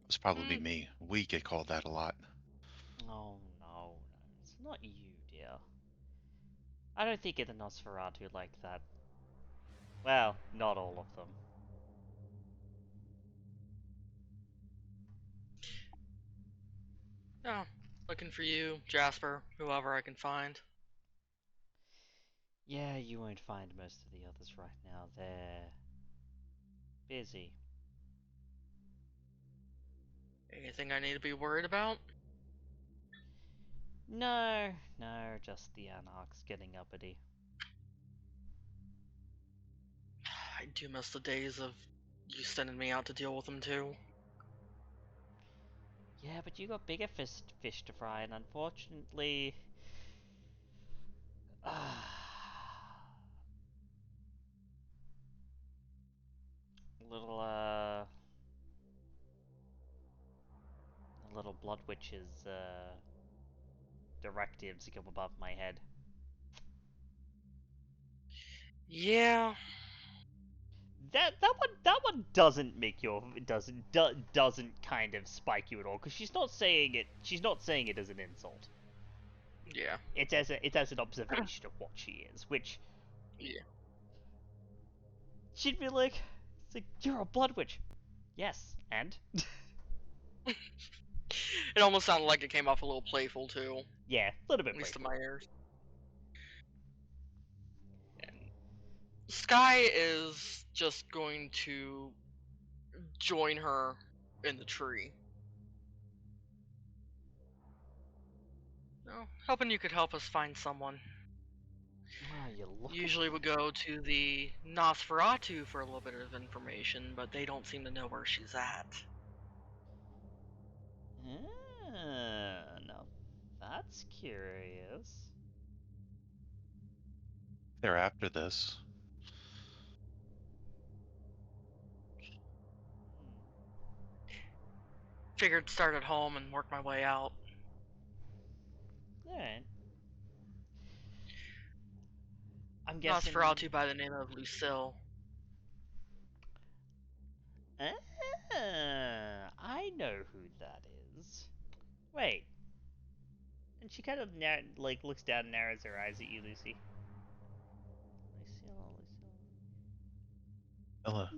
It's probably Hmm. me. We get called that a lot. Oh no, it's not you, dear. I don't think of the Nosferatu like that. Well, not all of them. Oh, looking for you, Jasper, whoever I can find. Yeah, you won't find most of the others right now. They're busy. Anything I need to be worried about? No, just the Anarchs getting uppity. I do miss the days of you sending me out to deal with them too. Yeah, but you got bigger fish to fry, and unfortunately, little little blood witch's directives go above my head. Yeah. That one doesn't make your doesn't kind of spike you at all, because she's not saying it as an insult. Yeah. It's as an observation of what she is, which Yeah. she'd be like, it's like, you're a blood witch. Yes, and? It almost sounded like it came off a little playful too, Yeah, a little bit at least to playful. my ears. And Skye is just going to join her in the tree. No, hoping you could help us find someone. Oh, you look Usually we go to the Nosferatu for a little bit of information, but they don't seem to know where she's at. No, that's curious. They're after this. Figured start at home and work my way out. Alright. I'm guessing. Nosferatu by the name of Lucille. I know who that is. Wait. And she kind of looks down and narrows her eyes at you, Lucy. Ella.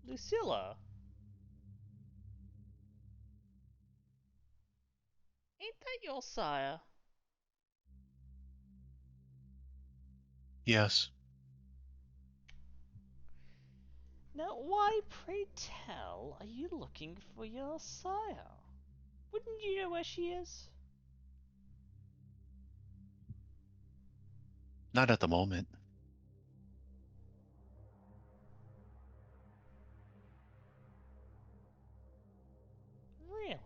Lucilla. Ain't that your sire? Yes. Now, why, pray tell, are you looking for your sire? Wouldn't you know where she is? Not at the moment. Really?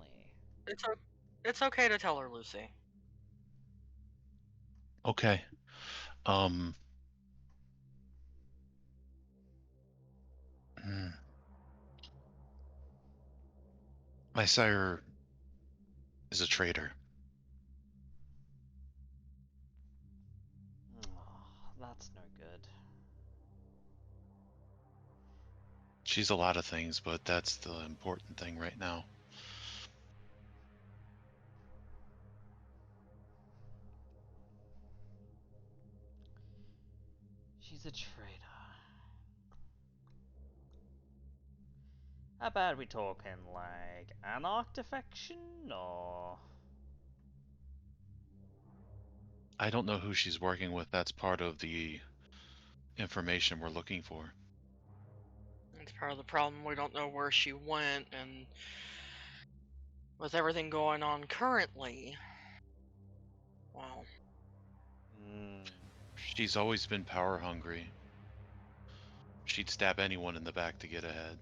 It's okay to tell her, Lucy. Okay. Um. hmm. My sire is a traitor. Oh, that's no good. She's a lot of things, but that's the important thing right now. She's a traitor. How bad we talking, like anarch defection, or? I don't know who she's working with. That's part of the information we're looking for. It's part of the problem. We don't know where she went, and with everything going on currently, well, She's always been power hungry. She'd stab anyone in the back to get ahead.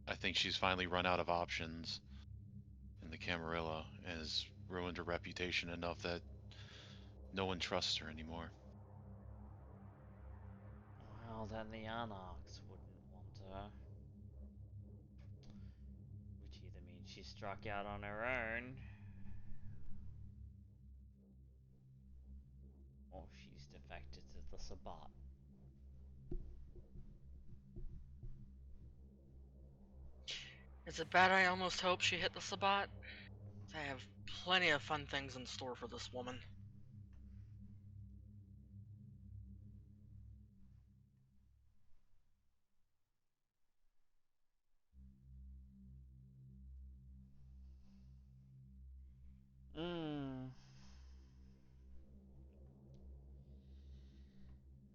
I think she's finally run out of options in the Camarilla and has ruined her reputation enough that no one trusts her anymore. Well, then the anarchs wouldn't want her. Which either means she struck out on her own, or she's defected to the Sabbat. is it bad I almost hope she hit the Sabbat? I have plenty of fun things in store for this woman.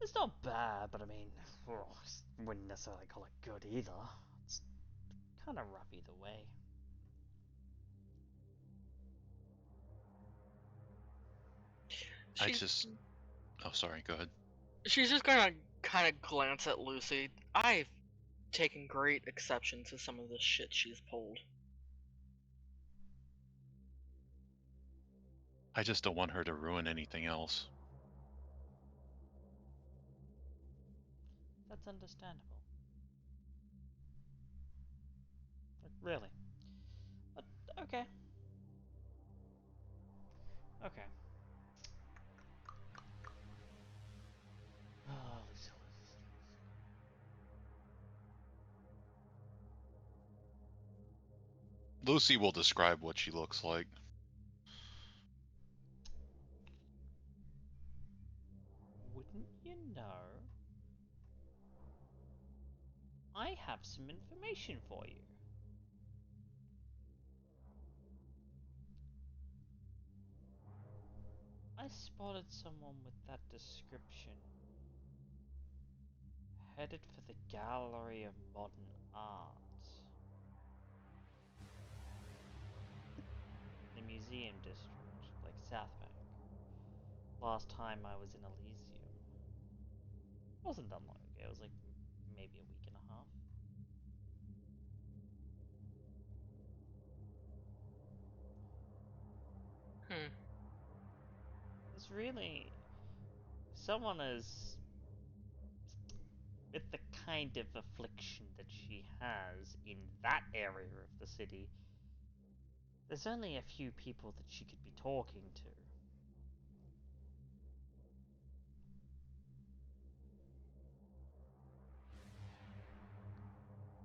It's not bad, but I mean, wouldn't necessarily call it good either. It's kind of rough either way. Oh, sorry, go ahead. She's just gonna kind of glance at Lucy. I've taken great exception to some of the shit she's pulled. I just don't want her to ruin anything else. That's understandable. Like, really. But, okay. Okay. Oh, Lucilla. Lucy will describe what she looks like. Wouldn't you know? I have some information for you. I spotted someone with that description headed for the Gallery of Modern Art. The museum district, like South Bank. Last time I was in Elysium. Wasn't that long ago, it was like maybe a week and a half. It's really someone as with the kind of affliction that she has in that area of the city. There's only a few people that she could be talking to.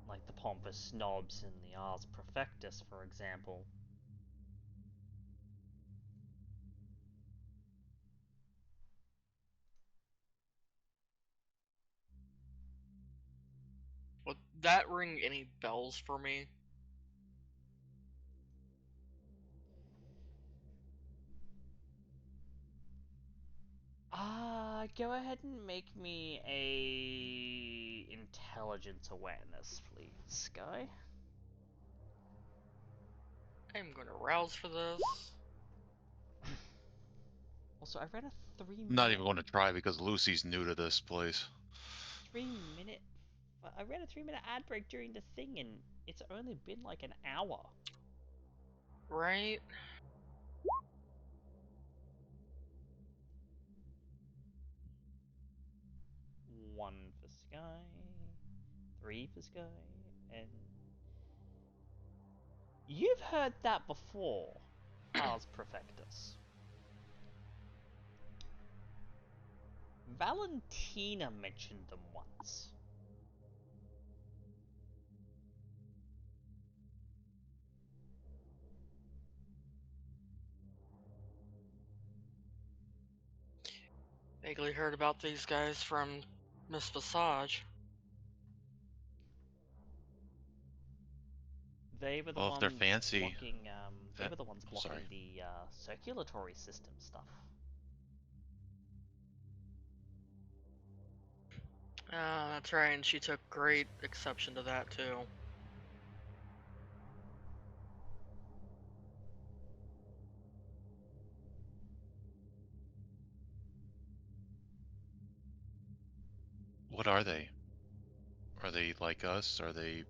Like the pompous snobs in the Ars Profectus, for example. Would that ring any bells for me? Go ahead and make me a intelligence awareness, please, Skye. I'm gonna rouse for this. Also, I read a 3-minute. I'm not even going to try because Lucy's new to this place. 3-minute. I read a 3-minute ad break during the thing, and it's only been like an hour. Right? One for Skye, 3 for Skye, and you've heard that before, Ars Profectus. Valentina mentioned them once. Vaguely heard about these guys from Miss Visage. They were the Well, if they're ones fancy, blocking. They that- were the ones blocking sorry. the circulatory system stuff. That's right, and she took great exception to that too. What are they? Are they like us? Are they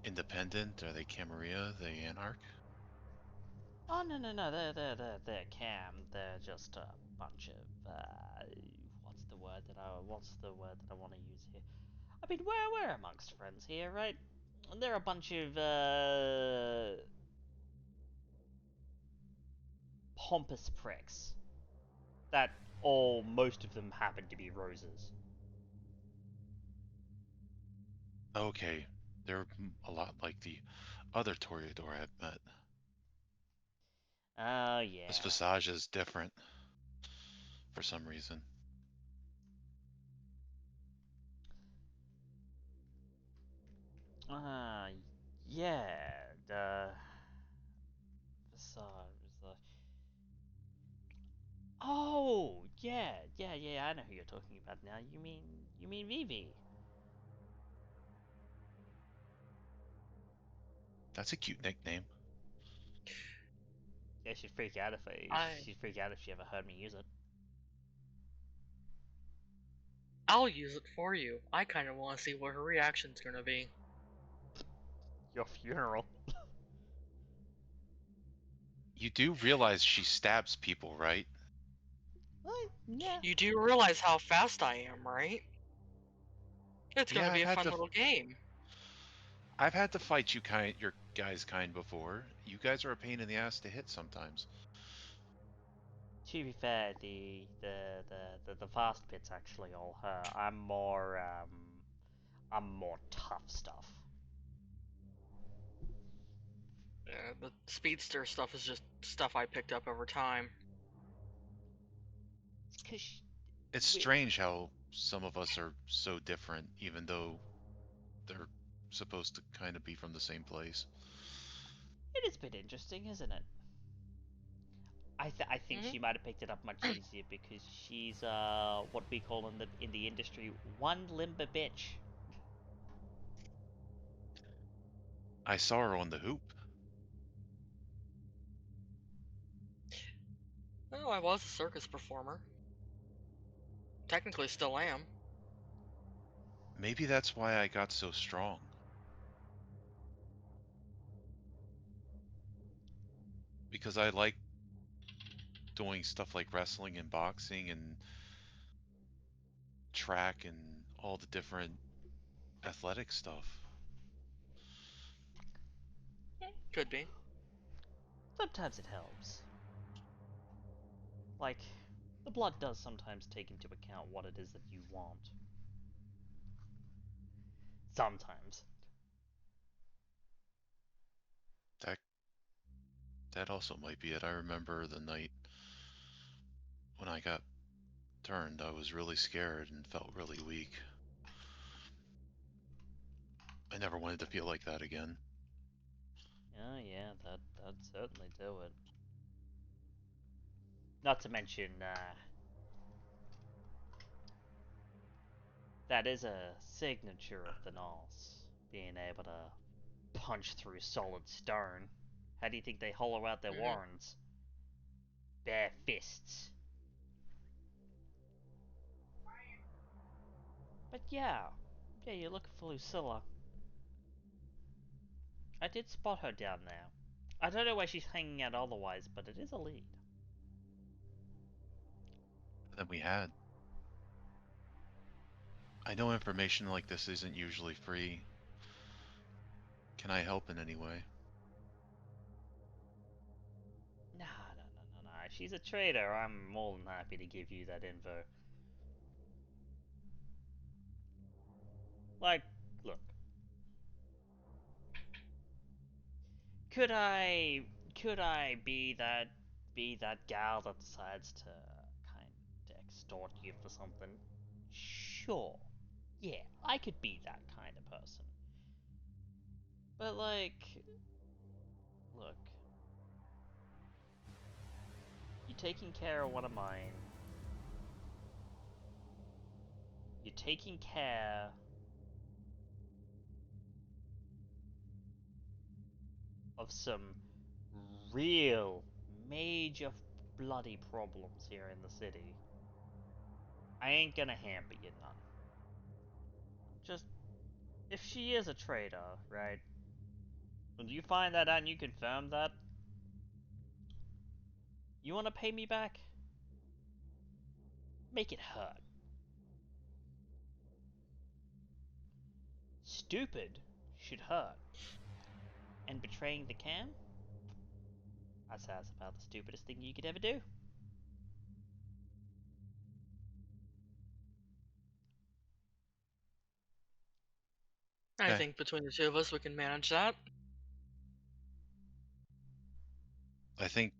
independent? Are they Camarilla? Are they Anarch? Oh no, they're cam. They're just a bunch of what's the word that I want to use here? I mean, we're amongst friends here, right? And they're a bunch of pompous pricks. That most of them happen to be roses. Okay, they're a lot like the other Toreador I've met. Oh yeah. This Visage is different for some reason. Yeah. The Visage. Oh, yeah. I know who you're talking about now. You mean Vivi? That's a cute nickname. Yeah, she'd freak out if she'd freak out if she ever heard me use it. I'll use it for you. I kind of want to see what her reaction's gonna be. Your funeral. You do realize she stabs people, right? What? Yeah. You do realize how fast I am, right? It's Yeah, gonna be a fun little game. I've had to fight your guys' kind before. You guys are a pain in the ass to hit sometimes. To be fair, the fast bit's actually all her. I'm more tough stuff. The speedster stuff is just stuff I picked up over time. It's 'cause It's strange how some of us are so different, even though they're supposed to kind of be from the same place. it is a bit interesting, isn't it? I think she might have picked it up much easier because she's what we call in the industry one limber bitch. I saw her on the hoop. Oh, I was a circus performer. Technically still am. Maybe that's why I got so strong. Because I like doing stuff like wrestling and boxing and track and all the different athletic stuff. Could be. Sometimes it helps. Like, the blood does sometimes take into account what it is that you want. Sometimes. That that also might be it. I remember the night when I got turned, I was really scared and felt really weak. I never wanted to feel like that again. Oh yeah, that'd certainly do it. Not to mention, that is a signature of the Norse, being able to punch through solid stone. How do you think they hollow out their warrens? Bare fists. But yeah, you're looking for Lucilla. I did spot her down there. I don't know where she's hanging out otherwise, but it is a lead. Than we had. I know information like this isn't usually free. Can I help in any way? Nah, no. If she's a traitor, I'm more than happy to give you that info. Like, look. Could I be that gal that decides to kind of extort you for something? Sure. Yeah, I could be that kind of person. But like, look. You're taking care of one of mine. You're taking care of some real major bloody problems here in the city. I ain't gonna hamper you none. Just, if she is a traitor, right? When you find that out and you confirm that, you wanna pay me back? Make it hurt. Stupid should hurt. And betraying the cam? I'd say that's about the stupidest thing you could ever do. I Okay. think between the two of us, we can manage that. I think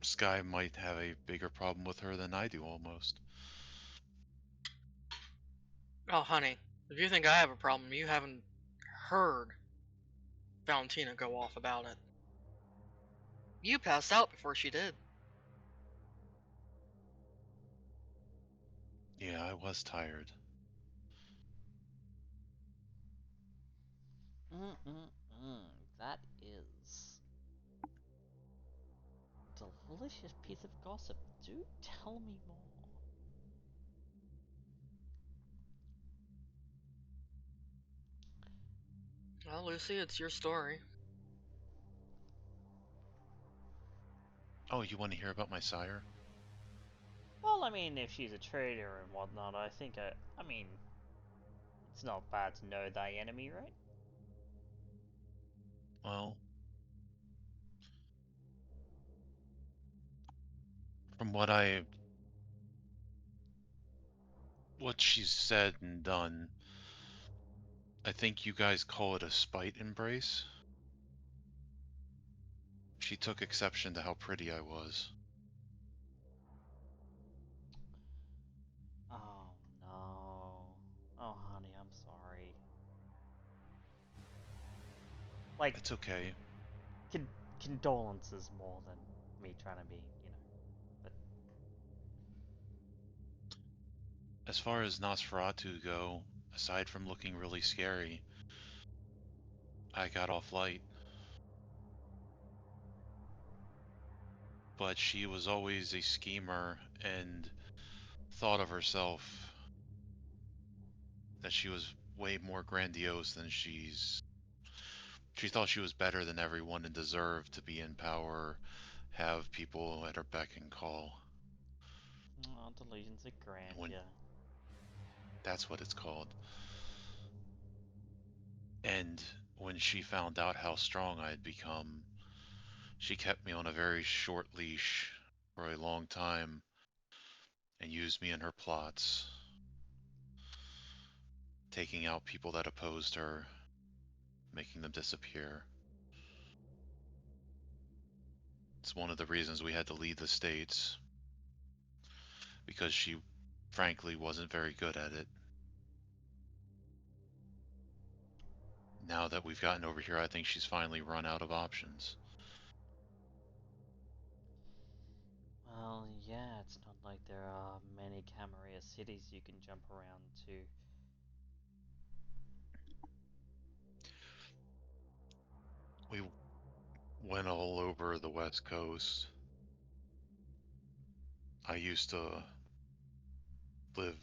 Skye might have a bigger problem with her than I do almost. Oh, honey, if you think I have a problem, you haven't heard Valentina go off about it. You passed out before she did. Yeah, I was tired. That is delicious piece of gossip. Do tell me more. Well, Lucy, it's your story. Oh, you want to hear about my sire? Well, I mean, if she's a traitor and whatnot, I mean, it's not bad to know thy enemy, right? Well, from what she's said and done, I think you guys call it a spite embrace. She took exception to how pretty I was. Oh no. Oh honey, I'm sorry. Like, It's okay. condolences more than me trying to be, but As far as Nosferatu go, aside from looking really scary, I got off light. But she was always a schemer and thought of herself that she was way more grandiose than she's. She thought she was better than everyone and deserved to be in power, have people at her beck and call. oh, delusions of When grandeur. that's what it's called. And when she found out how strong I had become, she kept me on a very short leash for a long time and used me in her plots, taking out people that opposed her, making them disappear. It's one of the reasons we had to leave the States, because she frankly wasn't very good at it. Now that we've gotten over here, I think she's finally run out of options. Well, yeah, it's not like there are many Camarilla cities you can jump around to. We went all over the West Coast. I used to live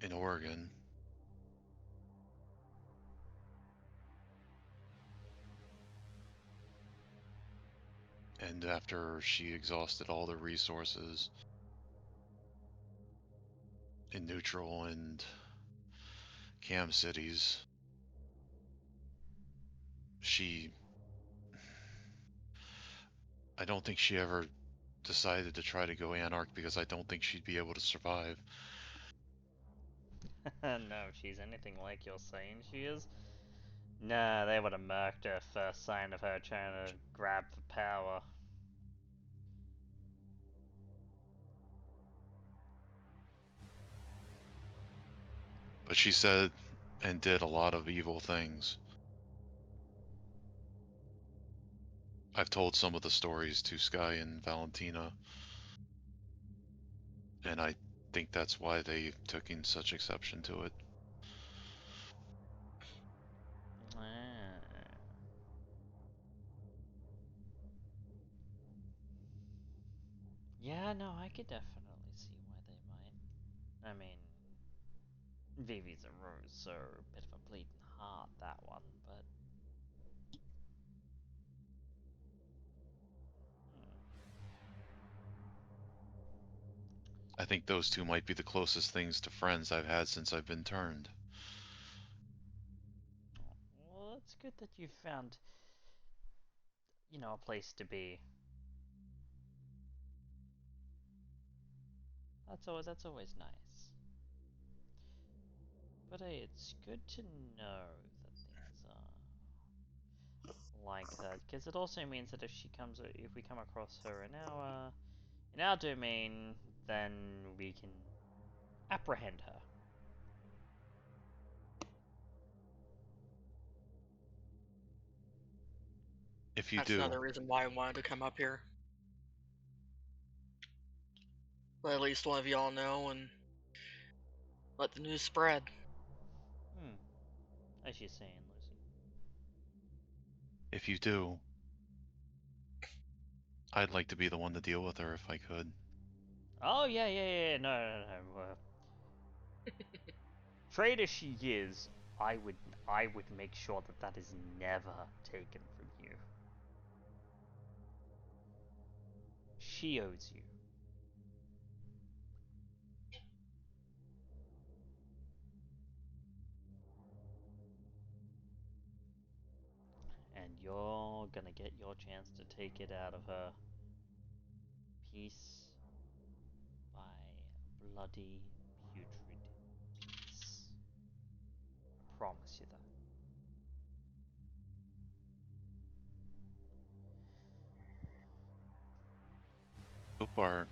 in Oregon. And after she exhausted all the resources in Neutral and Cam cities, I don't think she ever decided to try to go Anarch because I don't think she'd be able to survive. No, if she's anything like you're saying she is. Nah, they would have murked her first sign of her trying to grab for power. But she said and did a lot of evil things. I've told some of the stories to Skye and Valentina, and I think that's why they took in such exception to it. Ah. Yeah, no, I could definitely see why they might. I mean, Vivi's a rose, so a bit of a bleeding heart, that one, but. I think those two might be the closest things to friends I've had since I've been turned. Well, it's good that you found, a place to be. That's always nice. But hey, it's good to know that things are like that, because it also means that if we come across her in our domain, then we can apprehend her. If you That's do, another reason why I wanted to come up here. Let at least one of y'all know and let the news spread. As you're saying, Lucy. if you do, I'd like to be the one to deal with her if I could. Oh yeah. No. Traitor she is. I would make sure that that is never taken from you. She owes you. And you're gonna get your chance to take it out of her piece by bloody putrid piece. I promise you that. So far,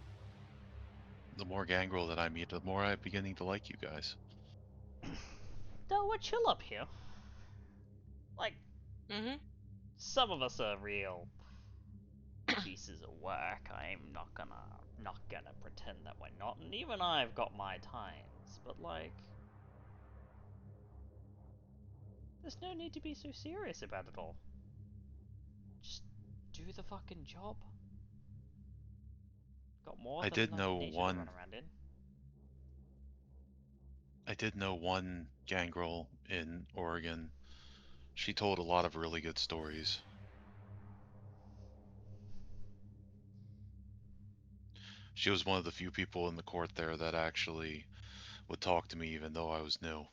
the more gangrel that I meet, the more I'm beginning to like you guys. No, we're chill up here. Like, Mm-hmm. some of us are real pieces of work. I'm not gonna pretend that we're not, and even I've got my times. But like, there's no need to be so serious about it all. Just do the fucking job. Got more I than did enough know amnesia to run one. around in. I did know one gangrel in Oregon. She told a lot of really good stories. She was one of the few people in the court there that actually would talk to me even though I was new.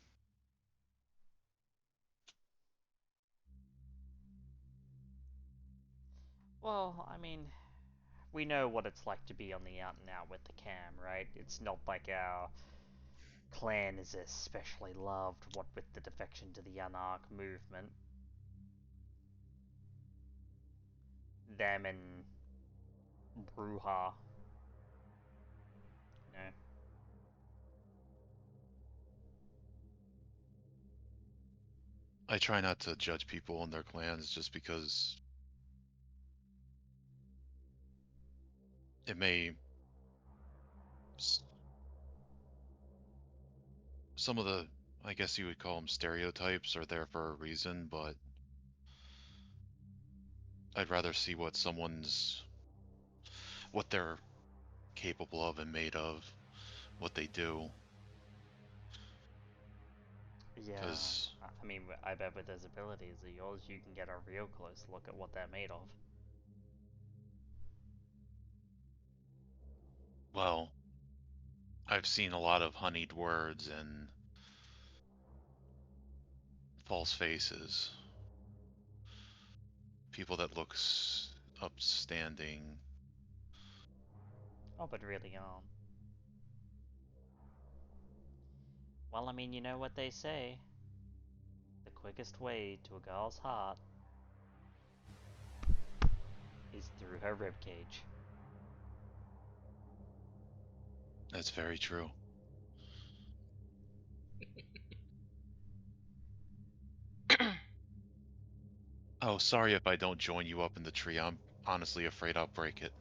Well, I mean, we know what it's like to be on the out and out with the cam, right? It's not like our clan is especially loved, what with the defection to the Anarch movement. Them and Bruja. You know. I try not to judge people and their clans just because it may. Some of the, I guess you would call them stereotypes, are there for a reason, but I'd rather see what they're capable of and made of, what they do, Yeah, because, I mean, I bet with those abilities of yours, you can get a real close look at what they're made of. well, I've seen a lot of honeyed words and false faces, people that looks upstanding. Oh, but really well, I mean, you know what they say. The quickest way to a girl's heart is through her ribcage. That's very true. Oh, sorry if I don't join you up in the tree. I'm honestly afraid I'll break it.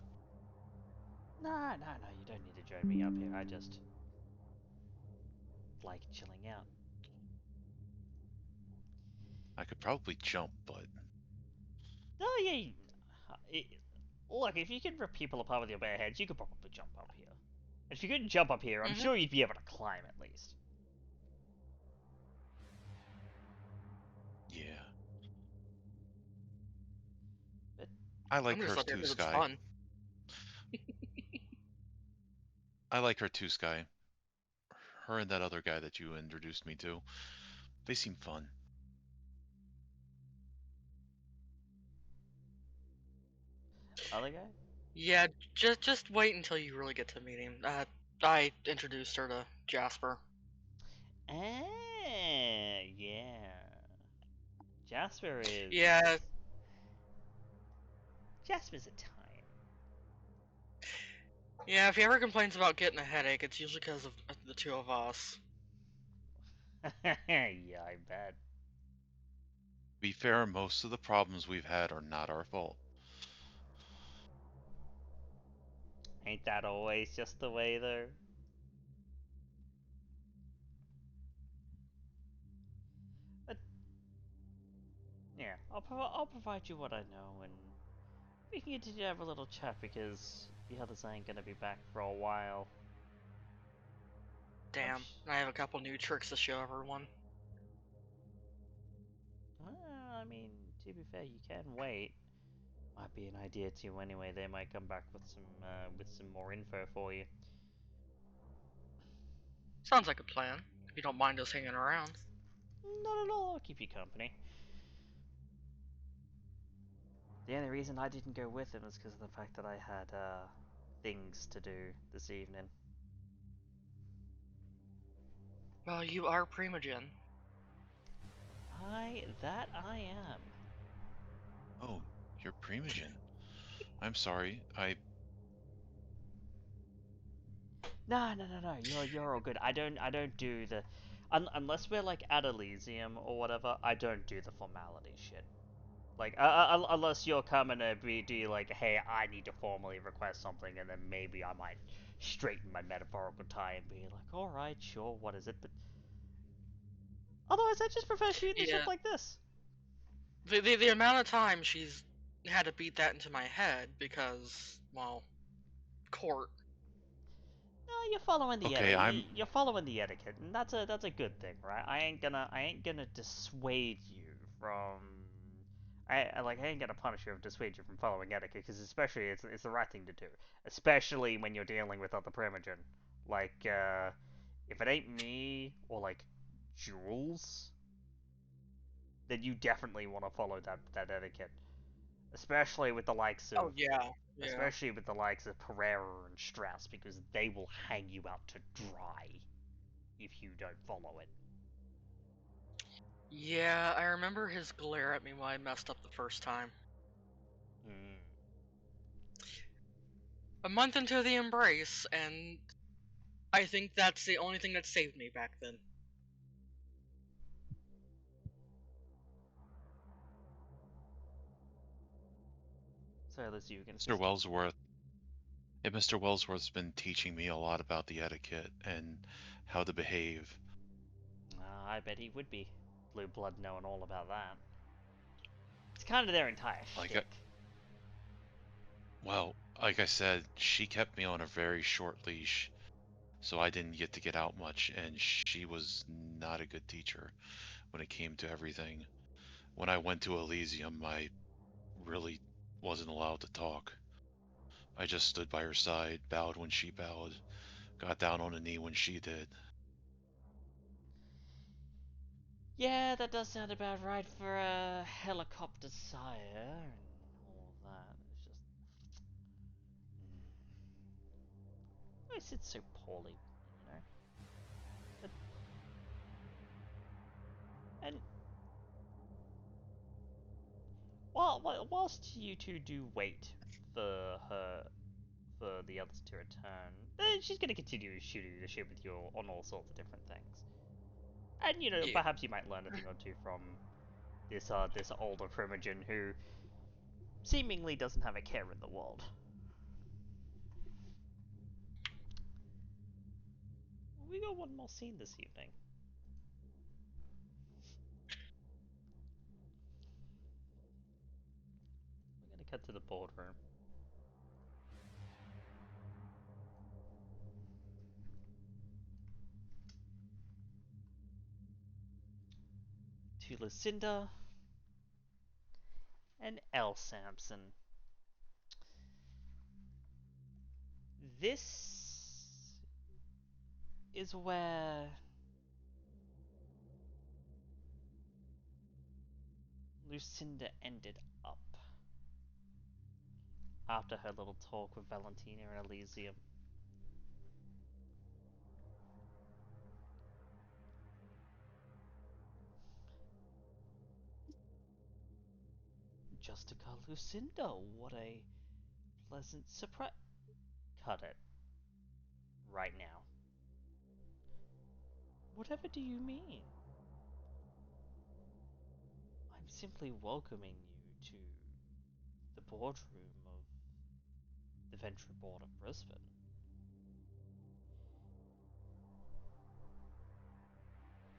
No, you don't need to join me up here. I just like chilling out. I could probably jump, but Oh, yeah. Look, if you can rip people apart with your bare hands, you could probably jump up here. And if you couldn't jump up here, I'm Mm-hmm. sure you'd be able to climb at least. yeah. But I I'm like just hers up here too, because it's Skye. fun. I like her too, Skye. Her and that other guy that you introduced me to. They seem fun. other guy? Yeah, just wait until you really get to meet him. I introduced her to Jasper. Yeah. Jasper is. Yeah, Jasper's a time. yeah. If he ever complains about getting a headache, it's usually because of the two of us. Yeah, I bet. To be fair, most of the problems we've had are not our fault. Ain't that always just the way, though? But yeah, I'll provide you what I know, and we can continue to have a little chat because the others ain't gonna be back for a while. Damn, I have a couple new tricks to show everyone. Well, I mean, to be fair, you can wait. Might be an idea too. Anyway, they might come back with some more info for you. Sounds like a plan. If you don't mind us hanging around. Not at all. I'll keep you company. The only reason I didn't go with him is because of the fact that I had things to do this evening. Well, you are Primogen. I am. Oh, you're Primogen. I'm sorry. No, no, no, no. You're all good. I don't do the, unless we're like at Elysium or whatever. I don't do the formality shit. Like, unless you're coming to do like, hey, I need to formally request something, and then maybe I might straighten my metaphorical tie and be like, all right, sure, what is it? But otherwise, I just prefer shooting the shit Yeah. like this. The amount of time she's had to beat that into my head because, well, court. No, you're following the Okay, etiquette. You're following the etiquette, and that's a good thing, right? I ain't gonna dissuade you from. I ain't gonna punish you or dissuade you from following etiquette, because especially it's the right thing to do, especially when you're dealing with other Primogen. Like, if it ain't me or like Jules, then you definitely want to follow that etiquette, especially with the likes Oh of yeah, yeah, especially with the likes of Pereira and Strauss, because they will hang you out to dry if you don't follow it. yeah. I remember his glare at me when I messed up the first time. Mm. A month into the embrace, and I think that's the only thing that saved me back then. So, Liz, you were gonna say Mr. something? Wellsworth. Yeah, Mr. Wellsworth's been teaching me a lot about the etiquette and how to behave. I bet he would be. Blue blood knowing all about that. It's kind of their entire Like, shtick. well, like I said, she kept me on a very short leash, so I didn't get to get out much, and she was not a good teacher when it came to everything. When I went to Elysium, I really wasn't allowed to talk. I just stood by her side, bowed when she bowed, got down on a knee when she did. Yeah, that does sound about right for a helicopter sire and all that. It's just. Mm. It sits so poorly, you know? But, and whilst you two do wait for her, for the others to return, she's going to continue shooting the shit with you on all sorts of different things. And Yeah. perhaps you might learn a thing or two from this older Primogen who seemingly doesn't have a care in the world. We got one more scene this evening. We're gonna cut to the boardroom. To Lucinda and L. Sampson. This is where Lucinda ended up after her little talk with Valentina and Elysium. Justica Lucinda, what a pleasant surprise. Cut it. Right now. Whatever do you mean? I'm simply welcoming you to the boardroom of the Venture Board of Brisbane.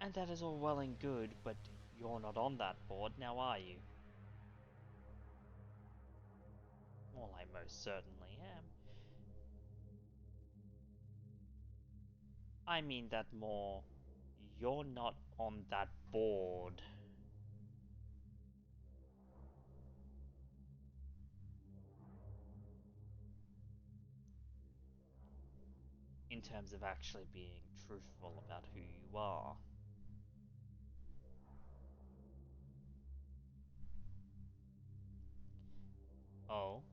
And that is all well and good, but you're not on that board, now are you? Well, I most certainly am. I mean that more. You're not on that board. In terms of actually being truthful about who you are. Oh?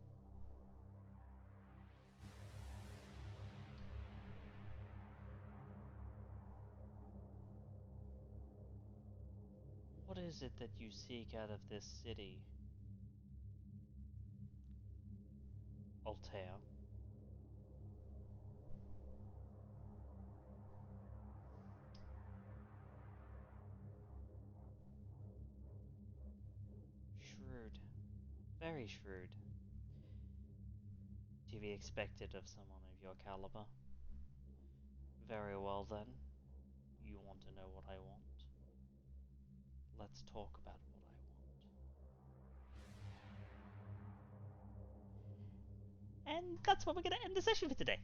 What is it that you seek out of this city? Altair? Very shrewd. To be expected of someone of your caliber. Very well then. You want to know what I want? Let's talk about what I want. And that's what we're going to end the session for today.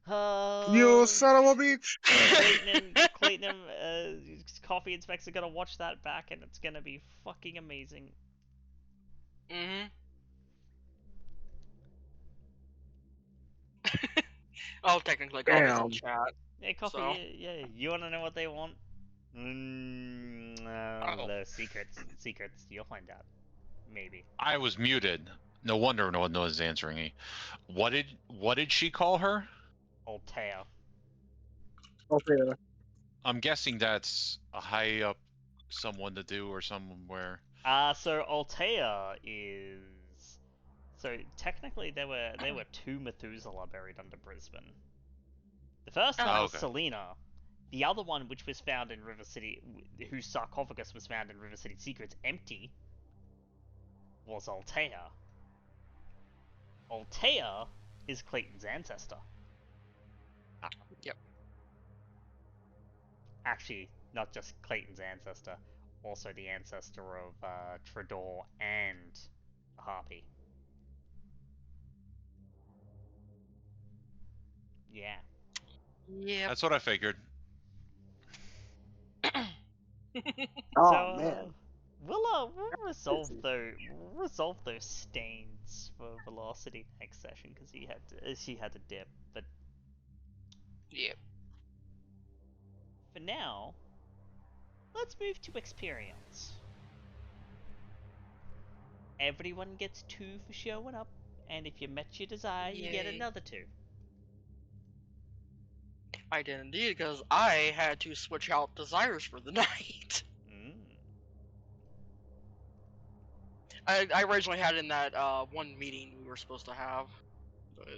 You son of a bitch! Clayton, Coffee and Specs are gonna watch that back, and it's gonna be fucking amazing. Mm-hmm. Oh, technically, Coffee's in Damn. chat. Yeah, Coffee, So. yeah, you wanna know what they want? Oh. The secrets, you'll find out. Maybe. I was muted. No wonder no one was answering me. What did she call her? Altea. Okay. I'm guessing that's a high up someone to do or somewhere. So Altea is... So technically there were two Methuselah buried under Brisbane. The first one Oh, was okay. Selena. The other one, which was found in River City, whose sarcophagus was found in River City Secrets empty, was Altea. Altea is Clayton's ancestor. Yep. Actually, not just Clayton's ancestor, also the ancestor of Tredor and Harpy. Yeah. Yep. That's what I figured. Oh So, man. we'll resolve those stains for Velocity next session because she had to dip. But Yep. for now, let's move to experience. Everyone gets 2 for showing up, and if you met your desire, you get Yay. another 2. I did indeed, because I had to switch out desires for the night. I originally had it in that one meeting we were supposed to have, but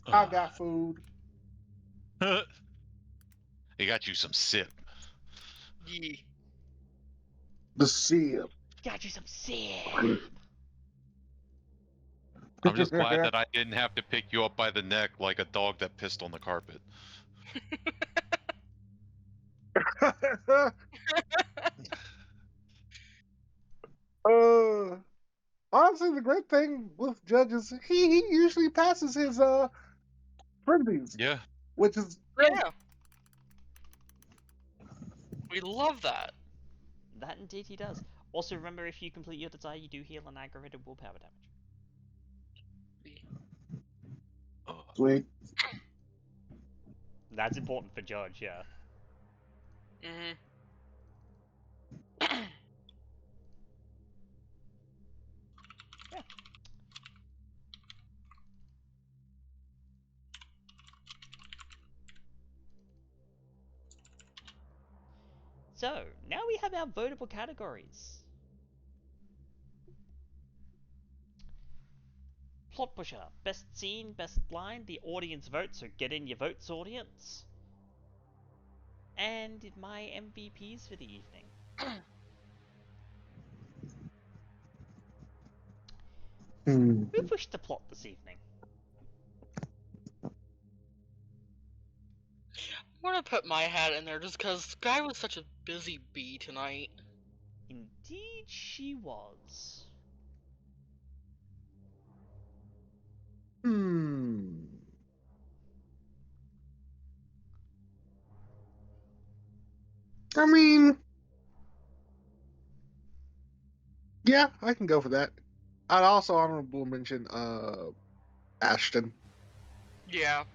I got food. He got you some sip. yeah. The sip. Got you some sip. I'm just glad that I didn't have to pick you up by the neck like a dog that pissed on the carpet. Honestly, the great thing with judges, he usually passes his frenzies, Yeah. which is great. Yeah. We love that. That indeed he does. Also, remember, if you complete your desire, you do heal an aggravated willpower damage. Sweet. That's important for Judge, yeah. Mm-hmm. Yeah. So, now we have our votable categories. Plot pusher, best scene, best line, the audience vote, so get in your votes, audience. And my MVPs for the evening. Who pushed the plot this evening? I'm gonna put my hat in there just because Skye was such a busy bee tonight. Indeed she was. I mean, yeah, I can go for that. I'd also honorable mention Ashton. Yeah.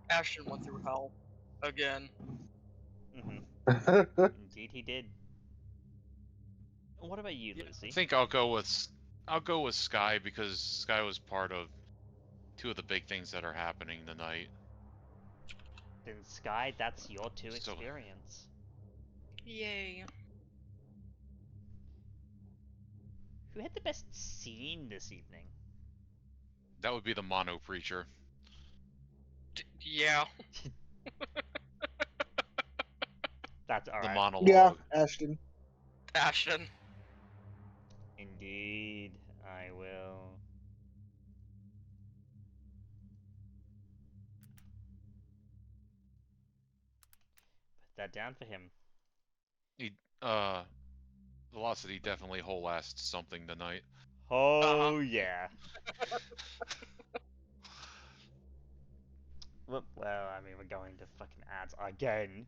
Ashton went through hell. Again. Indeed he did. What about you, Lucy? I think I'll go with Skye because Skye was part of 2 of the big things that are happening tonight. Then Skye, that's your 2 So- experience. Yay. Who had the best scene this evening? That would be the mono preacher. Yeah. That's The alright. Yeah, monologue. Ashton. Ashton. Indeed, I will. Put that down for him. He, Velocity definitely whole assed something tonight. Oh, yeah. Well, I mean, we're going to fucking ads again.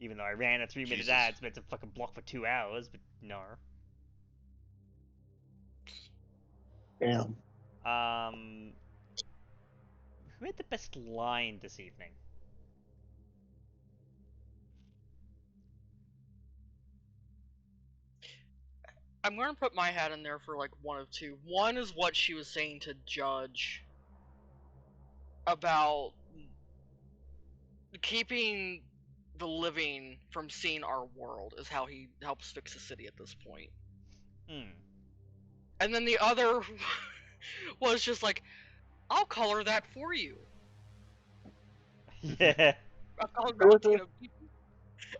Even though I ran a 3-minute Jesus. ad, it's meant to fucking block for 2 hours, but no. Damn. Who had the best line this evening? I'm gonna put my hat in there for like one of two. One is what she was saying to Judge about keeping the living from seeing our world is how he helps fix the city at this point. Hmm. And then the other was just like, I'll color that for you. Yeah. I'll color Valentina Visage.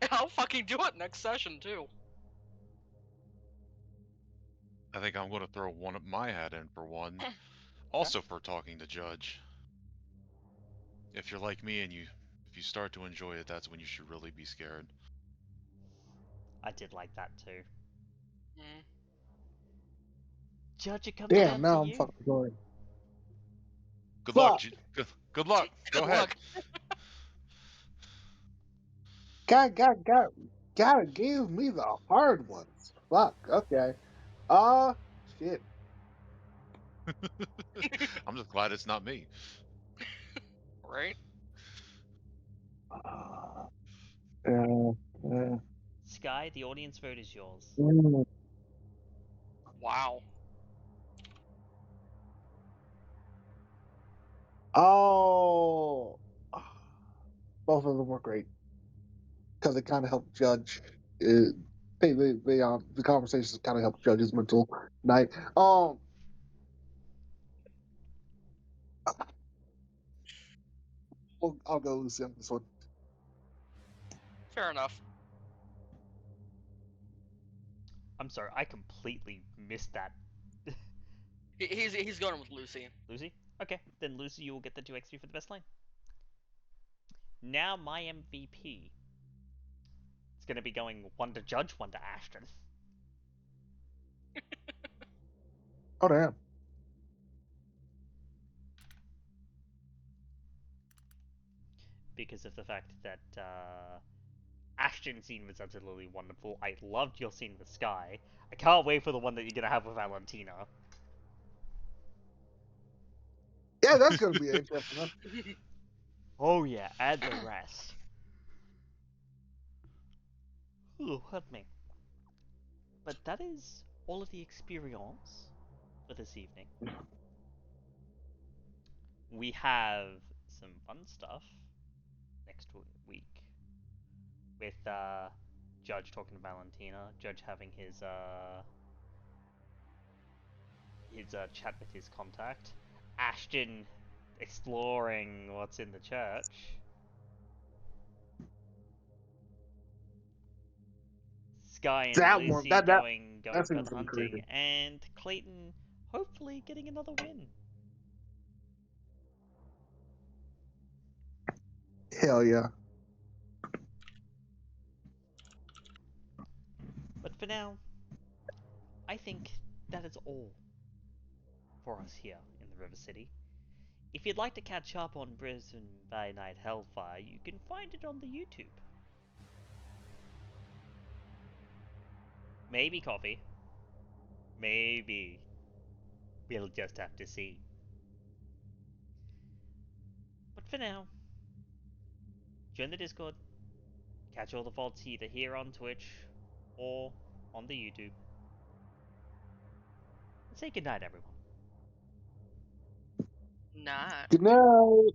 And I'll fucking do it next session too. I think I'm going to throw one of my hat in for one. Also for talking to Judge. If you're like me and if you start to enjoy it, that's when you should really be scared. I did like that too. Mm. Judge, it comes Damn, down to now I'm you. fucking going. Good Fuck. luck. Good luck. Good Go ahead. luck. Gotta give me the hard ones. Fuck, okay. Shit. I'm just glad it's not me. Right? Uh, uh, Skye, the audience vote is yours. mm. Wow. Oh, both of them were great because it kind of helped Judge. The conversations kind of helped Judge's mental night. I'll go Lucy on this one. Fair enough. I'm sorry, I completely missed that. He's going with Lucy. Lucy? Okay, then Lucy, you will get the 2 XP for the best line. Now my MVP. It's gonna be going 1 to Judge, 1 to Ashton. Oh damn. Because of the fact that Ashton's scene was absolutely wonderful. I loved your scene with Skye. I can't wait for the one that you're gonna have with Valentina. Yeah, that's gonna be interesting. Huh? Oh yeah, and the rest. Ooh, hurt me. But that is all of the experience for this evening. We have some fun stuff next week with Judge talking to Valentina, Judge having his chat with his contact, Ashton exploring what's in the church, Skye and That one, Lucy that going seems gun to be hunting, crazy. and Clayton hopefully getting another win. Hell yeah. But for now, I think that is all for us here in the River City. If you'd like to catch up on Brisbane by Night Hellfire, you can find it on the YouTube. Maybe coffee. Maybe. We'll just have to see. But for now, join the Discord, catch all the VODs either here on Twitch or on the YouTube. And say goodnight, everyone. Not. Good night.